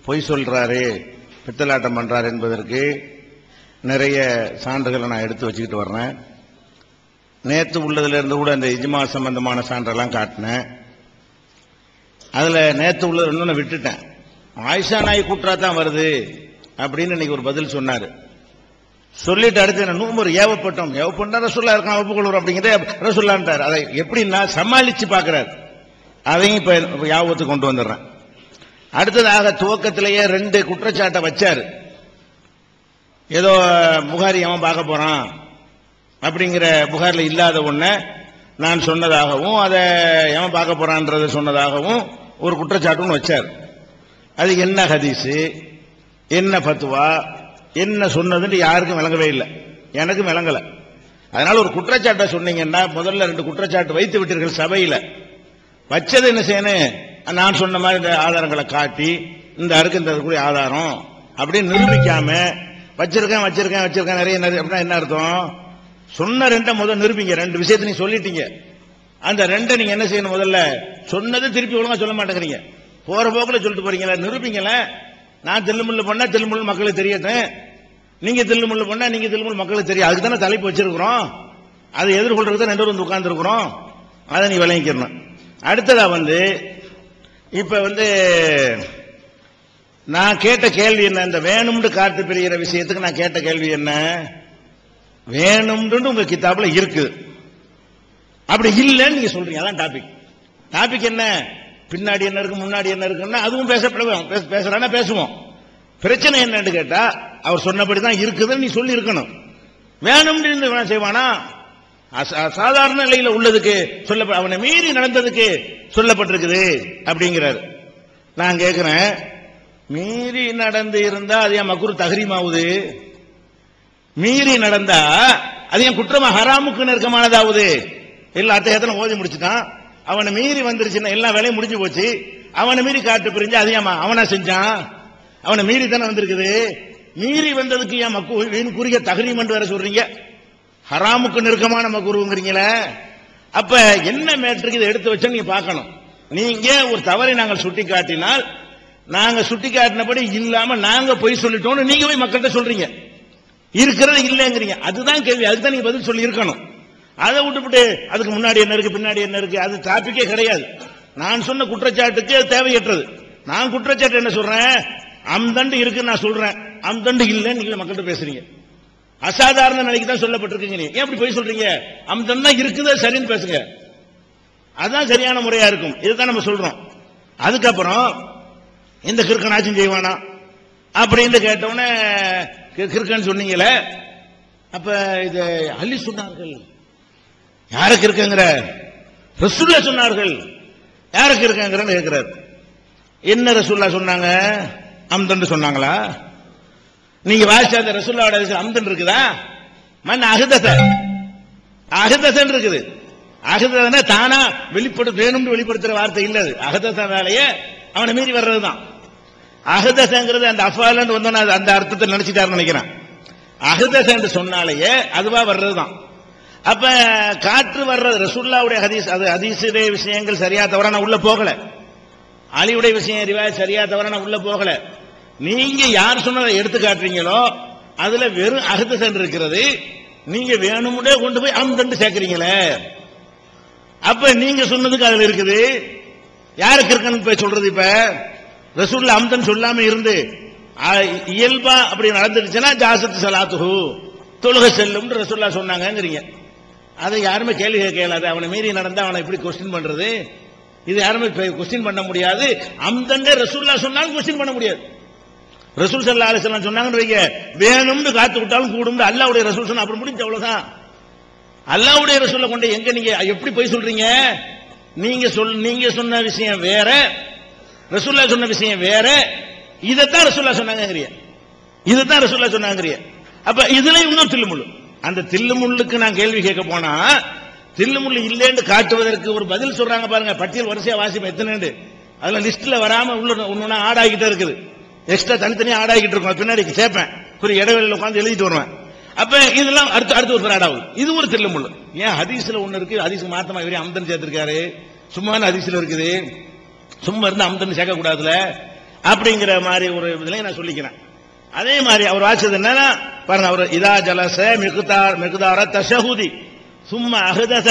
பொய் சொல்றாரு, பித்தலாட்டம் பண்றாரு என்பதற்கு நிறைய சான்றுகளை நான் எடுத்து வச்சுக்கிட்டு வர்றேன். நேற்று உள்ளதுல இருந்து கூட அந்த இஜ்மா சம்பந்தமான சான்றெல்லாம் காட்டினேன். அதுல நேற்று உள்ளது இன்னொன்னு விட்டுட்டேன். ஆயிஷா நாய் கூற்றா தான் வருது அப்படின்னு இன்னைக்கு ஒரு பதில் சொன்னாரு. சொல்லிட்டு அடுத்து என்ன ஏவப்பட்டோம், ஏவப்பட்டா ரசூல்லா இருக்கான் ஒப்புக்கொள்வோம் அப்படிங்கிறத ரசூல்லான்ட்டார். அதை எப்படின்னா சமாளிச்சு பார்க்கிறார். அதையும் இப்ப யாபத்துக்கு கொண்டு வந்துடுறேன். அடுத்ததாக துவக்கத்திலேயே 2 குற்றச்சாட்டை வச்சாரு. ஏதோ புகாரி அவன் பார்க்க போறான் அப்படிங்கிற புகாரில் இல்லாத ஒண்ண நான் சொன்னதாகவும் அதை எவன் பார்க்க போறான்றத சொன்னதாகவும் ஒரு குற்றச்சாட்டுன்னு வச்சார். அது என்ன ஹதீஸு, என்ன ஃபத்வா, என்ன சொன்னதுன்னு யாருக்கும் விளங்கவே இல்லை, எனக்கும் விளங்கல. அதனால ஒரு குற்றச்சாட்டை சொன்னீங்கன்னா முதல்ல 2 குற்றச்சாட்டு வைத்து விட்டீர்கள் சபையில. வச்சது என்ன செய்யணும், நான் சொன்ன மாதிரி இந்த ஆதாரங்களை காட்டி இந்த அறுக்கின்றதுக்குரிய ஆதாரம் அப்படின்னு நிரூபிக்காம வச்சிருக்கேன் வச்சிருக்கேன் வச்சிருக்கேன் நிறைய அப்படின்னா என்ன அர்த்தம்? சொன்ன 2 முதல் நிரூபிங்க. 2 விஷயத்தை நீங்க சொல்லிட்டீங்க, அந்த 2 நீங்க என்ன செய்யணும், முதல்ல சொன்னது திருப்பி ஒழுங்கா சொல்ல மாட்டேங்கிறீங்க, போற போக்குல சொல்லிட்டு போறீங்களா, நிரூபிங்கள. நான் தில்லுமுள்ளு பண்ணா தில்லுமுள்ளு மக்களுக்கு தெரியட்டும், நீங்க தில்லுமுள்ளு பண்ணா நீங்க தில்லுமுள்ளு மக்களுக்கு தெரியும். அதுக்கு தானே தலைப்பு வச்சிருக்கிறோம், அதை எதிர்கொள்றதுக்கு தான் 2 பேரும் வந்து உட்கார்ந்து இருக்கிறோம். அதை நீ விளங்கிக்கணும். அடுத்ததா இப்ப நான் கேட்ட கேள்வி என்ன, இந்த வேணும்னு காட்டு பிரிகிற விஷயத்துக்கு நான் கேட்ட கேள்வி என்ன, வேணும்னு உங்க கிதாபுல இருக்கு, அப்படி இல்லைன்னு நீங்க சொல்றீங்க. அதான் டாபிக். டாபிக் என்ன, பின்னாடி என்ன இருக்கு முன்னாடி என்ன இருக்குன்னா அதுவும் பேசுறானா பேசுவோம். பிரச்சனை என்னன்னு கேட்டா அவர் சொன்னபடிதான் இருக்குதுன்னு நீ சொல்லி இருக்கணும். வேணும்னு செய்வானா, சாதாரண நிலையில உள்ளதுக்கு சொல்ல, அவனை மீறி நடந்ததுக்கு சொல்லப்பட்டிருக்குது அப்படிங்கிறார். நான் கேட்கிறேன், மீறி நடந்து இருந்தா அது ஏன் மக்ரூ தஹ்ரீமாவுது? மீறி நடந்தா அது ஏன் குற்றமா ஹராமுக்கு நெருக்கமானதாவுது? எல்லா அத்தையத்தனை ஓதி முடிச்சுட்டான், அவனை மீறி வந்துருச்சுன்னா எல்லா வேலையும் முடிஞ்சு போச்சு. அவனை மீறி காட்டு பிரிஞ்சு அது ஏன் அவனா செஞ்சான்? அவனை மீறி தானே வந்திருக்குது. மீறி வந்ததுக்கு ஏன் குறுகிய தஹ்ரீம் என்று வேற சொல்றீங்க? ஹராமுக்கு நெருக்கமான மக்ரூங்கிறீங்களே. அப்ப என்ன மேட்ருக்கு இதை எடுத்து வச்சா நீங்க பார்க்கணும். நீங்க ஒரு தவறை நாங்கள் சுட்டி காட்டினால் நாங்க சுட்டி காட்டினபடி இல்லாம நாங்க பொய் சொல்லிட்டோம்னு நீங்க போய் மக்கள்கிட்ட சொல்றீங்க, இருக்கிறது இல்லைங்கிறீங்க. அதுதான் கேள்வி, அதுதான் நீங்க பதில் சொல்லி இருக்கணும். அதை விட்டுவிட்டு அதுக்கு முன்னாடி என்ன இருக்கு பின்னாடி என்ன இருக்கு அது டாபிக்கே கிடையாது. நான் சொன்ன குற்றச்சாட்டுக்கு அது தேவையற்றது. நான் குற்றச்சாட்டு என்ன சொல்றேன், அம்தண்டு இருக்குன்னு நான் சொல்றேன், அம்தண்டு இல்லைன்னு நீங்க மக்கள்கிட்ட பேசுறீங்க. அசாதாரண நிலைக்கு தான் சொல்லப்பட்டிருக்கீங்க. நீங்க ஏன் அப்படி போய் சொல்றீங்க? அம்தண்டு தான் இருக்குது, சரின்னு பேசுங்க, அதுதான் சரியான முறையா இருக்கும். இதுதான் நம்ம சொல்றோம். அதுக்கப்புறம் இந்த கிறுக்கனாச்சும் செய்வானா அப்படின்னு கேட்டவுடனே கிறுக்கன்னு சொன்னீங்களே, அப்ப இது அள்ளி சொன்னார்கள். யாருக்கு இருக்குங்கிற? ரசூலுல்லா சொன்னார்கள். யாருக்கு இருக்குங்கிறன்னு கேட்கிறார். என்ன ரசூலுல்லா சொன்னாங்க? அம்தன்னு சொன்னாங்களா? நீங்க வாசிச்ச அந்த ரசூலுல்லாவோட அம்தன் இருக்குதா? மன் அஹ்தஸ, அஹ்தஸன் இருக்குது. அஹ்தஸனா தானா வேணும்னு வெளிப்படுத்துற வார்த்தை இல்ல. அது அஹ்தஸ வேலையே அவனை மீறி வர்றதுதான். அஹ்தஸங்கிறது அந்த அஃபாலன்னு வந்தோன்னா அந்த அர்த்தத்தை நினைச்சிட்டாருன்னு நினைக்கிறேன். அஹ்தஸ என்று சொன்னாலேயே அதுவா வர்றதுதான். அப்ப காற்று வர்றது ரசூலுல்லாவுடைய ஹதீஸ். அது ஹதீஸுடைய விஷயங்கள் சரியா தவறா நான் உள்ள போகல, அலியுடைய விஷயம் ரிவாயத் சரியா தவறா நான் உள்ள போகல. நீங்க யார் சொன்னதை எடுத்து காட்டுறீங்களோ அதுல வெறும் அஹ்தஸன் இருக்கிறது. நீங்க வேணும்னே கொண்டு போய் அம்தண்டு சேர்க்கிறீங்களே, அப்ப நீங்க சொன்னதுக்கு அதுல இருக்குது. யாருக்கு இருக்குன்னு போய் சொல்றது? இப்ப ரசூலுல்லாஹ் அம்தன் சொல்லாம இருந்து இயல்பா அப்படி நடந்துடுச்சுன்னா ஜாசத்து ஸலாத்துஹு, தொழுகை செல்லும் ரசூலுல்லாஹ் சொன்னாங்கங்கறீங்க. அதை யாருமே கேள்வி கேட்கலாது. அவனை மீறி நடந்தா அவனை எப்படி கொஸ்டின் பண்றது? இது யாருமே கொஸ்டின் பண்ண முடியாது. அம்தன் ரசூலுல்லாஹ் சொன்னாலும் கொஸ்டின் பண்ண முடியாது. ரசூல் ஸல்லல்லாஹு அலைஹி வஸல்லம் சொன்னாங்கன்னு வைங்க, வேணும்னு காத்து விட்டாலும் கூடும். அல்லாஹ்வுடைய ரசூல் சொன்னா அப்புறம் முடிஞ்ச அவ்வளவுதான். அல்லாஹ்வுடைய ரசூலை கொண்டு எங்க நீங்க எப்படி போய் சொல்றீங்க? நீங்க சொன்ன விஷயம் வேற, ரசூலுல்லாஹ் சொன்ன விஷயம் வேற. இதைத்தான் ரசூலுல்லாஹ் சொன்னாங்கங்கறிய, இதுதான் ரசூலுல்லாஹ் சொன்னாங்கறிய. அப்ப இதுல இன்னும் தில்லுமுள்ளு. அந்த தில்லுமுள்ளுக்கு நான் கேள்வி கேட்க போனா தில்லுமுள்ளு இல்லைன்னு காட்டுவதற்கு ஒரு பதில் சொல்றாங்க பாருங்க. பட்டியல் வரிசையா வாசிப்ப எத்தனை அதுல லிஸ்ட்ல வராம உள்ள ஒண்ணு ஆடாகிட்டே இருக்குது. எக்ஸ்ட்ரா தனித்தனியா ஆடாகிட்டு இருக்கும். பின்னாடி சேர்ப்பேன், ஒரு இடைவெளியில் உட்காந்து எழுதிட்டு வருவேன். அப்ப இதெல்லாம் அடுத்து ஒரு ஆடாகும். இது ஒரு தில்லுமுள்ளு. ஏன் ஹதீஸ்ல ஒண்ணு இருக்கு, ஹதீஸ் மாத்தமா இவரே அம்தன் சேர்த்திருக்காரு. சும்மா ஹதீஸ்ல இருக்குது, சும்மா இருந்து அம்தன் சேர்க்க கூடாதுல அப்படிங்கிற மாதிரி ஒரு இதுல நான் சொல்லிக்கிறேன். அதே மாதிரி அவர் வாசிச்சது என்னன்னா பாருங்க, அவர் இதா ஜலச மிகுதார தஷஹுதி சும்மா அஹ்தஸ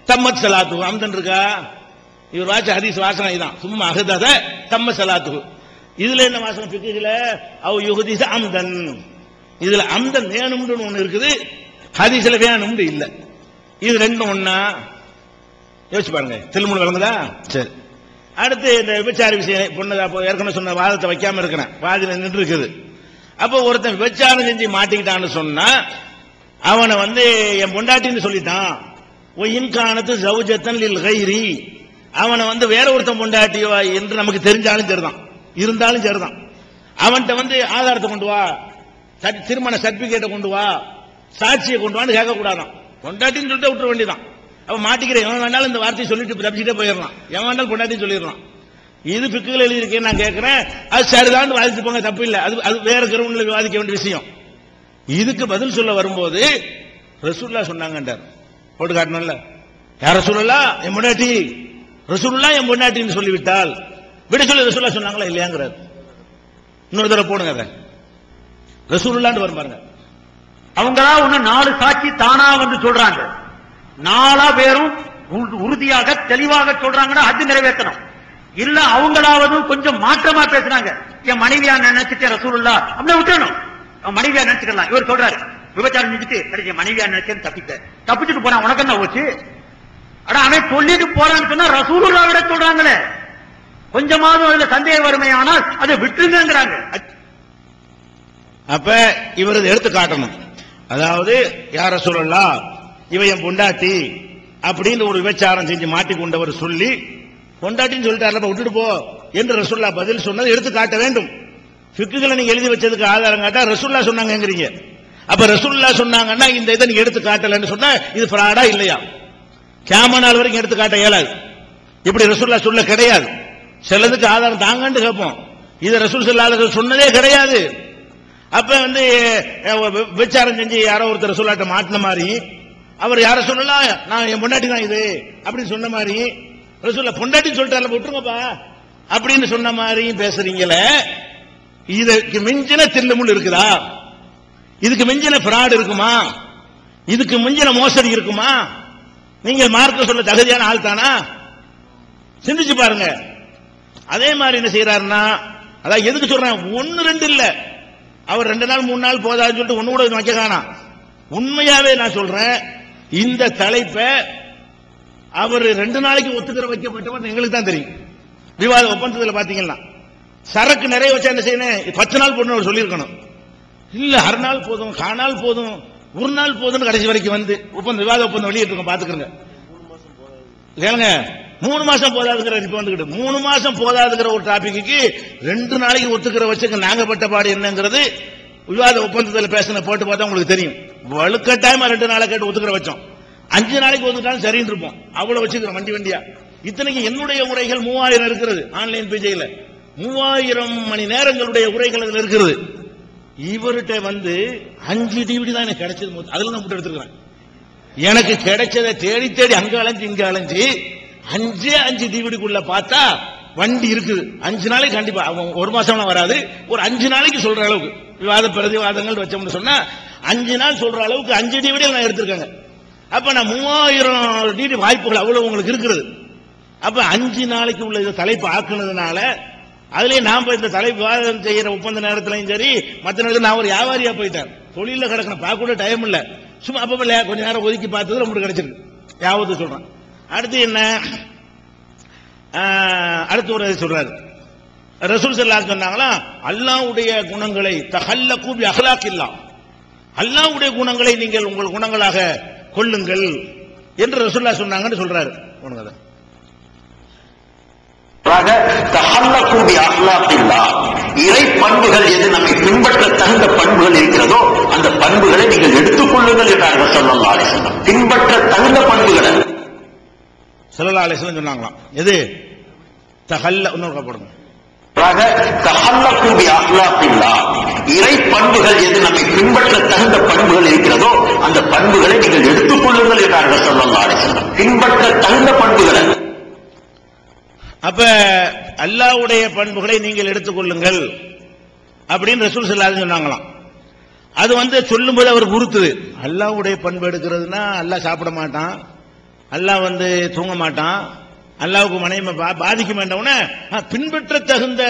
தம்மத் ஸலாத்து. அம்தன் இருக்கா? இவர் வாசிச்ச ஹதீஸ் வாசனை இதான், சும்மா அஹ்தஸ தம்மத் ஸலாத்து. இதுல என்ன வாசனை ஃபிக்ஹ்ல அவ் யுஹ்திஸ அம்தன். இதுல அம்தன் வேணும்னு ஒண்ணு இருக்குது, ஹதீஸ்ல வேணும்னு இல்ல. இது ரெண்டும் ஒண்ணா? யோசிச்சு பாருங்க. தில்லுமுள்ளு விளங்குதா? சரி. அடுத்து இந்த விபச்சார விஷயம் பொண்ணு ஏற்கனவே சொன்ன வாதத்தை வைக்காம இருக்கிறேன், வாதில நின்று இருக்குது. அப்போ ஒருத்தன் விபச்சாரம் செஞ்சு மாட்டிக்கிட்டான்னு சொன்னா அவனை என் பொண்டாட்டின்னு சொல்லிட்டான். இன்கானத்து ஜௌஜத்தன் லில் கைரி, அவனை வேற ஒருத்தன் பொண்டாட்டியோ என்று நமக்கு தெரிஞ்சாலும் சரிதான், இருந்தாலும் சரிதான். அவன்கிட்ட ஆதாரத்தை கொண்டு வா, திருமண சர்டிபிகேட்டை கொண்டு வா, சாட்சியை கொண்டு வான்னு கேட்க கூடாதான். பொண்டாட்டின்னு சொல்லிட்டு விட்டுற வேண்டியதான். அவன் மாட்டிக்கிற எவன் வேணாலும் இந்த வார்த்தையை சொல்லிட்டு தப்பிச்சுட்டே போயிடலாம், எவன் வேணாலும் பொண்டாட்டின்னு சொல்லிடலாம். இது பிக்குகள் எழுதியிருக்கேன் நான் கேட்கிறேன், அது சரிதான் வாதிச்சு போங்க, தப்பு இல்லை. அது வேற கிரவுண்ட்ல விவாதிக்க வேண்டிய விஷயம். இதுக்கு பதில் சொல்ல வரும்போது ரசூலுல்லாஹ் சொன்னாங்கன்றார். போட்டு காட்டணும்ல, யார் ரசூலுல்லாஹ் என் பொண்டாட்டி, ரசூலுல்லாஹ் என் பொண்டாட்டின்னு சொல்லிவிட்டால் விட சொல்லி ரசூலுல்லாஹ் சொன்னாங்களா இல்லையாங்கிறார். இன்னொரு தடவை போடுங்க, அதை ரசூலுல்லாஹ்னு வரும் பாருங்க. அவங்களா ஒண்ணு 4 சாட்சி தானா சொல்றாங்க, 4 பேரும் உறுதியாக தெளிவாக சொல்றாங்கன்னா அது நிறைவேற்றணும். இல்ல அவங்களாவது கொஞ்சம் மாற்றமா பேசுறாங்க, என் மனைவியா நினைச்சிட்டு ரசூலுல்லாஹ் அப்படியே விட்டுறணும். அவன் மனைவியா நினைச்சுக்கலாம். இவர் சொல்றாரு விபச்சாரம் செஞ்சுட்டு என் மனைவியா நினைச்சேன்னு தப்பிச்சுட்டு போனா உனக்கு என்ன போச்சு? ஆனா அவன் சொல்லிட்டு போறான்னு சொன்னா ரசூலுல்லாஹ் விட சொல்றாங்களே, கொஞ்சமாவது அதுல சந்தேகம் வறுமையானால் அதை விட்டுருங்கிறாங்க. அப்ப இவர் எடுத்து காட்டணும். அதாவது யார் ரசூலுல்லாஹ் இவன் என் பொண்டாட்டி அப்படின்னு ஒரு விபச்சாரம் செஞ்சு மாட்டிக்கொண்டவர் சொல்லி பொண்டாட்டின்னு சொல்லிட்டாரு, விட்டுட்டு போ என்று ரசூலுல்லாஹ் பதில் சொன்னது எடுத்து காட்ட வேண்டும். ஃபிக்ஹ்ல நீங்க எழுதி வச்சதுக்கு ஆதாரம் காட்டா ரசூலுல்லாஹ் சொன்னாங்கங்கறீங்க. அப்ப ரசூலுல்லாஹ் சொன்னாங்கன்னா இந்த இதை நீங்க எடுத்து காட்டலன்னு சொன்னா இது ஃப்ராடா இல்லையா? கியாமத் நாள் வரைக்கும் எடுத்து காட்ட இயலாது. இப்படி ரசூலுல்லாஹ் சொல்ல கிடையாது. சிலதுக்கு ஆதாரம் தாங்கன்னு கேட்போம். இது ரசூல் ஸல்லல்லாஹு அலைஹி வஸல்லம் சொன்னதே கிடையாது. அப்ப விசாரம் செஞ்சு யாரோ ஒருத்தர் ரசூலுல்லாஹ்ட்ட மாட்டின மாதிரி அவர் யார சொல்லலாம், நான் என் பொண்டாட்டி தான் இது அப்படின்னு சொன்ன மாதிரி, ரசூலுல்லாஹ் பொண்டாட்டி சொல்லிட்டால விட்டுருங்கப்பா அப்படின்னு சொன்ன மாதிரி பேசுறீங்களே, இதுக்கு மிஞ்சின தில்லுமுள் இருக்குதா? இதுக்கு மிஞ்சின ஃப்ராட் இருக்குமா? இதுக்கு மிஞ்சின மோசடி இருக்குமா? நீங்கள் மார்க்க சொல்ல தகுதியான ஆள் தானா? சிந்திச்சு பாருங்க. அதே மாதிரி என்ன செய்யறாருன்னா, அதான் எதுக்கு சொல்றேன், 1 2 இல்ல, அவர் 2 நாள் 3 நாள் போதாதுன்னு சொல்லிட்டு ஒண்ணு கூட வைக்க காணாம். உண்மையாவே நான் சொல்றேன், இந்த தலைப்பை அவர் 2 நாளைக்கு ஒத்துக்கிற வைக்கப்பட்டவர் எங்களுக்கு தான் தெரியும். விவாத ஒப்பந்தத்தில் பாத்தீங்கன்னா சரக்கு நிறைய வச்சா என்ன செய்யணும், 10 நாள் போடணும் சொல்லியிருக்கணும். இல்ல 1 நாள் போதும், 1/4 நாள் போதும், 1 நாள் போதும் கடைசி வரைக்கும் வந்து விவாத ஒப்பந்தம் வெளியிட்டு பாத்துக்கிறங்க. கேளுங்க, 3 மாசம் போதாதுங்கிற இப்ப வந்துகிட்டு 3 மாசம் போதாதுங்கிற ஒரு டாபிக்கு 2 நாளைக்கு ஒத்துக்கிற வச்சுக்க நாங்க பட்ட பாடு என்னங்கிறது விவாத ஒப்பந்தத்தில் பேசின போட்டு பார்த்தா உங்களுக்கு தெரியும். வலுக்கட்டாயமா 2 நாளை கேட்டு ஒத்துக்கிற வச்சோம். 5 நாளைக்கு ஒத்துக்கிட்டாலும் சரின்னு இருப்போம். அவ்வளவு வச்சுக்கிறோம் வண்டியா. இத்தனைக்கு என்னுடைய உரைகள் 3000 இருக்கிறது ஆன்லைன் பேஜையில். 3000 மணி நேரங்களுடைய உரைகள் அதுல இருக்கிறது. இவர்கிட்ட 5 டிவிடி தான் எனக்கு கிடைச்சது. அதுல நான் போட்டு எடுத்துக்கிறேன். எனக்கு கிடைச்சதை தேடி தேடி அங்க அலைஞ்சு இங்க அலைஞ்சு 5 டிவிடிக்குள்ள பார்த்தா வண்டி இருக்குது. 5 நாளைக்கு கண்டிப்பா 1 மாசம் வராது, ஒரு 5 நாளைக்கு சொல்ற அளவுக்கு விவாத பிரதிவாதங்கள் வச்சோம்னு சொன்னா 5 நாள் சொல்ற அளவுக்கு 5 டிவிடி நான் எடுத்திருக்காங்க. அப்ப நான் 3000 டிவிடி வாய்ப்புகள் அவ்வளவு உங்களுக்கு இருக்கிறது. அப்ப 5 நாளைக்கு உள்ள இதை தலைப்பு ஆக்குனதுனால அதுலயே நாம இந்த தலைப்பு விவாதம் செய்யற ஒப்பந்த நேரத்திலையும் சரி மற்ற நேரத்தில் நான் ஒரு வியாபாரியா போயிட்டேன். தொழில கிடக்கணும், பார்க்க கூட டைம் இல்ல, சும்மா அப்ப கொஞ்ச நேரம் ஒதுக்கி பார்த்தது ரொம்ப கிடைச்சிருக்கு. யாவது சொல்றேன். அடுத்து என்ன, அடுத்து ஒரு சொல்றாரு, ரசூல் ஸல்லல்லாஹு அலைஹி சொன்னாங்களா, அல்லாஹ்வுடைய குணங்களை தஹல்லகு பி அஹ்லாகில்லாஹ், அல்லாஹ்வுடைய குணங்களை நீங்கள் உங்கள் குணங்களாக கொள்ளுங்கள் என்று ரசூலுல்லாஹ் சொன்னாங்கன்னு சொல்றாரு. இறை பண்புகள் எது நம்மை பின்பற்ற தகுந்த பண்புகள் இருக்கிறதோ அந்த பண்புகளை நீங்கள் எடுத்துக் கொள்ளுங்கள் என்றார்கள் ஸல்லல்லாஹு அலைஹி வஸல்லம். பின்பற்ற தகுந்த பண்புகளை ஸல்லல்லாஹு அலைஹி வஸல்லம் சொன்னாங்களாம். எது தஹல்ல இன்னொரு போடுங்க. இறை பண்புகள் எது நம்மை பின்பற்ற தகுந்த பண்புகள் இருக்கிறதோ அந்த பண்புகளை நீங்கள் எடுத்துக் கொள்ளுங்கள் என்றார்கள் ஸல்லல்லாஹு அலைஹி வஸல்லம். பின்பற்ற தகுந்த பண்புகளை. அப்ப அல்லாஹ்வுடைய பண்புகளை நீங்கள் எடுத்துக் கொள்ளுங்கள் அப்படின்னு ரசூல் ஸல்லல்லாஹு அலைஹி சொன்னாங்களாம். அது சொல்லும்போது அவர் உறுத்துது. அல்லாஹ்வுடைய பண்பு எடுக்கிறதுனா அல்லாஹ் சாப்பிட மாட்டான், அல்லாஹ் தூங்க மாட்டான், அல்லாஹ்வுக்கு மனைவி பாதிக்க வேண்டவன பின்பற்ற தகுந்த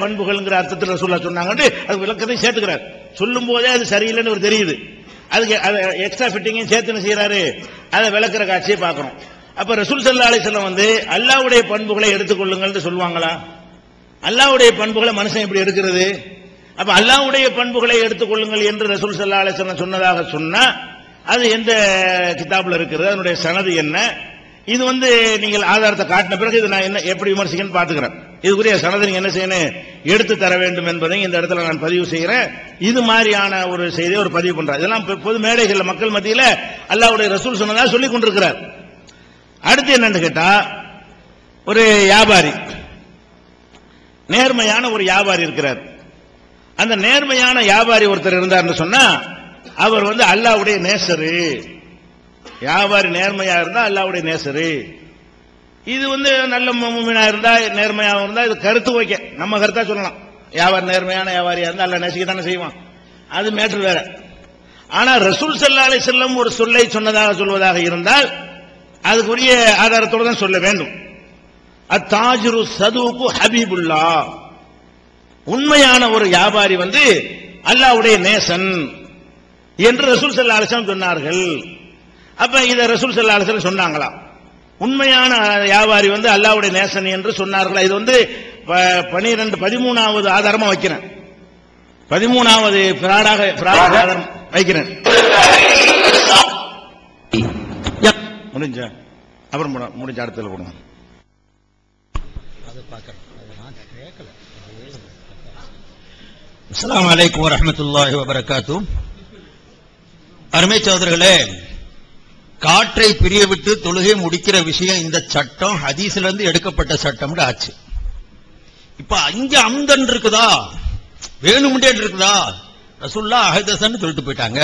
பண்புகள்ங்கிற அர்த்தத்தில் ரசூலுல்லாஹ் சொன்னாங்க. அது விளக்கத்தை சேர்த்துக்கிறார். சொல்லும் போதே அது சரியில்லைன்னு ஒரு தெரியுது. அதுக்கு எக்ஸ்ட்ரா ஃபிட்டிங்கையும் சேர்த்து செய்யறாரு. அதை விளக்குற காட்சியை பார்க்கிறோம். அப்ப ரசூல் ஸல்லல்லாஹு அலைஹி வஸல்லம் அல்லாஹ்வுடைய பண்புகளை எடுத்துக்கொள்ளுங்கள் சொல்லுவாங்களா? அல்லாஹ்வுடைய பண்புகளை மனுஷன் எப்படி எடுக்கிறது? அப்ப அல்லாஹ்வுடைய பண்புகளை எடுத்துக்கொள்ளுங்கள் என்று ரசூல் ஸல்லல்லாஹு அலைஹி வஸல்லம் சொன்னதாக சொன்னா அது எந்த கிதாபுல இருக்கிறது, அதனுடைய சனது என்ன? இது நீங்கள் ஆதாரத்தை காட்டின பிறகு இது நான் என்ன எப்படி விமர்சிக்கன்னு பாத்துக்கிறேன். இதுக்குரிய சனதை நீங்க என்ன செய்யணும், எடுத்து தர வேண்டும் என்பதை இந்த இடத்துல நான் பதிவு செய்கிறேன். இது மாதிரியான ஒரு செய்தியை ஒரு பதிவு பண்றார். இதெல்லாம் பொது மேடைகள் மக்கள் மத்தியில அல்லாஹ்வுடைய ரசூல் சொன்னதா சொல்லிக் கொண்டிருக்கிறார். அடுத்து என்னன்னு கேட்டா, ஒரு வியாபாரி, நேர்மையான ஒரு வியாபாரி இருக்கிறார். அந்த நேர்மையான வியாபாரி ஒருத்தர் இருந்தார்னு சொன்னா அவர் அல்லாஹ்வுடைய நேசரு. வியாபாரி நேர்மையா இருந்தா அல்லாஹ்வுடைய நேசரு. இது நல்ல முஃமினா இருந்தா நேர்மையாக இருந்தா இது கருத்து வைக்க நம்ம கருத்தா சொல்லலாம். வியாபாரி நேர்மையான வியாபாரியா இருந்தா அல்லாஹ் நேசிக்க தானே செய்வான், அது மேட்டர் வேற. ஆனா ரசூல் ஸல்லல்லாஹு அலைஹி வஸல்லம் ஒரு சொல்லை சொன்னதாக சொல்வதாக இருந்தால் அதுக்குரிய ஆதாரத்தோடு தான் சொல்ல வேண்டும். அத்தாஜிரு சதுகு ஹபீபுல்லாஹ், உண்மையான ஒரு வியாபாரி அல்லாஹ்வுடைய நேசன் என்று ரசூல் ஸல்லல்லாஹு அலைஹி வஸல்லம் சொன்னார்கள். அப்ப இத ரசூல் ஸல்லல்லாஹு அலைஹி வஸல்லம் சொன்னாங்களா? உண்மையான வியாபாரி அல்லாஹ்வுடைய நேசன் என்று சொன்னார்களா? இது 13வது ஆதாரமா வைக்கிறேன். 13வது பிராடாக ஆதாரம் வைக்கிறேன். முடிஞ்ச அப்புறம் முடிஞ்ச அடுத்ததுல போடுங்க. அஸ்ஸலாமு அலைக்கும் வரஹ்மத்துல்லாஹி வபரகாத்துஹு. அருமை சகோதரர்களே, காற்றை பிரிய விட்டு தொழுகை முடிக்கிற விஷயம் இந்த சட்டம் ஹதீஸ்ல இருந்து எடுக்கப்பட்ட சட்டம்னு ஆச்சு. இப்ப அங்க அம்தன் இருக்குதா, வேணுமுண்டே இருக்குதா? ரசூலுல்லாஹ் அஹதசன்னு சொல்லிட்டு போயிட்டாங்க.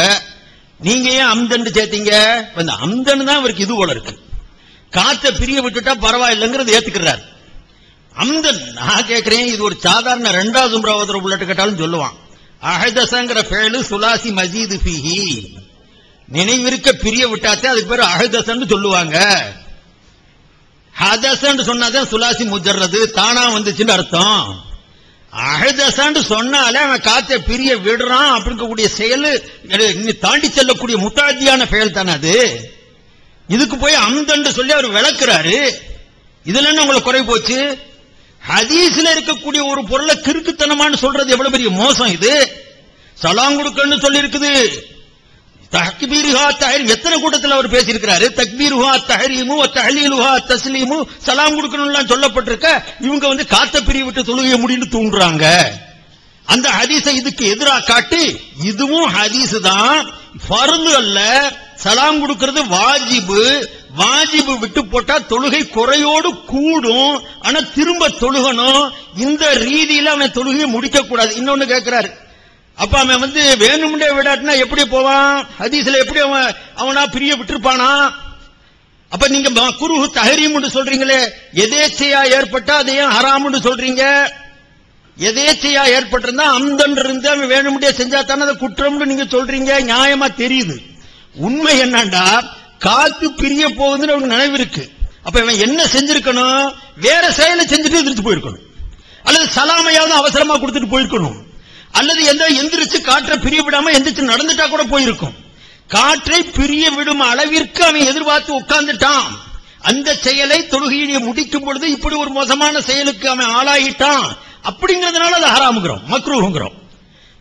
நீங்க ஏன் அம்தன் சேர்த்தீங்க? இந்த அம்தன் தான் அவருக்கு இது போல இருக்கு. காற்றை பிரிய விட்டுட்டா பரவாயில்லைங்கிறது ஏத்துக்கிறார். அம்தன் நான் கேட்கிறேன், இது ஒரு சாதாரண ரெண்டாவது உம்ராவதர புள்ளட்டு கேட்டாலும் சொல்லுவான். அஹதசங்கிற ஃபேலு சுலாசி மஜீது ஃபீஹி, நினைவிருக்க பிரிய விட்டாத்தே அதுக்கு பேரு அஹதசன்னு சொல்லுவாங்க. ஹதசன்னு சொன்னாதான் சுலாசி முஜர்ரது தானா வந்துச்சுன்னு அர்த்தம். அஹதசன்னு சொன்னாலே அவன் காற்றை பிரிய விடுறான் அப்படிங்கக்கூடிய செயல் தாண்டி செல்லக்கூடிய முத்தாத்தியான செயல் தானே அது. இதுக்கு போய் அம்தன்னு சொல்லி அவர் விளக்குறாரு. இதுல என்ன உங்களுக்கு குறை போச்சு? ஹதீஸ்ல இருக்கக்கூடிய ஒரு பொருளை கிறுக்குத்தனமான்னு சொல்றது எவ்வளவு பெரிய மோசம் இது. சலாம் கொடுக்கன்னு சொல்லி இருக்குது. தக்பீருஹா தஹரீம் எத்தனை கூட்டத்தில் அவர் பேசியிருக்கிறாரு. தக்பீருஹா தஹரீமு தஹலீலுஹா தஸ்லீமு சலாம் கொடுக்கணும்லாம் சொல்லப்பட்டிருக்க. இவங்க வந்து காத்த பிரிவு விட்டு தொழுகையை முடின்னு தூண்டுறாங்க. அந்த ஹதீஸை இதுக்கு எதிராக காட்டி இதுவும் ஹதீஸ் தான், ஃபர்து அல்ல. சலாம் கொடுக்கிறது வாஜிபு. வாஜிபு விட்டு போட்டா தொழுகை குறையோடு கூடும், ஆனா திரும்ப தொழுகணும். இந்த ரீதியில அவன் தொழுகையை முடிக்க கூடாது. இன்னொன்னு கேட்கிறாரு, அப்ப அவன் வந்து வேணும்னே விடாட்டினா எப்படி போவான்? ஹதீஸ்ல எப்படி அவனா பிரிய விட்டுருப்பானா? அப்ப நீங்க மக்ரூஹ் தஹரீம்னு சொல்றீங்களே, எதேச்சையா ஏற்பட்டா அதை ஏன் ஹராம்னு சொல்றீங்க? எதேச்சையா ஏற்பட்டிருந்தா அம்தன் இருந்து அவன் வேணும்னே செஞ்சா தானே அதை குற்றம்னு நீங்க சொல்றீங்க. நியாயமா தெரியுது. உண்மை என்னண்டா, காத்து பிரிய போகுதுன்னு அவனுக்கு நினைவு இருக்கு. அப்ப இவன் என்ன செஞ்சிருக்கணும்? வேற செயலை செஞ்சுட்டு எதிர்த்து போயிருக்கணும், அல்லது சலாமையாவது அவசரமா கொடுத்துட்டு போயிருக்கணும், அல்லது எந்திரிச்சு காற்றை பிரிய விடாம எந்திரிச்சு நடந்துட்டா கூட போயிருக்கும். காற்றை பிரிய விடும் அளவிற்கு அவன் எதிர்பார்த்து உட்கார்ந்துட்டான். அந்த செயலை தொழுகையை முடிக்கும் பொழுது இப்படி ஒரு மோசமான செயலுக்கு அவன் ஆளாகிட்டான். அப்படிங்கிறதுனால அதை ஹராமுங்கிறோம், மக்ரூஹுங்கிறோம்.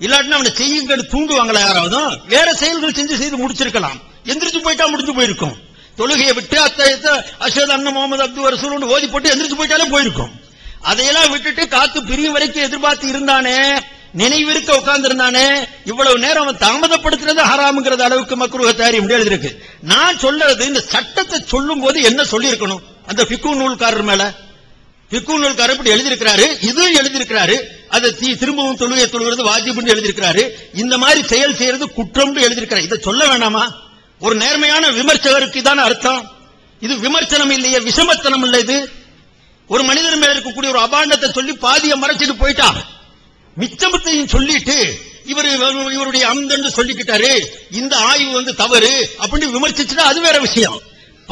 இல்லாட்டினா அவனை செய்யுங்க தூண்டுவாங்களா யாராவது? வேற செயல்கள் செய்து முடிச்சிருக்கலாம். எந்திரிச்சு போயிட்டா முடிஞ்சு போயிருக்கும். தொழுகையை விட்டு அஷஹது அன்ன முஹம்மது அப்துஹு வ ரசூலுஹு ஓதி போட்டு எந்திரிச்சு போயிட்டாலே போயிருக்கும். அதையெல்லாம் விட்டுட்டு காத்து பிரியும் வரைக்கும் எதிர்பார்த்து இருந்தானே, நினைவிருக்க உட்கார்ந்து இருந்தானே, இவ்வளவு நேரம் அவன் தாமதப்படுத்துறது ஹராமுங்கிறது அளவுக்கு மக்ரூஹ் தஹரீம் எழுதிருக்கு. நான் சொல்றது இந்த சட்டத்தை சொல்லும் போது என்ன சொல்லி இருக்கணும்? அந்த ஃபிக்ஹ் நூல்காரர் மேல ஃபிக்ஹ் நூல்காரர் இப்படி எழுதியிருக்கிறாரு, இது எழுதியிருக்கிறாரு, அதை திரும்பவும் தொழுகை தொழுகிறது வாஜிப்னு எழுதியிருக்கிறாரு, இந்த மாதிரி செயல் செய்யறது குற்றம்னு எழுதியிருக்கிறார். இதை சொல்ல வேண்டாமா? ஒரு நேர்மையான விமர்சகருக்கு இதான அர்த்தம். இது விமர்சனம் இல்லையே, விஷமத்தனம் இல்லை இது. ஒரு மனிதர் மேல இருக்கக்கூடிய ஒரு அபாண்டத்தை சொல்லி பாதியை மறைச்சிட்டு போயிட்டான். மிச்சமத்தையும் சொல்லிட்டு இவருடைய அம்தன்னு சொல்லிக்கிட்டாரு, இந்த ஆய்வு வந்து தவறு அப்படின்னு விமர்சிச்சுட்டா அது வேற விஷயம்.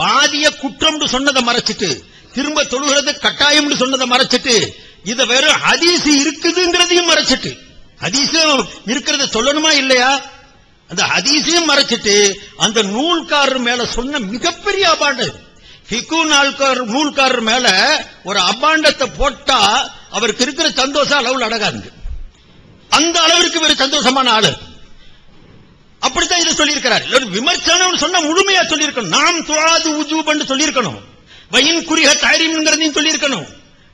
பாதிய குற்றம்னு சொன்னதை மறைச்சிட்டு, திரும்ப தொழுகிறது கட்டாயம்னு சொன்னதை மறைச்சிட்டு, இத வெறும் ஹதீஸ் இருக்குதுங்கிறதையும் மறைச்சிட்டு, ஹதீஸும் இருக்கிறத சொல்லணுமா இல்லையா? அந்த ஹதீஸையும் மறைச்சிட்டு அந்த நூல்காரர் மேல சொன்ன மிகப்பெரிய அபாண்டம். ஃபிக்ஹ் நூல்காரர் மேல ஒரு அபாண்டத்தை போட்டா அவருக்கு இருக்கிற சந்தோஷம் அளவில் அடங்காது. அந்த அளவிற்கு வேறு சந்தோஷமான ஆளு. அப்படித்தான் இதை சொல்லியிருக்கிறார். விமர்சனம் சொன்னா முழுமையா சொல்லியிருக்கணும். நாம் துஆது உஜூபன்னு சொல்லியிருக்கணும். வயின் குறிஹ தஹரீம்ங்கிறதையும் சொல்லியிருக்கணும்.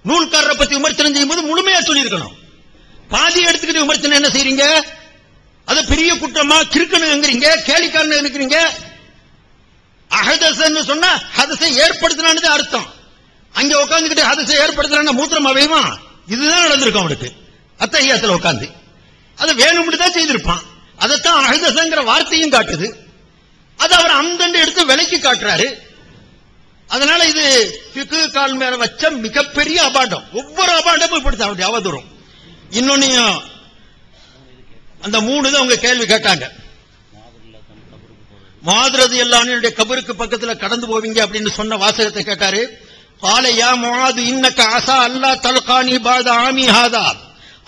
நூல்காரரை பத்தி விமர்சனம் செய்யும்போது முழுமையா சொல்லியிருக்கணும். பாதி எடுத்துக்கிட்டு விமர்சனம் என்ன செய்றீங்க? அது பெரிய குற்றமா கிறுக்கணுங்கிறீங்க, கேலிக்காரன் இருக்கிறீங்க. அஹதசன்னு சொன்னா ஹதஸை ஏற்படுத்தினான்னு அர்த்தம். அங்க உட்காந்துக்கிட்டு ஹதஸை ஏற்படுத்தினா மூத்திரம் அவையுமா? இதுதான் நடந்திருக்கும் அவனுக்கு அத்தஹியாத்துல உட்காந்து. அதை வேணும்னு தான் செய்திருப்பான். அதைத்தான் அஹதசங்கிற வார்த்தையும் காட்டுது. அது அவர் அந்தண்டு எடுத்து விலைக்கு காட்டுறாரு. அதனால இது ஃபிக்ஹ் கால் மேல வச்ச மிகப்பெரிய அபாண்டம். ஒவ்வொரு அபாண்டமும் இப்படித்தான் அவருடைய அவதூறும். இன்னொன்னையும் அந்த 3 தான் அவங்க கேள்வி கேட்டாங்க. முஆத் ரலியல்லாஹு அன்ஹுடைய கபருக்கு பக்கத்துல கடந்து போவீங்க அப்படின்னு சொன்ன வாசகத்தை கேட்டாரு. قال يا معاذ انك عسى الا تلقاني بعد عامي هذا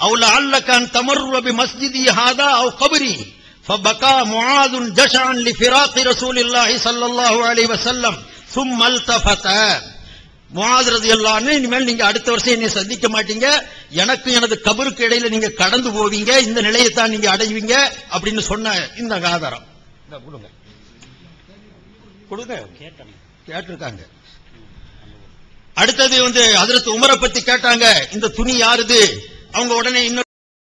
او لعلك ان تمر بمسجدي هذا او قبري فبكى معاذ جشعا لفراق رسول الله صلى الله عليه وسلم ثم التفت. முஆத் ரலியல்லாஹு அன்ஹு, இனிமேல் நீங்க அடுத்த வருஷம் என்னை சந்திக்க மாட்டீங்க, எனக்கு எனது கபருக்கு இடையில நீங்க கடந்து போவீங்க, இந்த நிலையை தான் நீங்க அடைவீங்க அப்படின்னு சொன்ன இந்த ஆதாரம் கொடுங்க. கேட்டிருக்காங்க. அடுத்தது வந்து ஹஜ்ரத் உமரை பத்தி கேட்டாங்க, இந்த துணி யாருது? அவங்க உடனே இன்னொரு